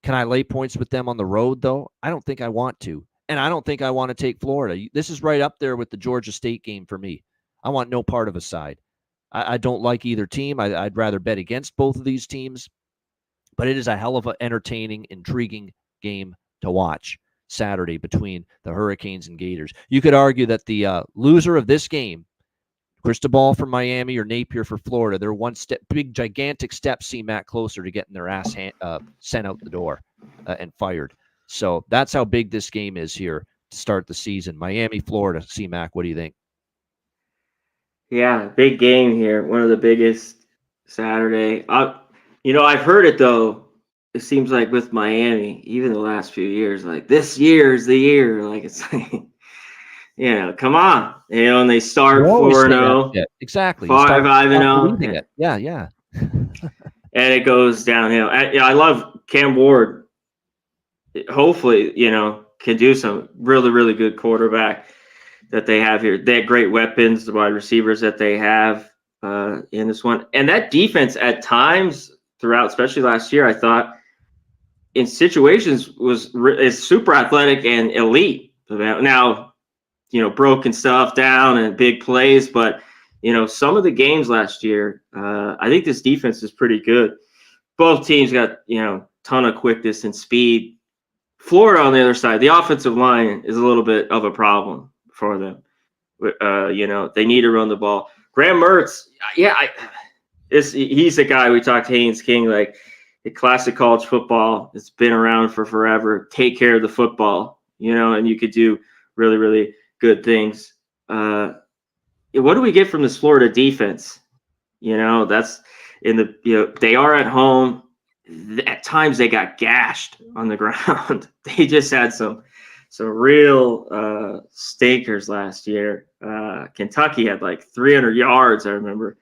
Can I lay points with them on the road, though? I don't think I want to. And I don't think I want to take Florida. This is right up there with the Georgia State game for me. I want no part of a side. I don't like either team. I'd rather bet against both of these teams. But it is a hell of an entertaining, intriguing game to watch Saturday between the Hurricanes and Gators. You could argue that the loser of this game, Cristobal for Miami or Napier for Florida, they're one step, big, gigantic step, C-Mac closer to getting their ass sent out the door and fired. So that's how big this game is here to start the season. Miami, Florida. C-Mac, what do you think? Yeah, big game here. One of the biggest Saturday. I've heard it, though. It seems like with Miami, even the last few years, like this year is the year. Like it's like, come on. And they start 4-0. Exactly. 5-0. Yeah. And it goes downhill. I love Cam Ward. Hopefully, can do some really, really good quarterback. that they have here. They have great weapons, the wide receivers that they have in this one. And that defense at times throughout, especially last year, I thought in situations is super athletic and elite. Now, broken stuff down and big plays, but some of the games last year, I think this defense is pretty good. Both teams got, ton of quickness and speed. Florida on the other side, the offensive line is a little bit of a problem for them. They need to run the ball. Graham Mertz, he's the guy we talked to Haynes King, like the classic college football. It's been around for forever. Take care of the football, and you could do really, really good things. What do we get from this Florida defense? That's in the, they are at home. At times they got gashed on the ground. They just had some real stinkers last year. Kentucky had like 300 yards, I remember,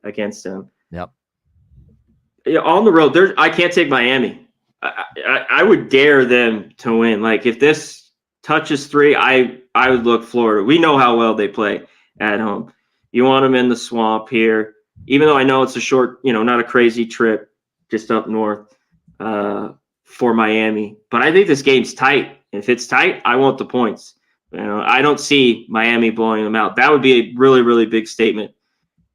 against them. Yep. On the road, I can't take Miami. I would dare them to win. Like if this touches 3, I would look Florida. We know how well they play at home. You want them in the swamp here, even though I know it's a short, not a crazy trip, just up north for Miami. But I think this game's tight. If it's tight, I want the points. I don't see Miami blowing them out. That would be a really, really big statement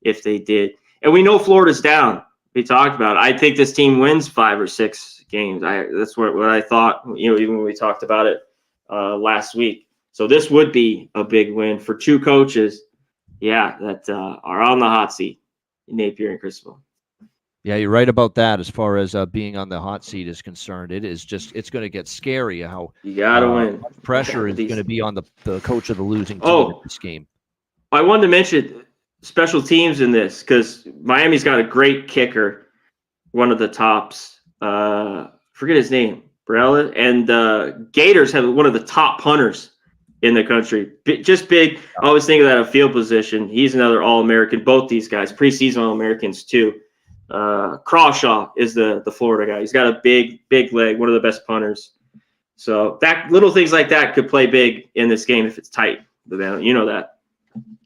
if they did. And we know Florida's down. We talked about it. I think this team wins 5 or 6 games. That's what I thought, even when we talked about it last week. So this would be a big win for 2 coaches, that are on the hot seat, Napier and Cristobal. Yeah, you're right about that. As far as being on the hot seat is concerned, it's going to get scary how you gotta win. Pressure is going to be on the coach of the losing team in this game. I wanted to mention special teams in this because Miami's got a great kicker, one of the tops. Forget his name, Barella, and Gators have one of the top punters in the country. Just big. I always think of that at field position. He's another All-American. Both these guys, preseason All-Americans too. Crawshaw is the Florida guy. He's got a big leg, one of the best punters. So that little things like that could play big in this game if it's tight. That.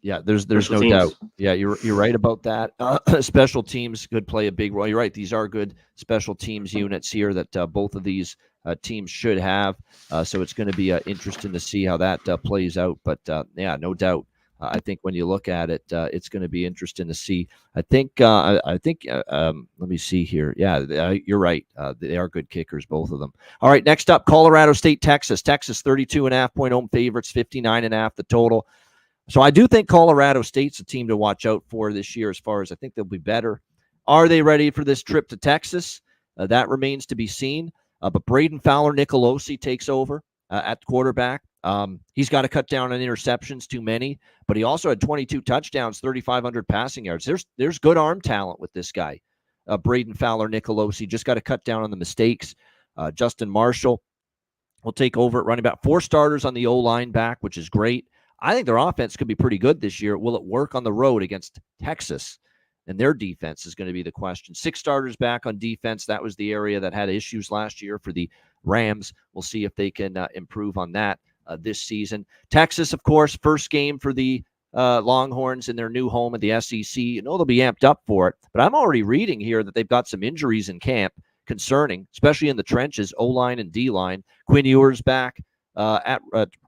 Yeah, there's no doubt. Yeah, you're right about that. Special teams could play a big role. You're right. These are good special teams units here that both of these teams should have. So it's going to be interesting to see how that plays out. But no doubt. I think when you look at it, it's going to be interesting to see. I think. Let me see here. Yeah, you're right. They are good kickers, both of them. All right. Next up, Colorado State, Texas. Texas 32.5-point home favorites, 59.5 the total. So I do think Colorado State's a team to watch out for this year. As far as I think they'll be better. Are they ready for this trip to Texas? That remains to be seen. But Braden Fowler-Nicolosi takes over at quarterback. He's got to cut down on interceptions, too many, but he also had 22 touchdowns, 3,500 passing yards. There's good arm talent with this guy, Braden Fowler-Nicolosi. Just got to cut down on the mistakes. Justin Marshall will take over at running back. 4 starters on the O-line back, which is great. I think their offense could be pretty good this year. Will it work on the road against Texas? And their defense is going to be the question. 6 starters back on defense. That was the area that had issues last year for the Rams. We'll see if they can improve on that this season. Texas, of course, first game for the Longhorns in their new home at the SEC. They'll be amped up for it. But I'm already reading here that they've got some injuries in camp concerning, especially in the trenches, O-line and D-line. Quinn Ewers back at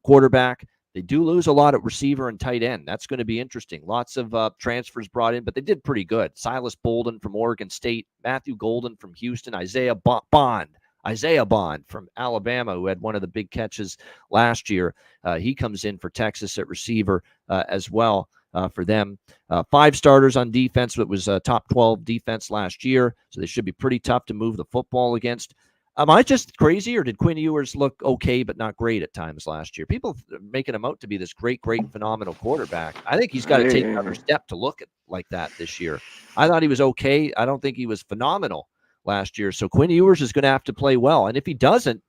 quarterback. They do lose a lot at receiver and tight end. That's going to be interesting. Lots of transfers brought in, but they did pretty good. Silas Bolden from Oregon State, Matthew Golden from Houston, Isaiah Bond from Alabama, who had one of the big catches last year. He comes in for Texas at receiver as well for them. 5 starters on defense. It was a top 12 defense last year, so they should be pretty tough to move the football against. Am I just crazy, or did Quinn Ewers look okay but not great at times last year? People making him out to be this great, phenomenal quarterback. I think he's got to take another step to look at like that this year. I thought he was okay. I don't think he was phenomenal last year. So Quinn Ewers is going to have to play well. And if he doesn't,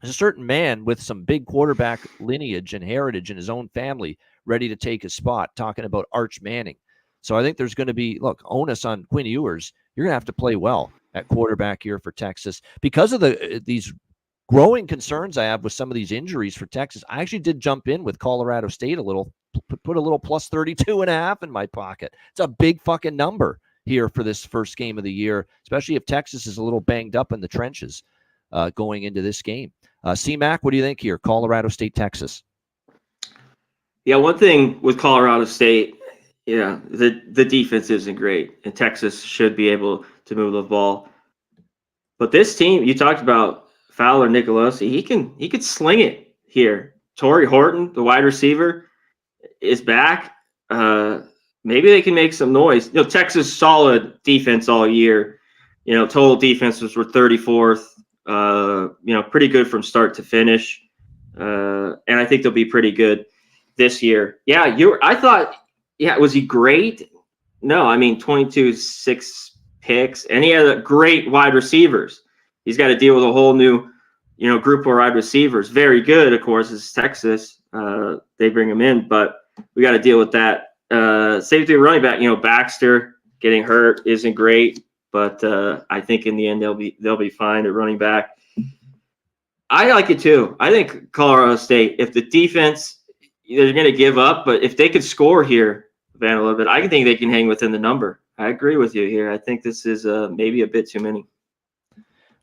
there's a certain man with some big quarterback lineage and heritage in his own family ready to take his spot, talking about Arch Manning. So I think there's going to be, onus on Quinn Ewers. You're going to have to play well at quarterback here for Texas because of these growing concerns I have with some of these injuries for Texas. I actually did jump in with Colorado State a little, put a little plus 32.5 in my pocket. It's a big fucking number here for this first game of the year, especially if Texas is a little banged up in the trenches going into this game. C-Mac, what do you think here? Colorado State, Texas. Yeah, one thing with Colorado State, the defense isn't great, and Texas should be able to move the ball. But this team, you talked about Fowler, Nicolosi, he could sling it here. Torrey Horton, the wide receiver, is back. Maybe they can make some noise. Texas solid defense all year. Total defenses were 34th. Pretty good from start to finish. And I think they'll be pretty good this year. Yeah, I thought, was he great? No, 22-6 picks, and he had great wide receivers. He's got to deal with a whole new, group of wide receivers. Very good, of course, is Texas. They bring him in, but we got to deal with that. Safety running back, Baxter getting hurt isn't great, but I think in the end they'll be fine at running back. I like it too. I think Colorado State, if the defense, they're going to give up, but if they could score here, Van, a little bit, I think they can hang within the number. I agree with you here. I think this is maybe a bit too many.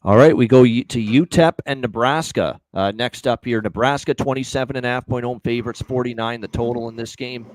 All right, we go to UTEP and Nebraska. Next up here, Nebraska 27.5-point home favorites, 49 the total in this game.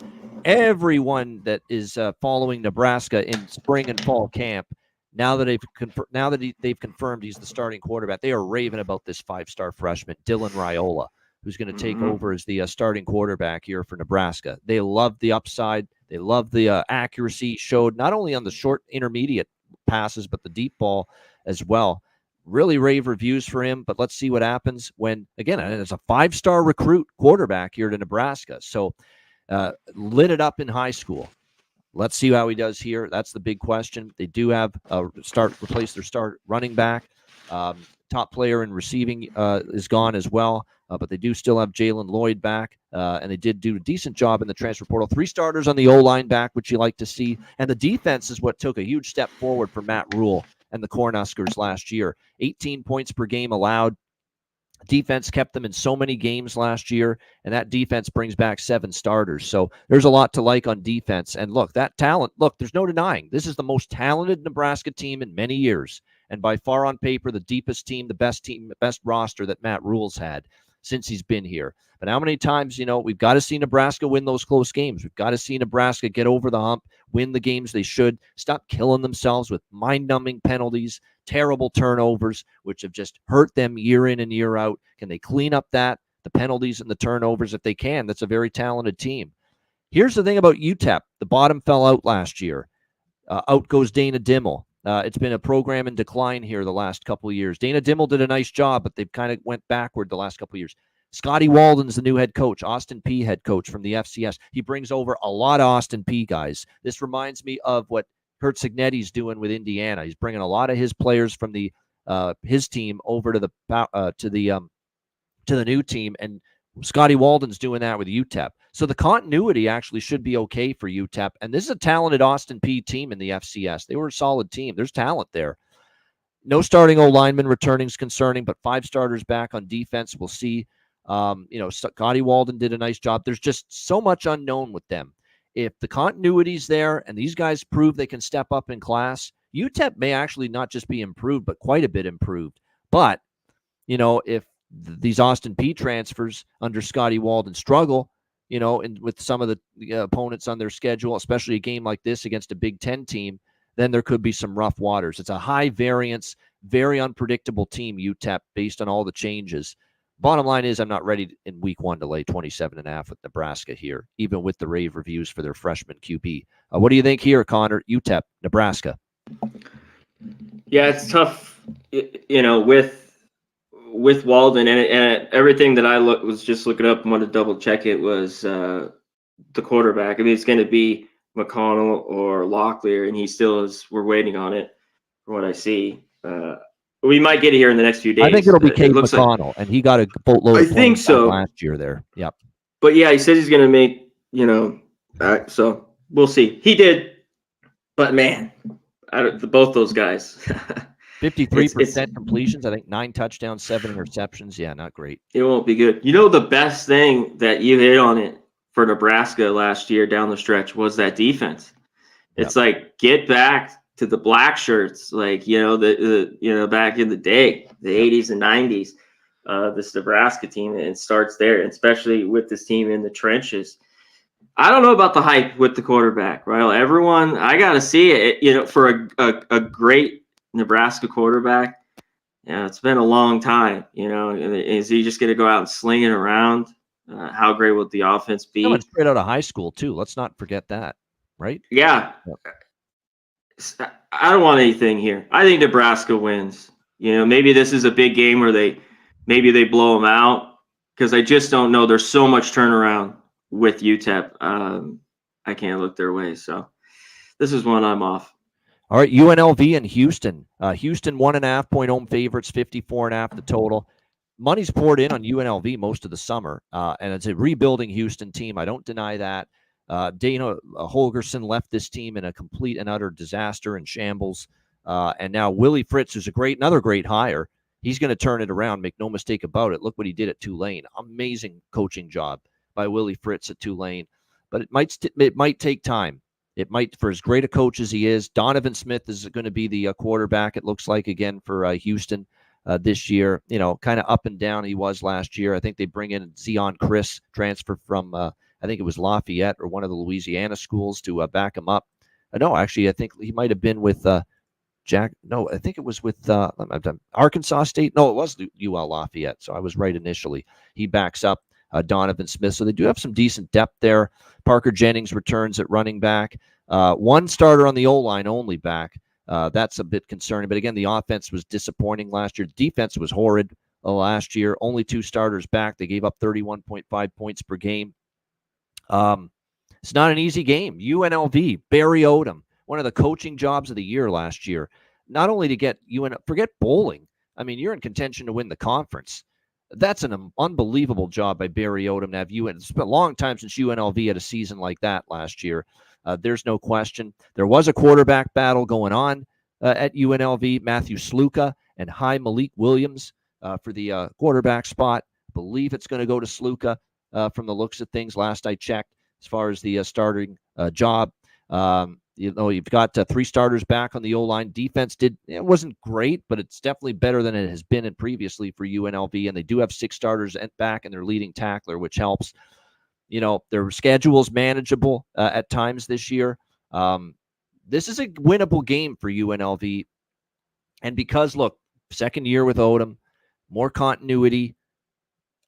Everyone that is following Nebraska in spring and fall camp, now that they've confirmed he's the starting quarterback, they are raving about this 5-star freshman Dylan Raiola, who's going to take over as the starting quarterback here for Nebraska. They love the upside. They love the accuracy he showed not only on the short intermediate passes, but the deep ball as well. Really rave reviews for him, but let's see what happens when, again, it's a 5-star recruit quarterback here to Nebraska. So lit it up in high school. Let's see how he does here. That's the big question. They do have replace their start running back. Top player in receiving is gone as well, but they do still have Jalen Lloyd back, and they did do a decent job in the transfer portal. 3 starters on the O-line back, which you like to see, and the defense is what took a huge step forward for Matt Rule and the Cornhuskers last year. 18 points per game allowed. Defense kept them in so many games last year, and that defense brings back 7 starters. So there's a lot to like on defense. And look, that talent, there's no denying. This is the most talented Nebraska team in many years, and by far on paper, the deepest team, the best roster that Matt Rule's had since he's been here. But how many times, we've got to see Nebraska win those close games. We've got to see Nebraska get over the hump, win the games they should, stop killing themselves with mind-numbing penalties, terrible turnovers, which have just hurt them year in and year out. Can they clean up the penalties and the turnovers? If they can, that's a very talented team. Here's the thing about UTEP. The bottom fell out last year. Out goes Dana Dimmel. It's been a program in decline here the last couple of years. Dana Dimmel did a nice job, but they've kind of went backward the last couple of years. Scotty Walden's the new head coach, Austin Peay head coach from the FCS. He brings over a lot of Austin Peay guys. This reminds me of what Kurt Cignetti's doing with Indiana. He's bringing a lot of his players from the his team over to the new team, and Scotty Walden's doing that with UTEP. So the continuity actually should be okay for UTEP. And this is a talented Austin Peay team in the FCS. They were a solid team. There's talent there. No starting O-lineman returning is concerning, but 5 starters back on defense. We'll see. Scotty Walden did a nice job. There's just so much unknown with them. If the continuity's there and these guys prove they can step up in class, UTEP may actually not just be improved, but quite a bit improved. But, if these Austin Peay transfers under Scotty Walden struggle, and with some of the opponents on their schedule, especially a game like this against a Big Ten team, then there could be some rough waters. It's a high variance, very unpredictable team, UTEP, based on all the changes. Bottom line is I'm not ready in week 1 to lay 27.5 with Nebraska here, even with the rave reviews for their freshman QB. What do you think here, Connor? UTEP, Nebraska. Yeah, it's tough, with Walden and everything that I was just looking up and wanted to double check it was the quarterback. It's going to be McConnell or Locklear, and he still is. We're waiting on it from what I see. We might get it here in the next few days. I think it'll be Cade McConnell, and he got a boatload of think so last year there. Yep. But yeah, he says he's going to make, so we'll see. He did, but man, both those guys, 53% completions. I think 9 touchdowns, 7 interceptions. Yeah, not great. It won't be good. You know, the best thing that you hit on it for Nebraska last year down the stretch was that defense. It's like, get back to the black shirts, like, back in the day, the 80s and 90s, this Nebraska team, and it starts there, especially with this team in the trenches. I don't know about the hype with the quarterback, right? Everyone, I got to see it, for a great Nebraska quarterback. Yeah, it's been a long time, Is he just going to go out and sling it around? How great would the offense be? Coming straight out of high school, too. Let's not forget that, right? Yeah. I don't want anything here. I think Nebraska wins. Maybe this is a big game where they blow them out, because I just don't know. There's so much turnaround with UTEP. I can't look their way. So this is one I'm off. All right, UNLV and Houston. Houston 1.5-point home favorites, 54.5 the total. Money's poured in on UNLV most of the summer, and it's a rebuilding Houston team. I don't deny that. Dana Holgerson left this team in a complete and utter disaster and shambles. And now Willie Fritz, who's another great hire, he's going to turn it around. Make no mistake about it. Look what he did at Tulane. Amazing coaching job by Willie Fritz at Tulane. But it might take time. It might, for as great a coach as he is. Donovan Smith is going to be the quarterback, it looks like, again for Houston this year. Kind of up and down he was last year. I think they bring in Zion Chris, transfer from I think it was Lafayette or one of the Louisiana schools, to back him up. No, actually, I think he might have been with I think it was with Arkansas State. No, it was UL Lafayette. So I was right initially. He backs up Donovan Smith. So they do have some decent depth there. Parker Jennings returns at running back. One starter on the O-line only back. That's a bit concerning. But again, the offense was disappointing last year. The defense was horrid last year. Only 2 starters back. They gave up 31.5 points per game. It's not an easy game. UNLV, Barry Odom, one of the coaching jobs of the year last year. Not only to get forget bowling. I mean, you're in contention to win the conference. That's an unbelievable job by Barry Odom to have It's been a long time since UNLV had a season like that last year. There's no question. There was a quarterback battle going on at UNLV. Matthew Sluka and Malik Williams for the quarterback spot. I believe it's going to go to Sluka from the looks of things last I checked as far as the starting job. You've got 3 starters back on the O-line. Defense wasn't great, but it's definitely better than it has been previously for UNLV. And they do have 6 starters back and their leading tackler, which helps. Their schedule's manageable at times this year. This is a winnable game for UNLV. And because, look, second year with Odom, more continuity.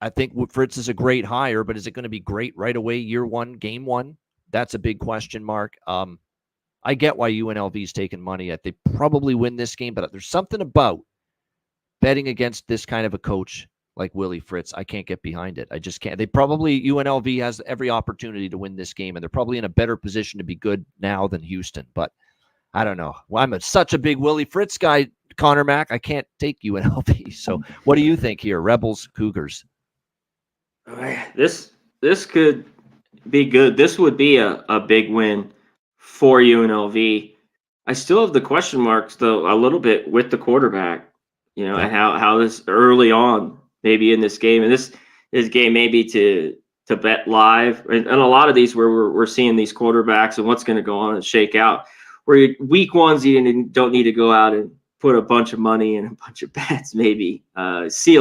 I think Fritz is a great hire, but is it going to be great right away, year one, game one? That's a big question mark. I get why UNLV's taking money. They probably win this game, but there's something about betting against this kind of a coach like Willie Fritz. I can't get behind it. I just can't. UNLV has every opportunity to win this game, and they're probably in a better position to be good now than Houston. But I don't know. Well, I'm such a big Willie Fritz guy, Connor Mack. I can't take UNLV. So what do you think here? Rebels, Cougars. This could be good. This would be a big win for UNLV. I still have the question marks, though, a little bit with the quarterback, and how this early on, maybe in this game, and this game maybe to bet live, and a lot of these where we're seeing these quarterbacks and what's going to go on and shake out, where week ones you don't need to go out and put a bunch of money and a bunch of bets, maybe see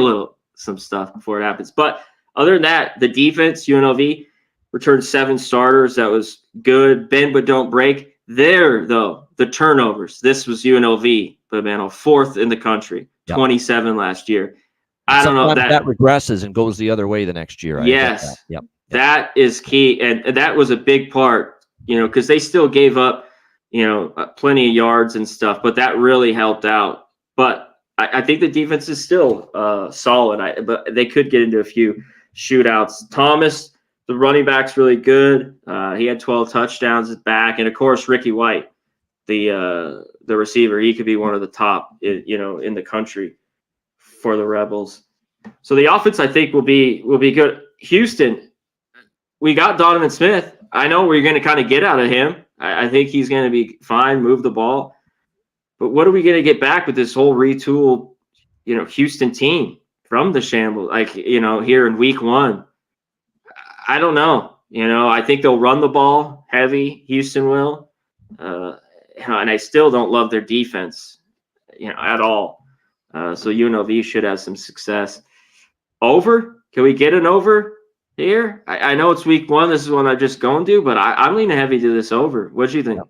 some stuff before it happens. But other than that, the defense, UNLV, returned 7 starters. That was good. Bend but don't break. There, though, the turnovers. This was UNLV, but man, 4th in the country, 27 last year. I don't know. That regresses and goes the other way the next year. Yes. Yep. That is key. And that was a big part, because they still gave up, plenty of yards and stuff, but that really helped out. But I think the defense is still solid. But they could get into a few shootouts. Thomas, the running back's really good. He had 12 touchdowns back, and of course Ricky White, the receiver. He could be one of the top, in the country for the Rebels. So the offense, I think, will be good. Houston, we got Donovan Smith. I know we're going to kind of get out of him. I think he's going to be fine, move the ball. But what are we going to get back with this whole retooled, Houston team from the shambles? Like, here in week 1, I don't know. I think they'll run the ball heavy. Houston will, and I still don't love their defense, at all. So UNLV should have some success. Over? Can we get an over here? I know it's week 1. This is one I'm just going to, but I'm leaning heavy to this over. What do you think?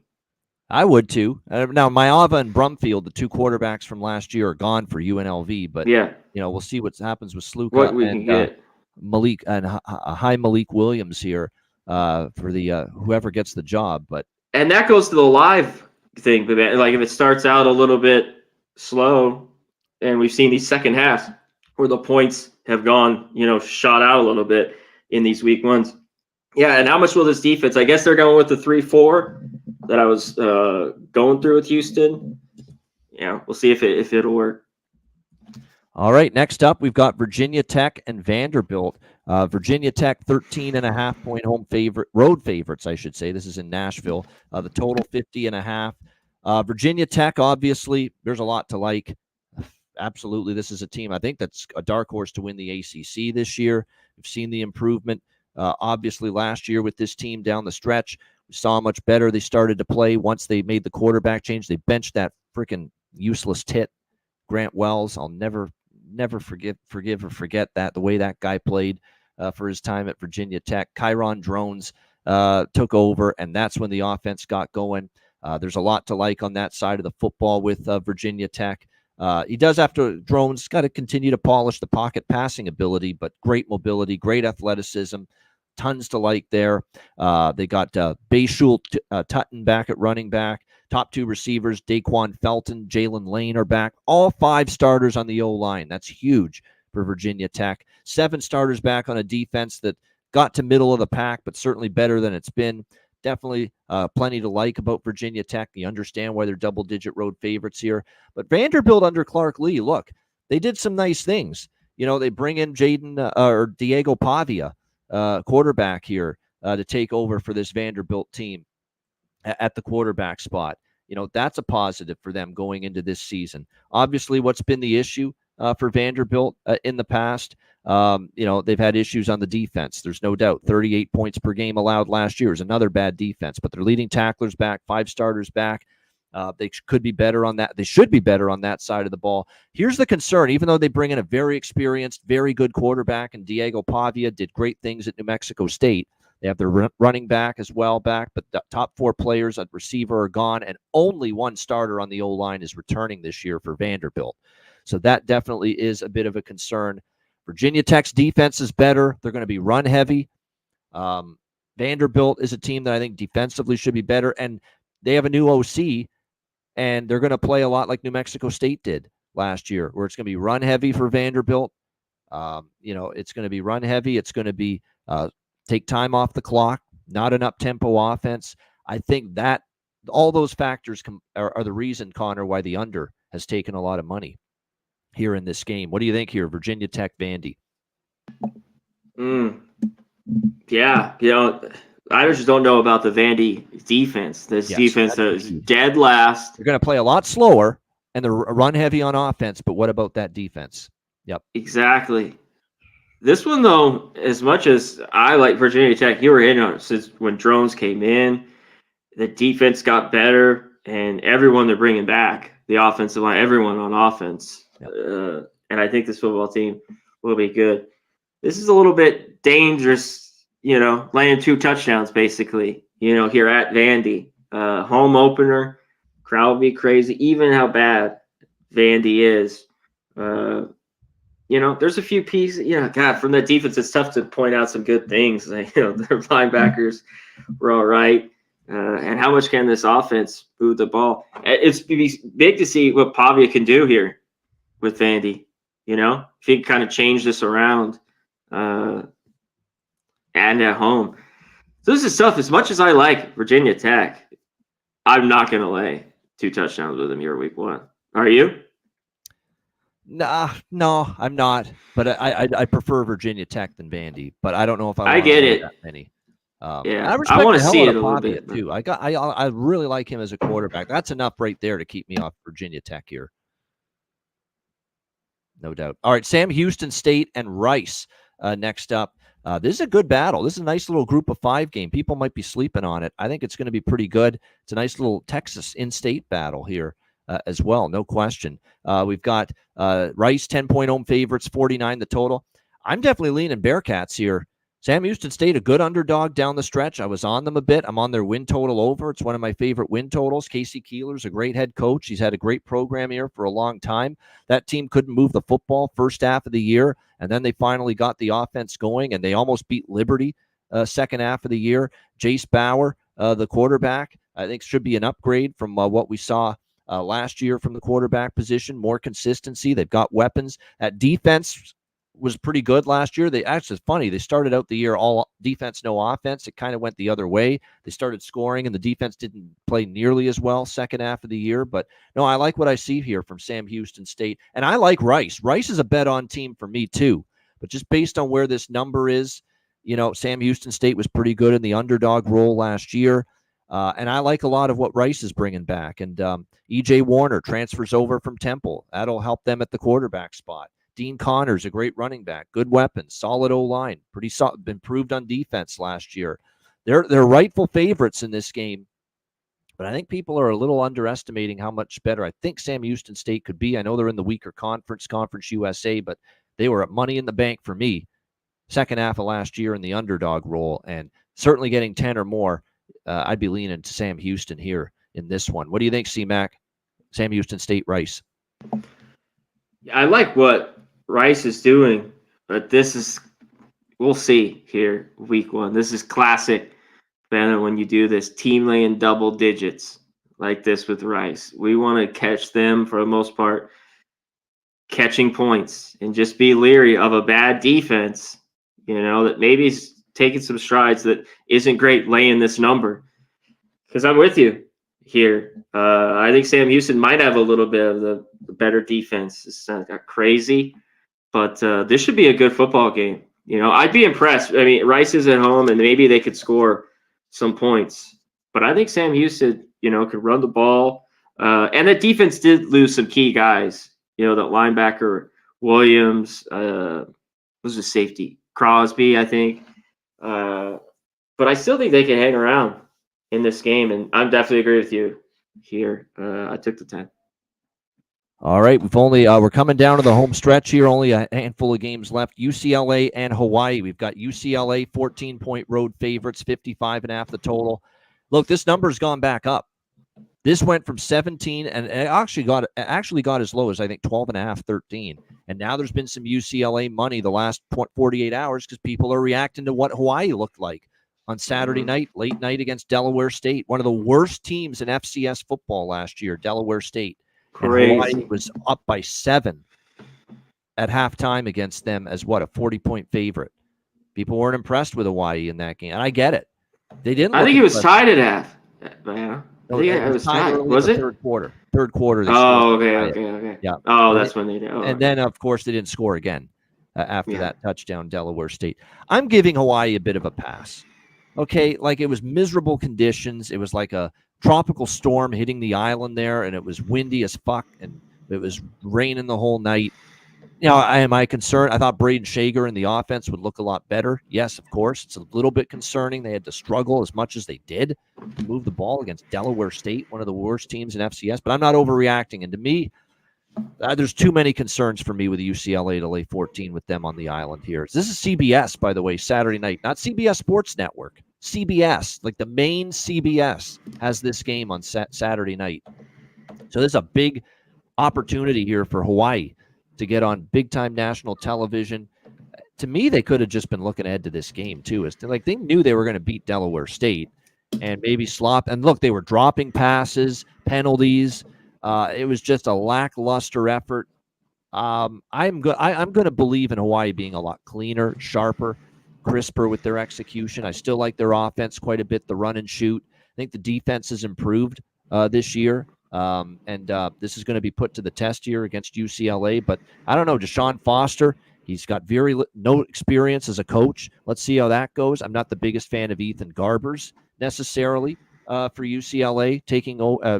I would too. Now, Maava and Brumfield, the 2 quarterbacks from last year, are gone for UNLV. But yeah, we'll see what happens with Sluka what we can get. Malik and high Malik Williams here for the whoever gets the job. And that goes to the live thing. Like if it starts out a little bit slow, and we've seen these second halves where the points have gone, shot out a little bit in these week 1s. Yeah, and how much will this defense? I guess they're going with the 3-4 that I was going through with Houston. Yeah, we'll see if it'll work. All right, next up, we've got Virginia Tech and Vanderbilt. Virginia Tech, 13.5-point road favorites, I should say. This is in Nashville. The total 50.5. Virginia Tech, obviously, there's a lot to like. Absolutely, this is a team, I think, that's a dark horse to win the ACC this year. We've seen the improvement. Obviously, last year with this team down the stretch, we saw how much better they started to play once they made the quarterback change. They benched that freaking useless tit, Grant Wells. I'll never forgive or forget that, the way that guy played for his time at Virginia Tech. Kyron Drones took over, and that's when the offense got going. There's a lot to like on that side of the football with Virginia Tech. He does have to, Drones got to continue to polish the pocket passing ability, but great mobility, great athleticism, tons to like there. They got Bayshul Tutton back at running back. Top 2 receivers, Daquan Felton, Jalen Lane are back. All 5 starters on the O-line. That's huge for Virginia Tech. 7 starters back on a defense that got to middle of the pack, but certainly better than it's been. Definitely plenty to like about Virginia Tech. You understand why they're double-digit road favorites here. But Vanderbilt under Clark Lee, look, they did some nice things. They bring in or Diego Pavia, quarterback here, to take over for this Vanderbilt team at the quarterback spot. That's a positive for them going into this season. Obviously, what's been the issue for Vanderbilt in the past, they've had issues on the defense. There's no doubt. 38 points per game allowed last year is another bad defense, but their leading tacklers back, 5 starters back. They could be better on that. They should be better on that side of the ball. Here's the concern. Even though they bring in a very experienced, very good quarterback, and Diego Pavia did great things at New Mexico State, they have their running back as well back, but the top 4 players at receiver are gone, and only 1 starter on the O-line is returning this year for Vanderbilt. So that definitely is a bit of a concern. Virginia Tech's defense is better. They're going to be run heavy. Vanderbilt is a team that I think defensively should be better, and they have a new OC, and they're going to play a lot like New Mexico State did last year, where it's going to be run heavy for Vanderbilt. It's going to be run heavy. It's going to be take time off the clock, not an up-tempo offense. I think that all those factors are the reason, Connor, why the under has taken a lot of money here in this game. What do you think here, Virginia Tech, Vandy? Yeah, I just don't know about the Vandy defense. This defense is dead last. They're going to play a lot slower, and they're run heavy on offense, but what about that defense? Yep. Exactly. This one, though, as much as I like Virginia Tech, you were in on it since when Drones came in, the defense got better, and everyone they're bringing back, the offensive line, everyone on offense. Yep. And I think this football team will be good. This is a little bit dangerous, laying 2 touchdowns, basically, here at Vandy. Home opener, crowd will be crazy, even how bad Vandy is. There's a few pieces, from that defense, it's tough to point out some good things. Their linebackers were all right. And how much can this offense move the ball? It's big to see what Pavia can do here with Vandy. If he can kind of change this around and at home. So this is tough. As much as I like Virginia Tech, I'm not going to lay 2 touchdowns with them here week 1. Are you? No, I'm not. But I prefer Virginia Tech than Vandy. But I don't know if I get it. that many. Yeah, I I respect want the to hell see out it of a little Bobby bit. too. I really like him as a quarterback. That's enough right there to keep me off Virginia Tech here. No doubt. All right, Sam Houston State and Rice next up. This is a good battle. This is a nice little group of 5 game. People might be sleeping on it. I think it's going to be pretty good. It's a nice little Texas in-state battle here as well, no question. We've got Rice 10-point home favorites, 49 the total. I'm definitely leaning Bearcats here. Sam Houston State, a good underdog down the stretch. I was on them a bit. I'm on their win total over. It's one of my favorite win totals. Casey Keeler's a great head coach. He's had a great program here for a long time. That team couldn't move the football first half of the year, and then they finally got the offense going, and they almost beat Liberty second half of the year. Jace Bauer, the quarterback, I think should be an upgrade from what we saw last year from the quarterback position. More consistency. They've got weapons. That defense was pretty good last year. They actually, it's funny, they started out the year all defense, no offense. It kind of went the other way. They started scoring, and the defense didn't play nearly as well second half of the year. But no, I like what I see here from Sam Houston State, and I like Rice. Rice is a bet on team for me too, but just based on where this number is, Sam Houston State was pretty good in the underdog role last year. And I like a lot of what Rice is bringing back. And E.J. Warner transfers over from Temple. That'll help them at the quarterback spot. Dean Connors, a great running back, good weapons, solid O-line, pretty solid, improved on defense last year. They're rightful favorites in this game, but I think people are a little underestimating how much better I think Sam Houston State could be. I know they're in the weaker Conference USA, but they were at Money in the Bank for me second half of last year in the underdog role, and certainly getting 10 or more. I'd be leaning to Sam Houston here in this one. What do you think, C-Mac? Sam Houston State, Rice. I like what Rice is doing, but we'll see here week 1. This is classic, Ben, when you do this team laying double digits like this with Rice. We want to catch them for the most part, catching points, and just be leery of a bad defense, that maybe is taking some strides that isn't great laying this number. Because I'm with you here. I think Sam Houston might have a little bit of the better defense. It's not crazy, but this should be a good football game. I'd be impressed. I mean, Rice is at home, and maybe they could score some points. But I think Sam Houston, could run the ball. And the defense did lose some key guys. That linebacker Williams, was the safety Crosby, I think. But I still think they can hang around in this game, and I definitely agree with you here. I took the 10. All right, we're coming down to the home stretch here. Only a handful of games left. UCLA and Hawaii. We've got UCLA 14-point road favorites, 55.5 the total. Look, this number's gone back up. This went from 17, and it actually got as low as, I think, 12.5, 13. And now there's been some UCLA money the last 48 hours because people are reacting to what Hawaii looked like on Saturday night, late night against Delaware State. One of the worst teams in FCS football last year, Delaware State. Crazy. And Hawaii was up by 7 at halftime against them as a 40-point favorite. People weren't impressed with Hawaii in that game, and I get it. They didn't. I think it was tied at half. Yeah. No, it was tied. Was it? it? Third quarter. Okay. Yeah. Oh, that's when they did. And then, of course, they didn't score again after that touchdown, Delaware State. I'm giving Hawaii a bit of a pass. Okay, like it was miserable conditions. It was like a tropical storm hitting the island there, and it was windy as fuck, and it was raining the whole night. Am I concerned? I thought Braden Shager in the offense would look a lot better. Yes, of course. It's a little bit concerning. They had to struggle as much as they did to move the ball against Delaware State, one of the worst teams in FCS. But I'm not overreacting. And to me, there's too many concerns for me with UCLA to lay 14 with them on the island here. This is CBS, by the way, Saturday night. Not CBS Sports Network. CBS, like the main CBS, has this game on Saturday night. So there's a big opportunity here for Hawaii to get on big-time national television. To me, they could have just been looking ahead to this game, too. They knew they were going to beat Delaware State and maybe slop. And look, they were dropping passes, penalties. It was just a lackluster effort. I'm going to believe in Hawaii being a lot cleaner, sharper, crisper with their execution. I still like their offense quite a bit, the run and shoot. I think the defense has improved this year. And this is going to be put to the test here against UCLA. But I don't know, Deshaun Foster, He's got no experience as a coach. Let's see how that goes. I'm not the biggest fan of Ethan Garbers necessarily for UCLA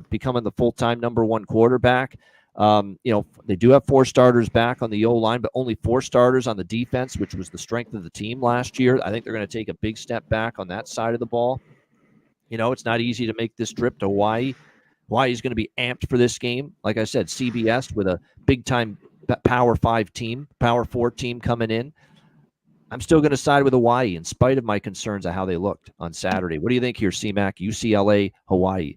becoming the full-time number one quarterback. They do have 4 starters back on the O-line, but only 4 starters on the defense, which was the strength of the team last year. I think they're going to take a big step back on that side of the ball. It's not easy to make this trip to Hawaii. Hawaii's going to be amped for this game. Like I said, CBS with a big-time Power 5 team, Power 4 team coming in. I'm still going to side with Hawaii in spite of my concerns of how they looked on Saturday. What do you think here, CMAC? UCLA, Hawaii.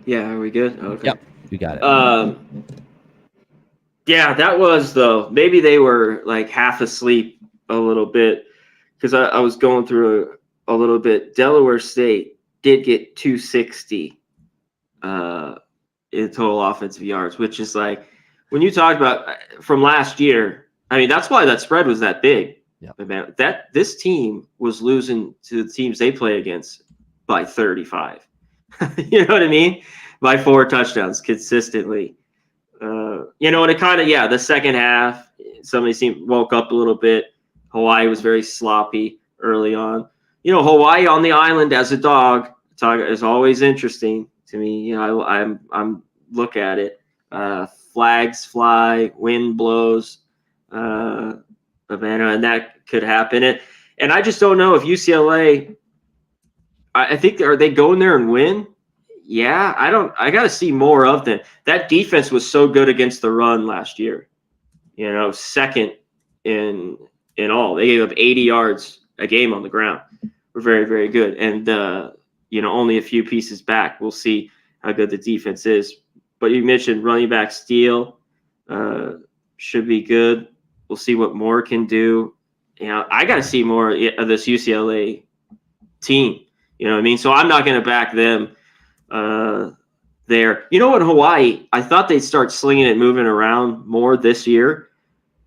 Yeah, are we good? Okay. Yep, you got it. Yeah, that was maybe they were like half asleep a little bit because I was going through a little bit. Delaware State did get 260 in total offensive yards, which is like when you talked about from last year. I mean, that's why that spread was that big. Yeah. Man, this team was losing to the teams they play against by 35. You know what I mean? By 4 touchdowns consistently. And it kind of, the second half, somebody woke up a little bit. Hawaii was very sloppy early on. Hawaii on the island as a dog is always interesting to me. I'm look at it. Flags fly, wind blows. And that could happen. And I just don't know if UCLA, I think, are they going there and win? Yeah, I got to see more of them. That defense was so good against the run last year. Second in all. They gave up 80 yards a game on the ground. We're very, very good. And, only a few pieces back. We'll see how good the defense is. But you mentioned running back Steele should be good. We'll see what Moore can do. I got to see more of this UCLA team. You know what I mean? So I'm not going to back them there. In Hawaii, I thought they'd start slinging it, moving around more this year.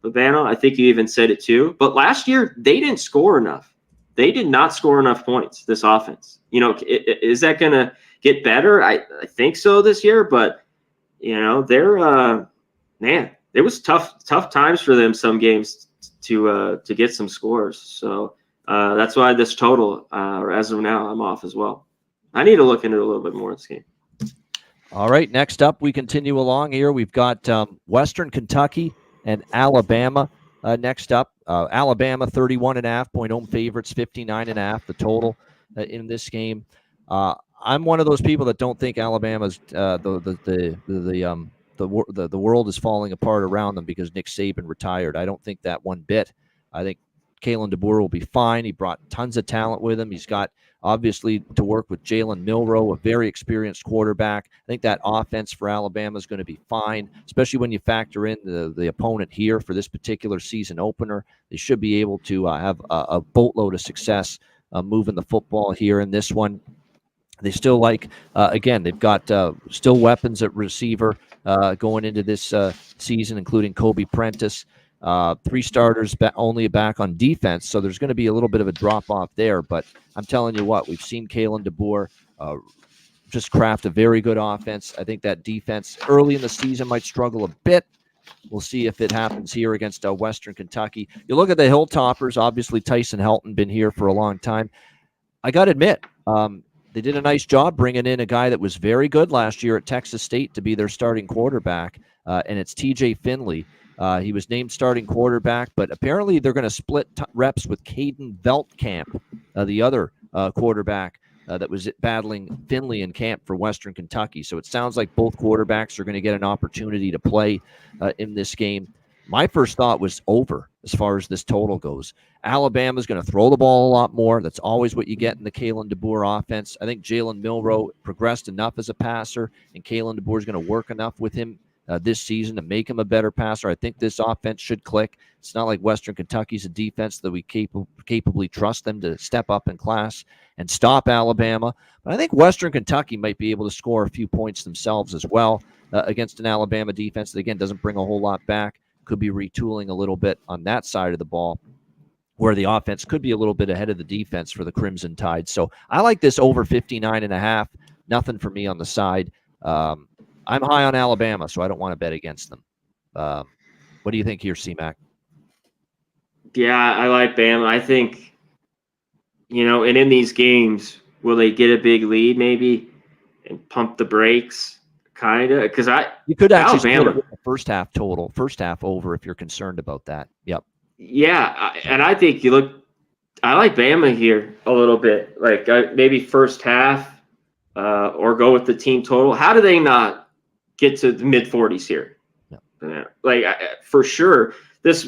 Urbano, I think you even said it too. But last year, they didn't score enough. They did not score enough points, this offense. Is that going to get better? I think so this year. But, they're it was tough times for them some games to get some scores. So that's why this total, as of now, I'm off as well. I need to look into it a little bit more this game. All right, next up, we continue along here. We've got Western Kentucky and Alabama next up. Alabama 31.5 point home favorites, 59.5 the total in this game. I'm one of those people that don't think Alabama's the world is falling apart around them because Nick Saban retired. I don't think that one bit. I think Kalen DeBoer will be fine. He brought tons of talent with him. He's got, obviously, to work with Jalen Milroe, a very experienced quarterback. I think that offense for Alabama is going to be fine, especially when you factor in the opponent here for this particular season opener. They should be able to have a boatload of success moving the football here in this one. They still again, they've got still weapons at receiver going into this season, including Kobe Prentice. 3 starters only back on defense, so there's going to be a little bit of a drop-off there. But I'm telling you what, we've seen Kalen DeBoer just craft a very good offense. I think that defense early in the season might struggle a bit. We'll see if it happens here against Western Kentucky. You look at the Hilltoppers, obviously Tyson Helton been here for a long time. I got to admit, they did a nice job bringing in a guy that was very good last year at Texas State to be their starting quarterback, and it's TJ Finley. He was named starting quarterback, but apparently they're going to split reps with Caden Veltkamp, the other quarterback that was battling Finley in camp for Western Kentucky. So it sounds like both quarterbacks are going to get an opportunity to play in this game. My first thought was over as far as this total goes. Alabama's going to throw the ball a lot more. That's always what you get in the Kalen DeBoer offense. I think Jalen Milroe progressed enough as a passer, and Kalen DeBoer is going to work enough with him this season to make him a better passer. I think this offense should click. It's not like Western Kentucky's a defense that we capably trust them to step up in class and stop Alabama. But I think Western Kentucky might be able to score a few points themselves as well against an Alabama defense that, again, doesn't bring a whole lot back. Could be retooling a little bit on that side of the ball, where the offense could be a little bit ahead of the defense for the Crimson Tide. So I like this over 59.5. Nothing for me on the side. I'm high on Alabama, so I don't want to bet against them. What do you think here, C-Mac? Yeah, I like Bama. I think, and in these games, will they get a big lead maybe and pump the brakes? Kind of, because you could actually split Alabama it with the first half total, first half over if you're concerned about that. Yep. Yeah, and I think I like Bama here a little bit, like maybe first half, or go with the team total. How do they not get to the mid 40s here? Yeah. Like for sure, this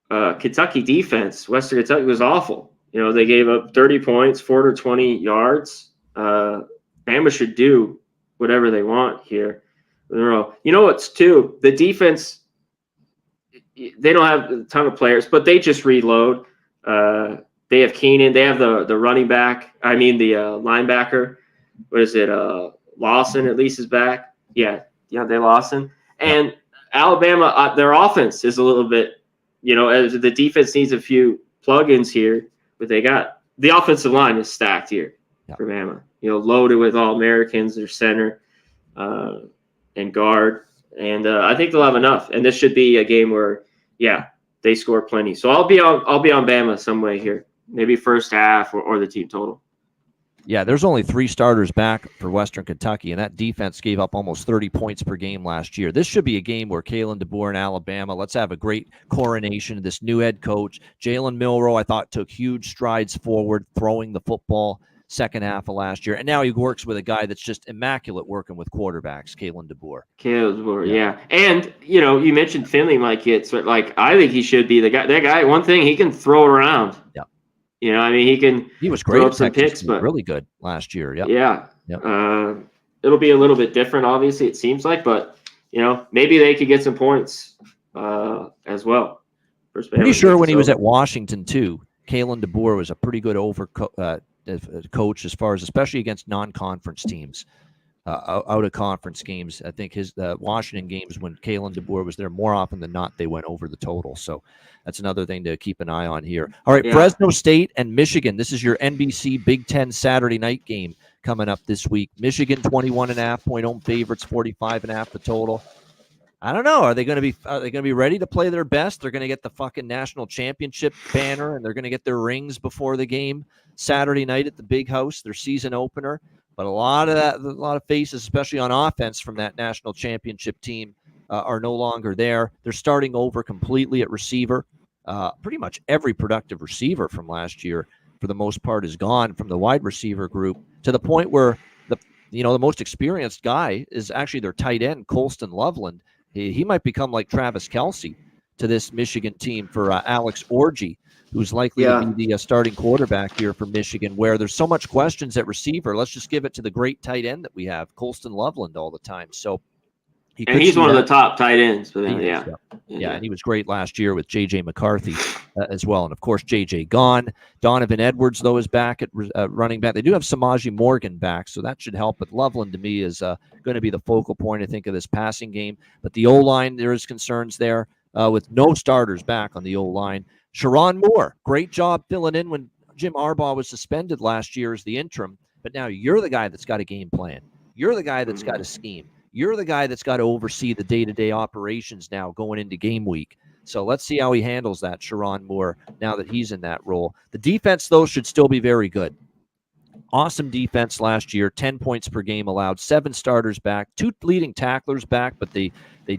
Kentucky defense, Western Kentucky was awful. They gave up 30 points, 420 yards. Bama should do whatever they want here in a row. You know what's too? The defense, they don't have a ton of players, but they just reload. They have Keenan. They have the running back. I mean the linebacker. What is it? Lawson at least is back. Yeah, they Lawson. And Alabama, their offense is a little bit, as the defense needs a few plugins here, but they got the offensive line is stacked here for Bama. Loaded with All-Americans, their center and guard. And I think they'll have enough. And this should be a game where, they score plenty. So I'll be on Bama some way here, maybe first half or the team total. Yeah, there's only 3 starters back for Western Kentucky, and that defense gave up almost 30 points per game last year. This should be a game where Kalen DeBoer and Alabama, let's have a great coronation of this new head coach. Jalen Milroe, I thought, took huge strides forward, throwing the football second half of last year. And now he works with a guy that's just immaculate working with quarterbacks, Kalen DeBoer. Yeah. And, you mentioned Finley, Mike. It's like, I think he should be the guy. That guy, one thing, he can throw it around. Yeah. He was great throw at some Texas, picks, but really good last year. Yep. Yeah. Yep. It'll be a little bit different, obviously, it seems like, but maybe they could get some points as well. Pretty sure when he was at Washington too, Kalen DeBoer was a pretty good coach as far as, especially against non-conference teams, out of conference games. I think his Washington games when Kalen DeBoer was there, more often than not, they went over the total. So that's another thing to keep an eye on here. All right, Fresno State and Michigan. This is your NBC Big Ten Saturday night game coming up this week. Michigan 21.5 point home favorites, 45.5 the total. I don't know. Are they going to be ready to play their best? They're going to get the fucking national championship banner, and they're going to get their rings before the game Saturday night at the Big House, their season opener. But a lot of faces, especially on offense from that national championship team, are no longer there. They're starting over completely at receiver. Pretty much every productive receiver from last year, for the most part, is gone from the wide receiver group, to the point where the most experienced guy is actually their tight end, Colston Loveland. He might become like Travis Kelce to this Michigan team for Alex Orji, who's likely to be the starting quarterback here for Michigan, where there's so much questions at receiver. Let's just give it to the great tight end that we have, Colston Loveland, all the time. So he's one of the top tight ends. But and he was great last year with J.J. McCarthy as well. And, of course, J.J. gone. Donovan Edwards, though, is back at running back. They do have Samaje Morgan back, so that should help. But Loveland, to me, is going to be the focal point, I think, of this passing game. But the O-line, there is concerns there with no starters back on the O-line. Sharon Moore, great job filling in when Jim Harbaugh was suspended last year as the interim. But now you're the guy that's got a game plan. You're the guy that's got a scheme. You're the guy that's got to oversee the day-to-day operations now going into game week. So let's see how he handles that, Sharon Moore, now that he's in that role. The defense, though, should still be very good. Awesome defense last year, 10 points per game allowed, 7 starters back, 2 leading tacklers back, but they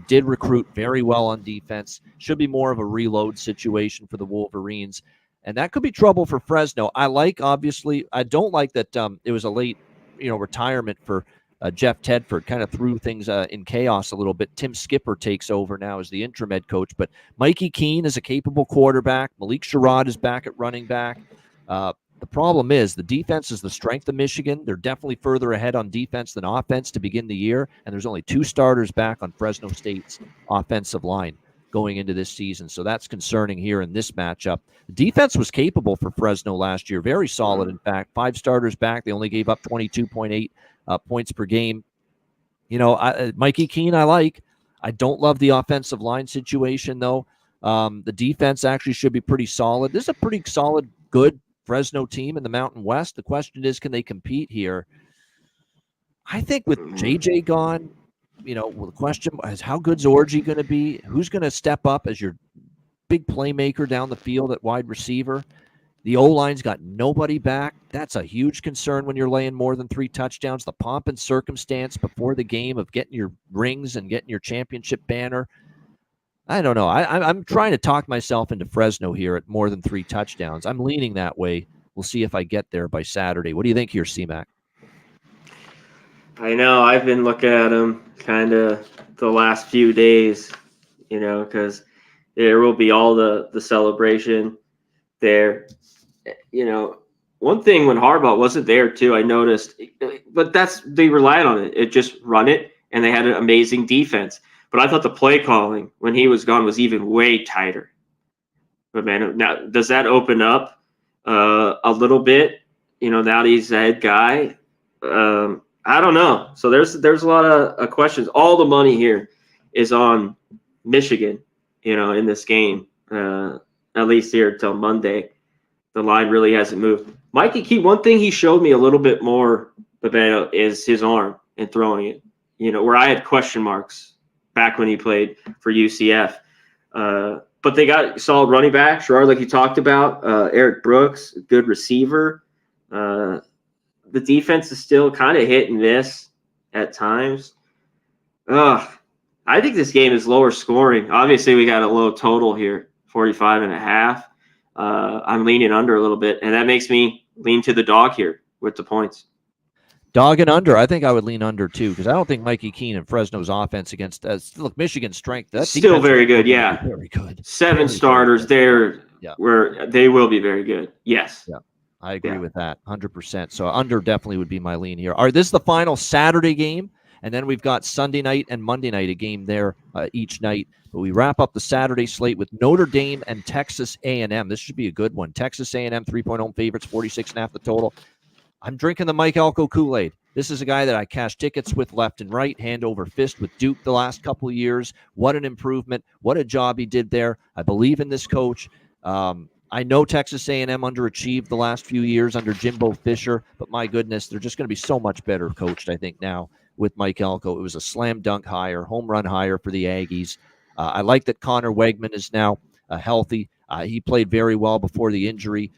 did recruit very well on defense. Should be more of a reload situation for the Wolverines. And that could be trouble for Fresno. I don't like that it was a late retirement for Jeff Tedford. Kind of threw things in chaos a little bit. Tim Skipper takes over now as the interim head coach. But Mikey Keene is a capable quarterback. Malik Sherrod is back at running back. The problem is the defense is the strength of Michigan. They're definitely further ahead on defense than offense to begin the year, and there's only 2 starters back on Fresno State's offensive line going into this season, so that's concerning here in this matchup. The defense was capable for Fresno last year, very solid, in fact. 5 starters back. They only gave up 22.8 points per game. Mikey Keene I like. I don't love the offensive line situation, though. The defense actually should be pretty solid. This is a pretty solid, good Fresno team in the Mountain West. The question is, can they compete here? I think with JJ gone, the question is, how good's Orji going to be? Who's going to step up as your big playmaker down the field at wide receiver? The O-line's got nobody back. That's a huge concern when you're laying more than 3 touchdowns. The pomp and circumstance before the game of getting your rings and getting your championship banner. I don't know. I'm trying to talk myself into Fresno here at more than 3 touchdowns. I'm leaning that way. We'll see if I get there by Saturday. What do you think here, C-Mac? I know. I've been looking at them kind of the last few days, because there will be all the celebration there. One thing when Harbaugh wasn't there too, I noticed, but they relied on it. It just run it, and they had an amazing defense. But I thought the play calling when he was gone was even way tighter. But man, now does that open up a little bit? Now that he's the head guy, I don't know. So there's a lot of questions. All the money here is on Michigan, in this game. At least here till Monday, the line really hasn't moved. Mikey, one thing he showed me a little bit more about is his arm and throwing it. Where I had question marks back when he played for UCF. But they got solid running back, Gerard, like you talked about. Eric Brooks, good receiver. The defense is still kind of hit and miss at times. I think this game is lower scoring. Obviously, we got a low total here, 45.5. I'm leaning under a little bit, and that makes me lean to the dog here with the points. Dog and under. I think I would lean under too, because I don't think Mikey Keene and Fresno's offense against look, Michigan's strength. That's still very good. Yeah, very good. 7 starters there, where they will be very good. Yes. Yeah, I agree with that 100%. So under definitely would be my lean here. All right, this is the final Saturday game, and then we've got Sunday night and Monday night a game there each night. But we wrap up the Saturday slate with Notre Dame and Texas A&M. This should be a good one. Texas A&M 3-point home favorites, 46.5 the total. I'm drinking the Mike Elko Kool-Aid. This is a guy that I cashed tickets with left and right, hand over fist with Duke the last couple of years. What an improvement. What a job he did there. I believe in this coach. I know Texas A&M underachieved the last few years under Jimbo Fisher, but my goodness, they're just going to be so much better coached, I think, now with Mike Elko. It was a slam dunk hire, home run hire for the Aggies. I like that Connor Wegman is now healthy. He played very well before the injury.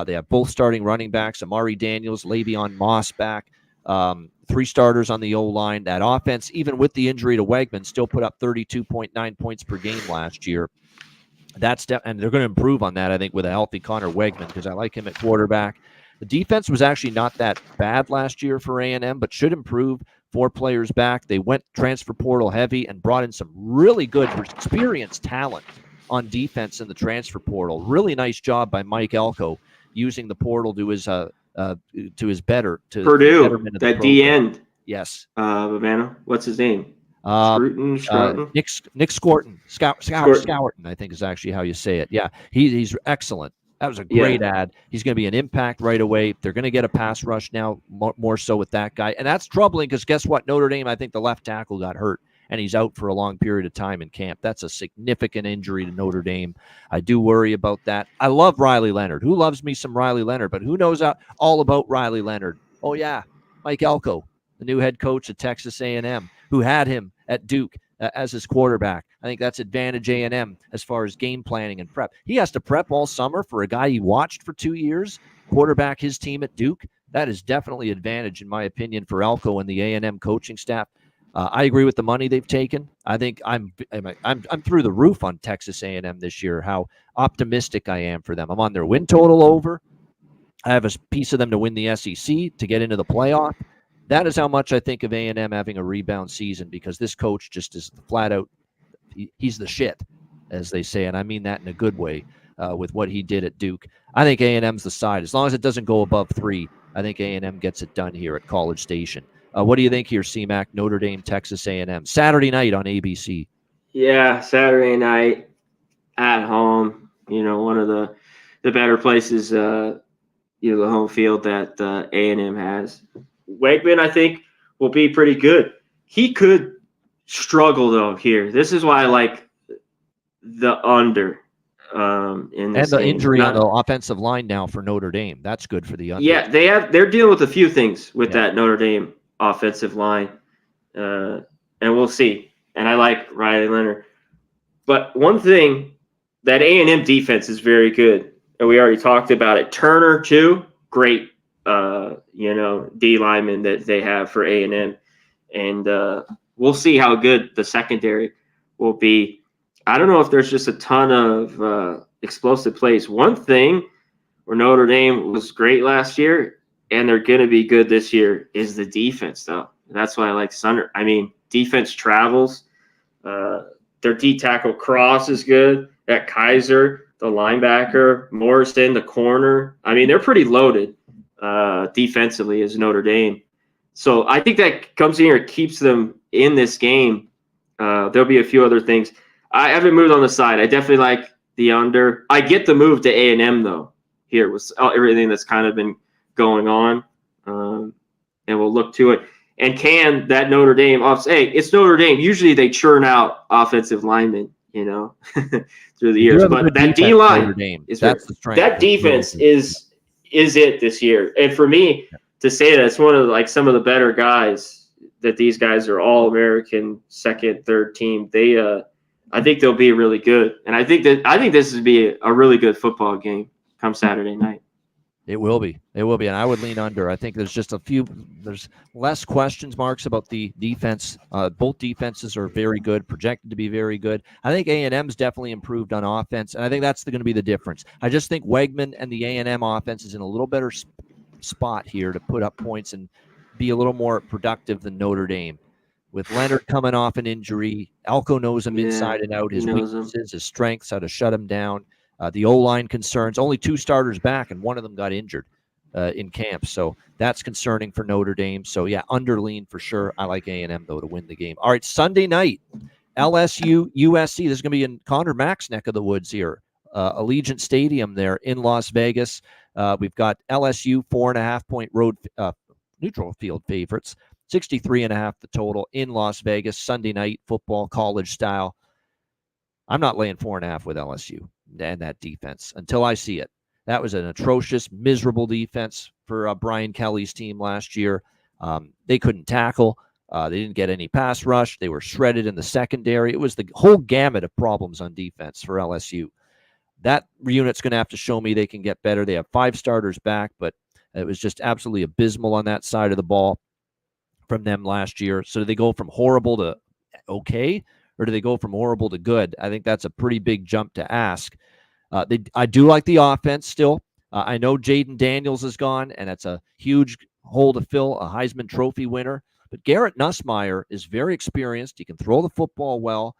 They have both starting running backs, Amari Daniels, Le'Veon Moss back, 3 starters on the O-line. That offense, even with the injury to Wegman, still put up 32.9 points per game last year. And they're going to improve on that, I think, with a healthy Connor Wegman, because I like him at quarterback. The defense was actually not that bad last year for A&M, but should improve. 4 players back. They went transfer portal heavy and brought in some really good experienced talent on defense in the transfer portal. Really nice job by Mike Elko using the portal to his better to Purdue, that D end. Yes. What's his name? Scruton? Nick Scorton. Scourton, I think is actually how you say it. Yeah, he's excellent. That was a great ad. He's going to be an impact right away. They're going to get a pass rush now, more so with that guy. And that's troubling because guess what? Notre Dame, I think the left tackle got hurt, and he's out for a long period of time in camp. That's a significant injury to Notre Dame. I do worry about that. I love Riley Leonard. Who loves me some Riley Leonard? But who knows all about Riley Leonard? Oh, yeah, Mike Elko, the new head coach at Texas A&M, who had him at Duke as his quarterback. I think that's advantage A&M as far as game planning and prep. He has to prep all summer for a guy he watched for 2 years, quarterback his team at Duke. That is definitely advantage, in my opinion, for Elko and the A&M coaching staff. I agree with the money they've taken. I think I'm through the roof on Texas A&M this year, how optimistic I am for them. I'm on their win total over. I have a piece of them to win the SEC, to get into the playoff. That is how much I think of A&M having a rebound season, because this coach just is flat out, he's the shit, as they say, and I mean that in a good way with what he did at Duke. I think A&M's the side. As long as it doesn't go above 3, I think A&M gets it done here at College Station. What do you think here, C-Mac? Notre Dame, Texas A&M. Saturday night on ABC. Yeah, Saturday night at home. One of the better places, the home field that A&M has. Wegman, I think, will be pretty good. He could struggle, though, here. This is why I like the under in this and the game. Injury on the offensive line now for Notre Dame. That's good for the under. Yeah, they're dealing with a few things with that Notre Dame offensive line. And and we'll see. And I like Riley Leonard. But one thing, that A&M defense is very good, and we already talked about it. Turner too, great, D lineman that they have for A&M, and we'll see how good the secondary will be. I don't know if there's just a ton of explosive plays. One thing where Notre Dame was great last year, and they're going to be good this year, is the defense, though. That's why I like Sunder. I mean, defense travels. Their D tackle Cross is good. That Kaiser, the linebacker, Morrison, the corner. I mean, they're pretty loaded defensively as Notre Dame. So I think that comes in here and keeps them in this game. There'll be a few other things. I haven't moved on the side. I definitely like the under. I get the move to A&M, though, here with everything that's kind of been going on. And we'll look to it. And can that Notre Dame hey, it's Notre Dame. Usually they churn out offensive linemen, through the years. But that D line is that's the strength. That defense is it this year. And for me to say that, it's one of some of the better guys, that these guys are all American second, third team. I think they'll be really good. And I think this would be a really good football game come Saturday night. It will be. And I would lean under. I think there's less questions marks about the defense. Both defenses are very good, projected to be very good. I think A&M's definitely improved on offense, and I think that's going to be the difference. I just think Wegman and the A&M offense is in a little better spot here to put up points and be a little more productive than Notre Dame. With Leonard coming off an injury, Elko knows him inside and out, his weaknesses, his strengths, how to shut him down. The O-line concerns, only 2 starters back, and one of them got injured in camp. So that's concerning for Notre Dame. So, yeah, under lean for sure. I like A&M, though, to win the game. All right, Sunday night, LSU, USC. This is going to be in Connor Mack's neck of the woods here. Allegiant Stadium there in Las Vegas. We've got LSU 4.5-point road neutral field favorites. 63.5 the total in Las Vegas. Sunday night football, college style. I'm not laying 4.5 with LSU and that defense until I see it. That was an atrocious, miserable defense for Brian Kelly's team last year. They couldn't tackle. They didn't get any pass rush. They were shredded in the secondary. It was the whole gamut of problems on defense for LSU. That unit's going to have to show me they can get better. They have 5 starters back, but it was just absolutely abysmal on that side of the ball from them last year. So do they go from horrible to okay, or do they go from horrible to good? I think that's a pretty big jump to ask. I do like the offense still. I know Jaden Daniels is gone, and that's a huge hole to fill, a Heisman Trophy winner. But Garrett Nussmeier is very experienced. He can throw the football well.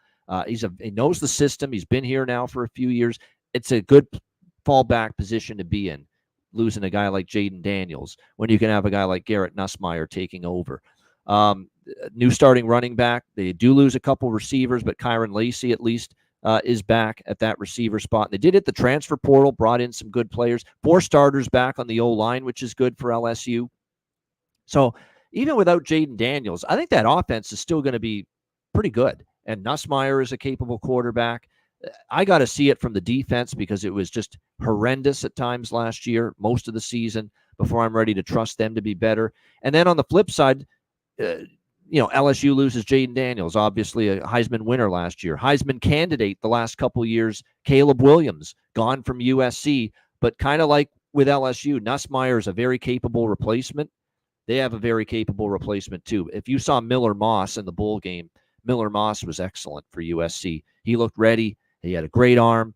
He knows the system. He's been here now for a few years. It's a good fallback position to be in, losing a guy like Jaden Daniels, when you can have a guy like Garrett Nussmeier taking over. New starting running back. They do lose a couple receivers, but Kyron Lacey at least is back at that receiver spot. They did hit the transfer portal, brought in some good players. 4 starters back on the O-line, which is good for LSU. So even without Jaden Daniels, I think that offense is still going to be pretty good. And Nussmeier is a capable quarterback. I got to see it from the defense because it was just horrendous at times last year, most of the season, before I'm ready to trust them to be better. And then on the flip side, LSU loses Jaden Daniels, obviously a Heisman winner last year. Heisman candidate the last couple years, Caleb Williams, gone from USC. But kind of like with LSU, Nussmeier is a very capable replacement. They have a very capable replacement, too. If you saw Miller Moss in the bowl game, Miller Moss was excellent for USC. He looked ready. He had a great arm.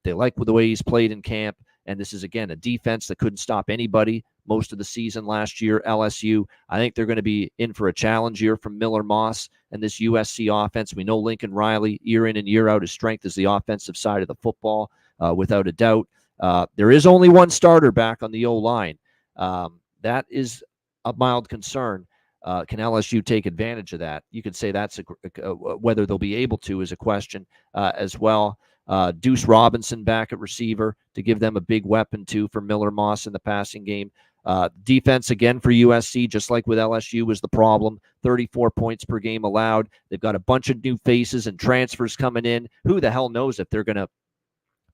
They like the way he's played in camp. And this is, again, a defense that couldn't stop anybody most of the season last year, LSU. I think they're going to be in for a challenge year from Miller Moss and this USC offense. We know Lincoln Riley, year in and year out, his strength is the offensive side of the football, without a doubt. There is only 1 starter back on the O-line. That is a mild concern. Can LSU take advantage of that? You could say that's whether they'll be able to is a question as well. Deuce Robinson back at receiver to give them a big weapon too for Miller Moss in the passing game. Defense again for USC, just like with LSU, was the problem. 34 points per game allowed. They've got a bunch of new faces and transfers coming in. Who the hell knows if they're going to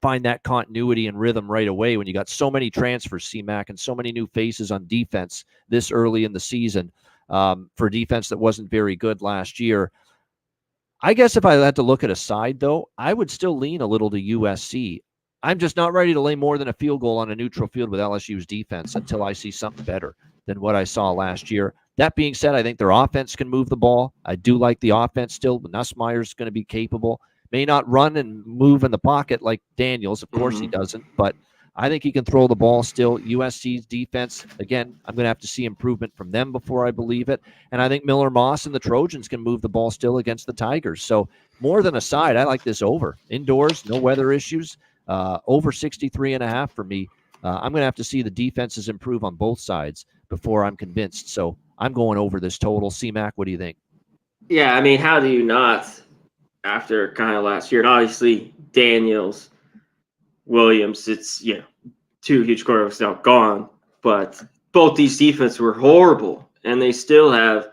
find that continuity and rhythm right away when you got so many transfers, C-Mac, and so many new faces on defense this early in the season. for defense that wasn't very good last year. I guess if I had to look at a side, though, I would still lean a little to USC. I'm just not ready to lay more than a field goal on a neutral field with LSU's defense until I see something better than what I saw last year. That being said, I think their offense can move the ball. I do like the offense still, but Nussmeier's going to be capable. May not run and move in the pocket like Daniels. Of course he doesn't, but I think he can throw the ball still. USC's defense, again, I'm going to have to see improvement from them before I believe it. And I think Miller Moss and the Trojans can move the ball still against the Tigers. So more than a side, I like this over. Indoors, no weather issues. Over 63.5 for me. I'm going to have to see the defenses improve on both sides before I'm convinced. So I'm going over this total. C-Mac, what do you think? Yeah, I mean, how do you not after kind of last year? And obviously, Daniels, Williams, it's, two huge quarterbacks now gone. But both these defenses were horrible. And they still have,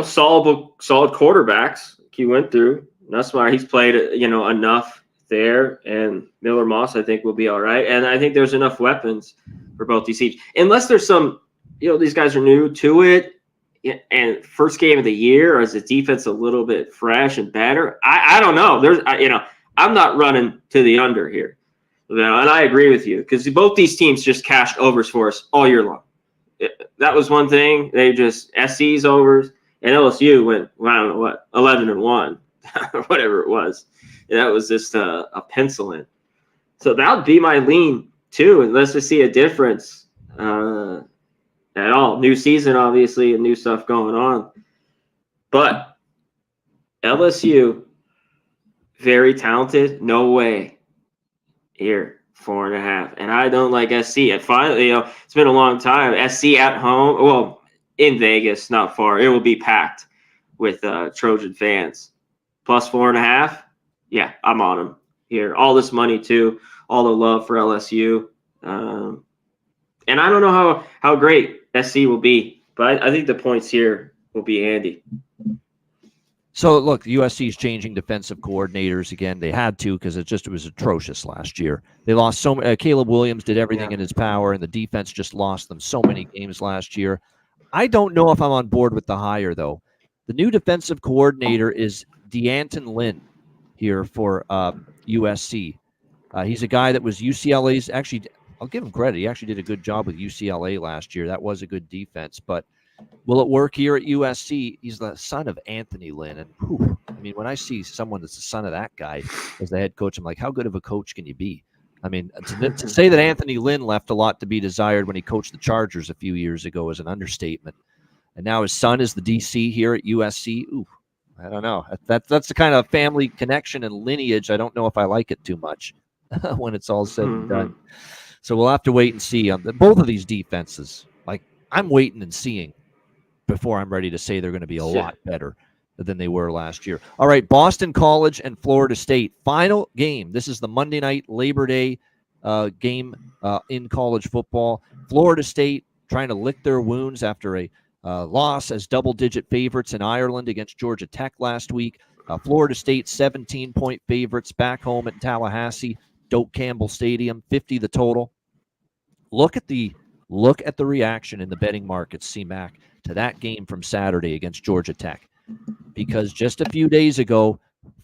solid quarterbacks. He went through. That's why he's played, enough there, and Miller Moss, I think, will be all right. And I think there's enough weapons for both these teams. Unless there's some, these guys are new to it, and first game of the year, or is the defense a little bit fresh and better? I don't know. I'm not running to the under here. And I agree with you, because both these teams just cashed overs for us all year long. That was one thing. They just SC's overs, and LSU went, I don't know what, 11-1, or whatever it was. That was just a pencil in. So that would be my lean, too, unless we see a difference at all. New season, obviously, and new stuff going on. But LSU, very talented. No way. Here, 4.5. And I don't like SC. And finally, it's been a long time. SC at home, well, in Vegas, not far. It will be packed with Trojan fans. Plus 4.5. Yeah, I'm on them here. All this money, too. All the love for LSU. And I don't know how great SC will be, but I think the points here will be handy. So, look, USC is changing defensive coordinators again. They had to, because it was atrocious last year. They lost so many. Caleb Williams did everything in his power, and the defense just lost them so many games last year. I don't know if I'm on board with the hire, though. The new defensive coordinator is D'Anton Lynn here for USC. He's a guy that was UCLA's. Actually, I'll give him credit. He actually did a good job with UCLA last year. That was a good defense. But will it work here at USC? He's the son of Anthony Lynn. And when I see someone that's the son of that guy as the head coach, I'm like, how good of a coach can you be? I mean, to say that Anthony Lynn left a lot to be desired when he coached the Chargers a few years ago is an understatement. And now his son is the DC here at USC. Ooh. I don't know. That's the kind of family connection and lineage. I don't know if I like it too much when it's all said and done. So we'll have to wait and see on both of these defenses. Like, I'm waiting and seeing before I'm ready to say they're going to be a lot better than they were last year. All right, Boston College and Florida State. Final game. This is the Monday night Labor Day game in college football. Florida State trying to lick their wounds after a loss as double-digit favorites in Ireland against Georgia Tech last week. Florida State 17-point favorites back home at Tallahassee, Doak Campbell Stadium, 50 the total. Look at the reaction in the betting markets, C-Mac, to that game from Saturday against Georgia Tech, because just a few days ago,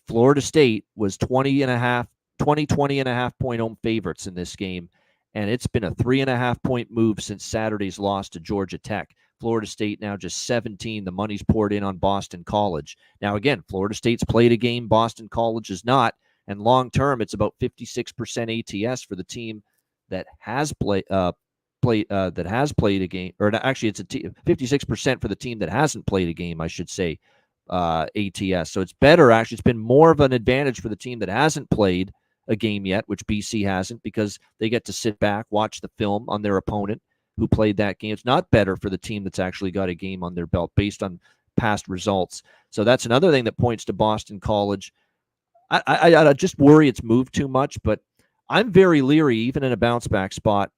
Florida State was 20.5 point home favorites in this game, and it's been a 3.5 point move since Saturday's loss to Georgia Tech. Florida State now just 17. The money's poured in on Boston College. Now, again, Florida State's played a game. Boston College is not. And long term, it's about 56% ATS for the team that has played a game. Or actually, it's 56% for the team that hasn't played a game, I should say, ATS. So it's better, actually. It's been more of an advantage for the team that hasn't played a game yet, which BC hasn't, because they get to sit back, watch the film on their opponent who played that game. It's not better for the team that's actually got a game on their belt based on past results. So that's another thing that points to Boston College. I just worry it's moved too much, but I'm very leery, even in a bounce back spot,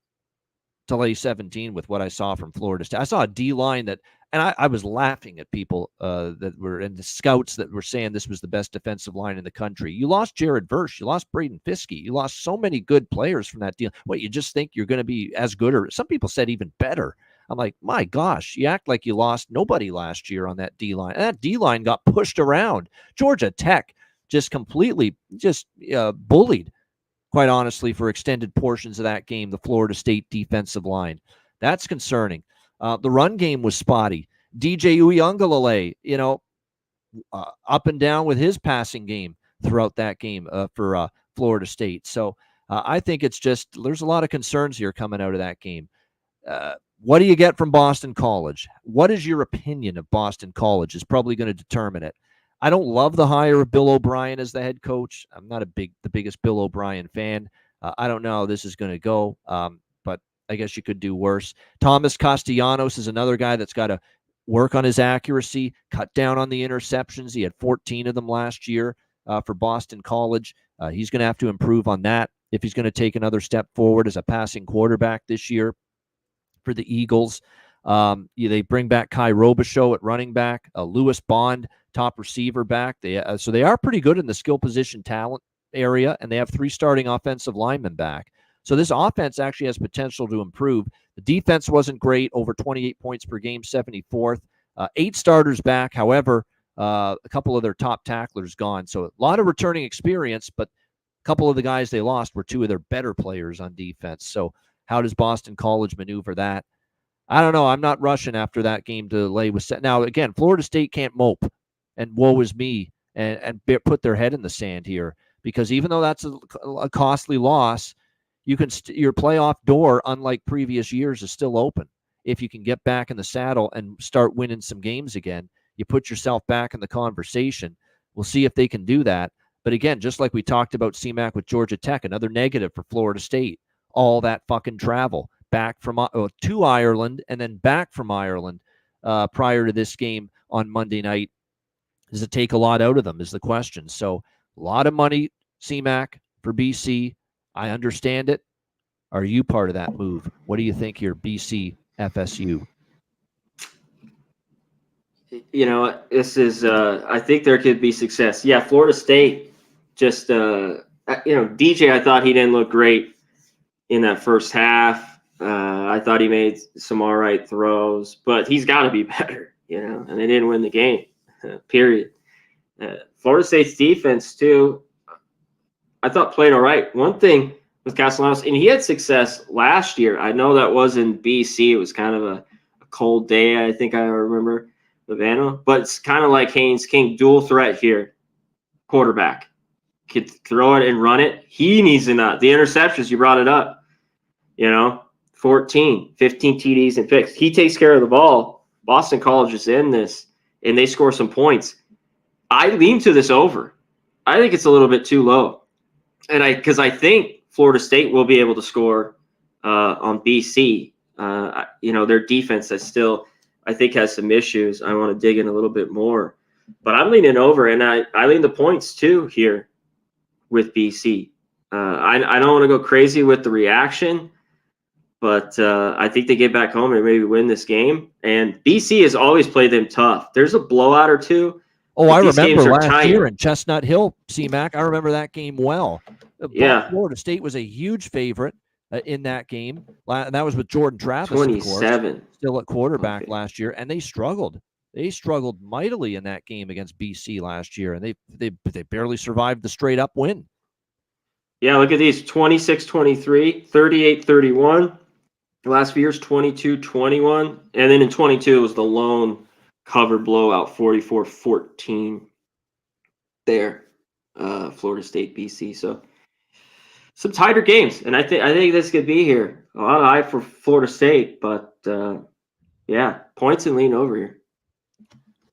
to lay 17 with what I saw from Florida State. I saw a D-line that, and I was laughing at people that were in the scouts that were saying this was the best defensive line in the country. You lost Jared Verse. You lost Braden Fiske. You lost so many good players from that deal. What, you just think you're going to be as good, or some people said even better? I'm like, my gosh, you act like you lost nobody last year on that D-line. And that D-line got pushed around. Georgia Tech just completely bullied, quite honestly, for extended portions of that game, the Florida State defensive line. That's concerning. The run game was spotty. DJ Uiagalelei, up and down with his passing game throughout that game for Florida State. So I think it's just there's a lot of concerns here coming out of that game. What do you get from Boston College? What is your opinion of Boston College is probably going to determine it. I don't love the hire of Bill O'Brien as the head coach. I'm not the biggest Bill O'Brien fan. I don't know how this is going to go, but I guess you could do worse. Thomas Castellanos is another guy that's got to work on his accuracy, cut down on the interceptions. He had 14 of them last year for Boston College. He's going to have to improve on that if he's going to take another step forward as a passing quarterback this year for the Eagles. They bring back Kai Robichaux at running back, Lewis Bond, top receiver back. So they are pretty good in the skill position talent area, and they have 3 starting offensive linemen back. So this offense actually has potential to improve. The defense wasn't great, over 28 points per game, 74th. 8 starters back. However, a couple of their top tacklers gone. So a lot of returning experience, but a couple of the guys they lost were 2 of their better players on defense. So how does Boston College maneuver that? I don't know. I'm not rushing after that game to lay with set. Now, again, Florida State can't mope and woe is me and put their head in the sand here, because even though that's a costly loss, you can your playoff door, unlike previous years, is still open. If you can get back in the saddle and start winning some games again, you put yourself back in the conversation. We'll see if they can do that. But again, just like we talked about CMAC with Georgia Tech, another negative for Florida State, all that fucking travel back from to Ireland and then back from Ireland prior to this game on Monday night. Does it take a lot out of them is the question. So a lot of money, CMAC, for BC. I understand it. Are you part of that move? What do you think here, BC, FSU? This is, I think there could be success. Yeah, Florida State just, DJ, I thought he didn't look great in that first half. I thought he made some all right throws, but he's got to be better, and they didn't win the game, period. Florida State's defense, too, I thought played all right. One thing with Castellanos, and he had success last year. I know that was in BC. It was kind of a cold day, I think I remember, Havana. But it's kind of like Haynes King, dual threat here. Quarterback. Could throw it and run it. He needs to not. The interceptions, you brought it up. 14, 15 TDs and picks. He takes care of the ball. Boston College is in this, and they score some points. I lean to this over. I think it's a little bit too low. And because I think Florida State will be able to score on BC. Their defense that still, I think, has some issues. I want to dig in a little bit more. But I'm leaning over, and I lean the points, too, here with BC. I don't want to go crazy with the reaction, but I think they get back home and maybe win this game. And BC has always played them tough. There's a blowout or two. Oh, I remember last year in Chestnut Hill, CMAC. I remember that game well. Yeah. Florida State was a huge favorite in that game. And that was with Jordan Travis, 27. of course, still at quarterback last year. And they struggled. They struggled mightily in that game against BC last year. And they barely survived the straight-up win. Yeah, look at these, 26-23, 38-31. The last few years, 22-21. And then in 22, it was the lone cover blowout, 44-14 there, Florida State, BC. So some tighter games, and I think this could be here. A lot of eye for Florida State, but points and lean over here.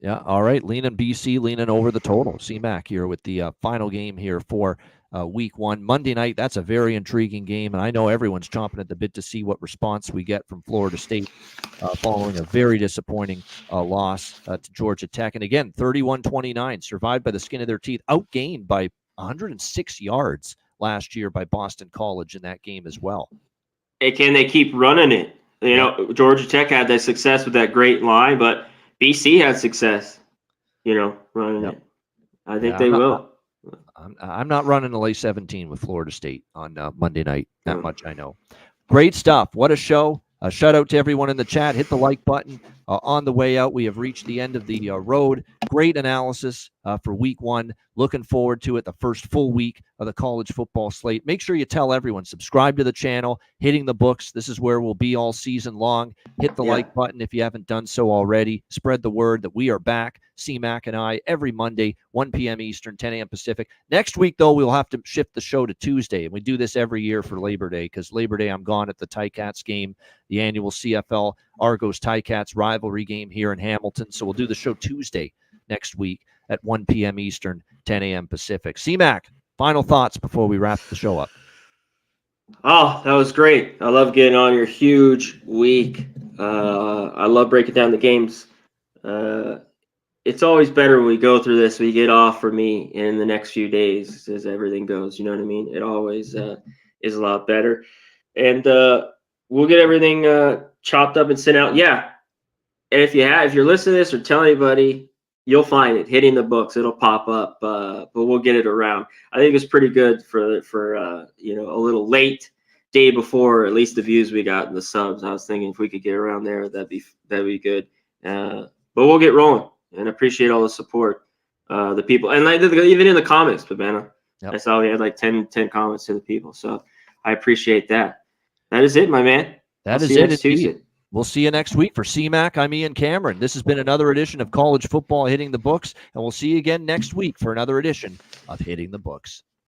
Yeah, all right, leaning BC, leaning over the total. CMAC here with the final game here for week 1. Monday night, that's a very intriguing game, and I know everyone's chomping at the bit to see what response we get from Florida State following a very disappointing loss to Georgia Tech. And again, 31-29, survived by the skin of their teeth, outgained by 106 yards last year by Boston College in that game as well. Hey, can they keep running it? Georgia Tech had that success with that great line, but BC had success, running it. I think they will. I'm not running to lay 17 with Florida State on Monday night. That much I know. Great stuff. What a show. Shout out to everyone in the chat. Hit the like button. On the way out, we have reached the end of the road. Great analysis for week 1. Looking forward to it, the first full week of the college football slate. Make sure you tell everyone, subscribe to the channel, Hitting the Books. This is where we'll be all season long. Hit the like button if you haven't done so already. Spread the word that we are back, C-Mac and I, every Monday, 1 p.m. Eastern, 10 a.m. Pacific. Next week, though, we'll have to shift the show to Tuesday, and we do this every year for Labor Day, because Labor Day I'm gone at the Ticats game, the annual CFL Argos Ticats rivalry game here in Hamilton. So we'll do the show Tuesday next week at 1 p.m. Eastern, 10 a.m. Pacific. C-Mac, final thoughts before we wrap the show up. Oh, that was great. I love getting on your huge week. I love breaking down the games. It's always better when we go through this. We get off for me in the next few days as everything goes. You know what I mean? It always is a lot better. And we'll get everything chopped up and sent out. Yeah. And if you're listening to this or tell anybody, you'll find it. Hitting the Books. It'll pop up, but we'll get it around. I think it's pretty good for a little late day before, at least the views we got and the subs. I was thinking if we could get around there, that'd be good. But we'll get rolling, and appreciate all the support, the people, and even in the comments, Pavana. Yep. I saw we had like 10 comments to the people, so I appreciate that. That is it, my man. That is it. Tuesday. We'll see you next week. For C-Mac, I'm Ian Cameron. This has been another edition of College Football Hitting the Books, and we'll see you again next week for another edition of Hitting the Books.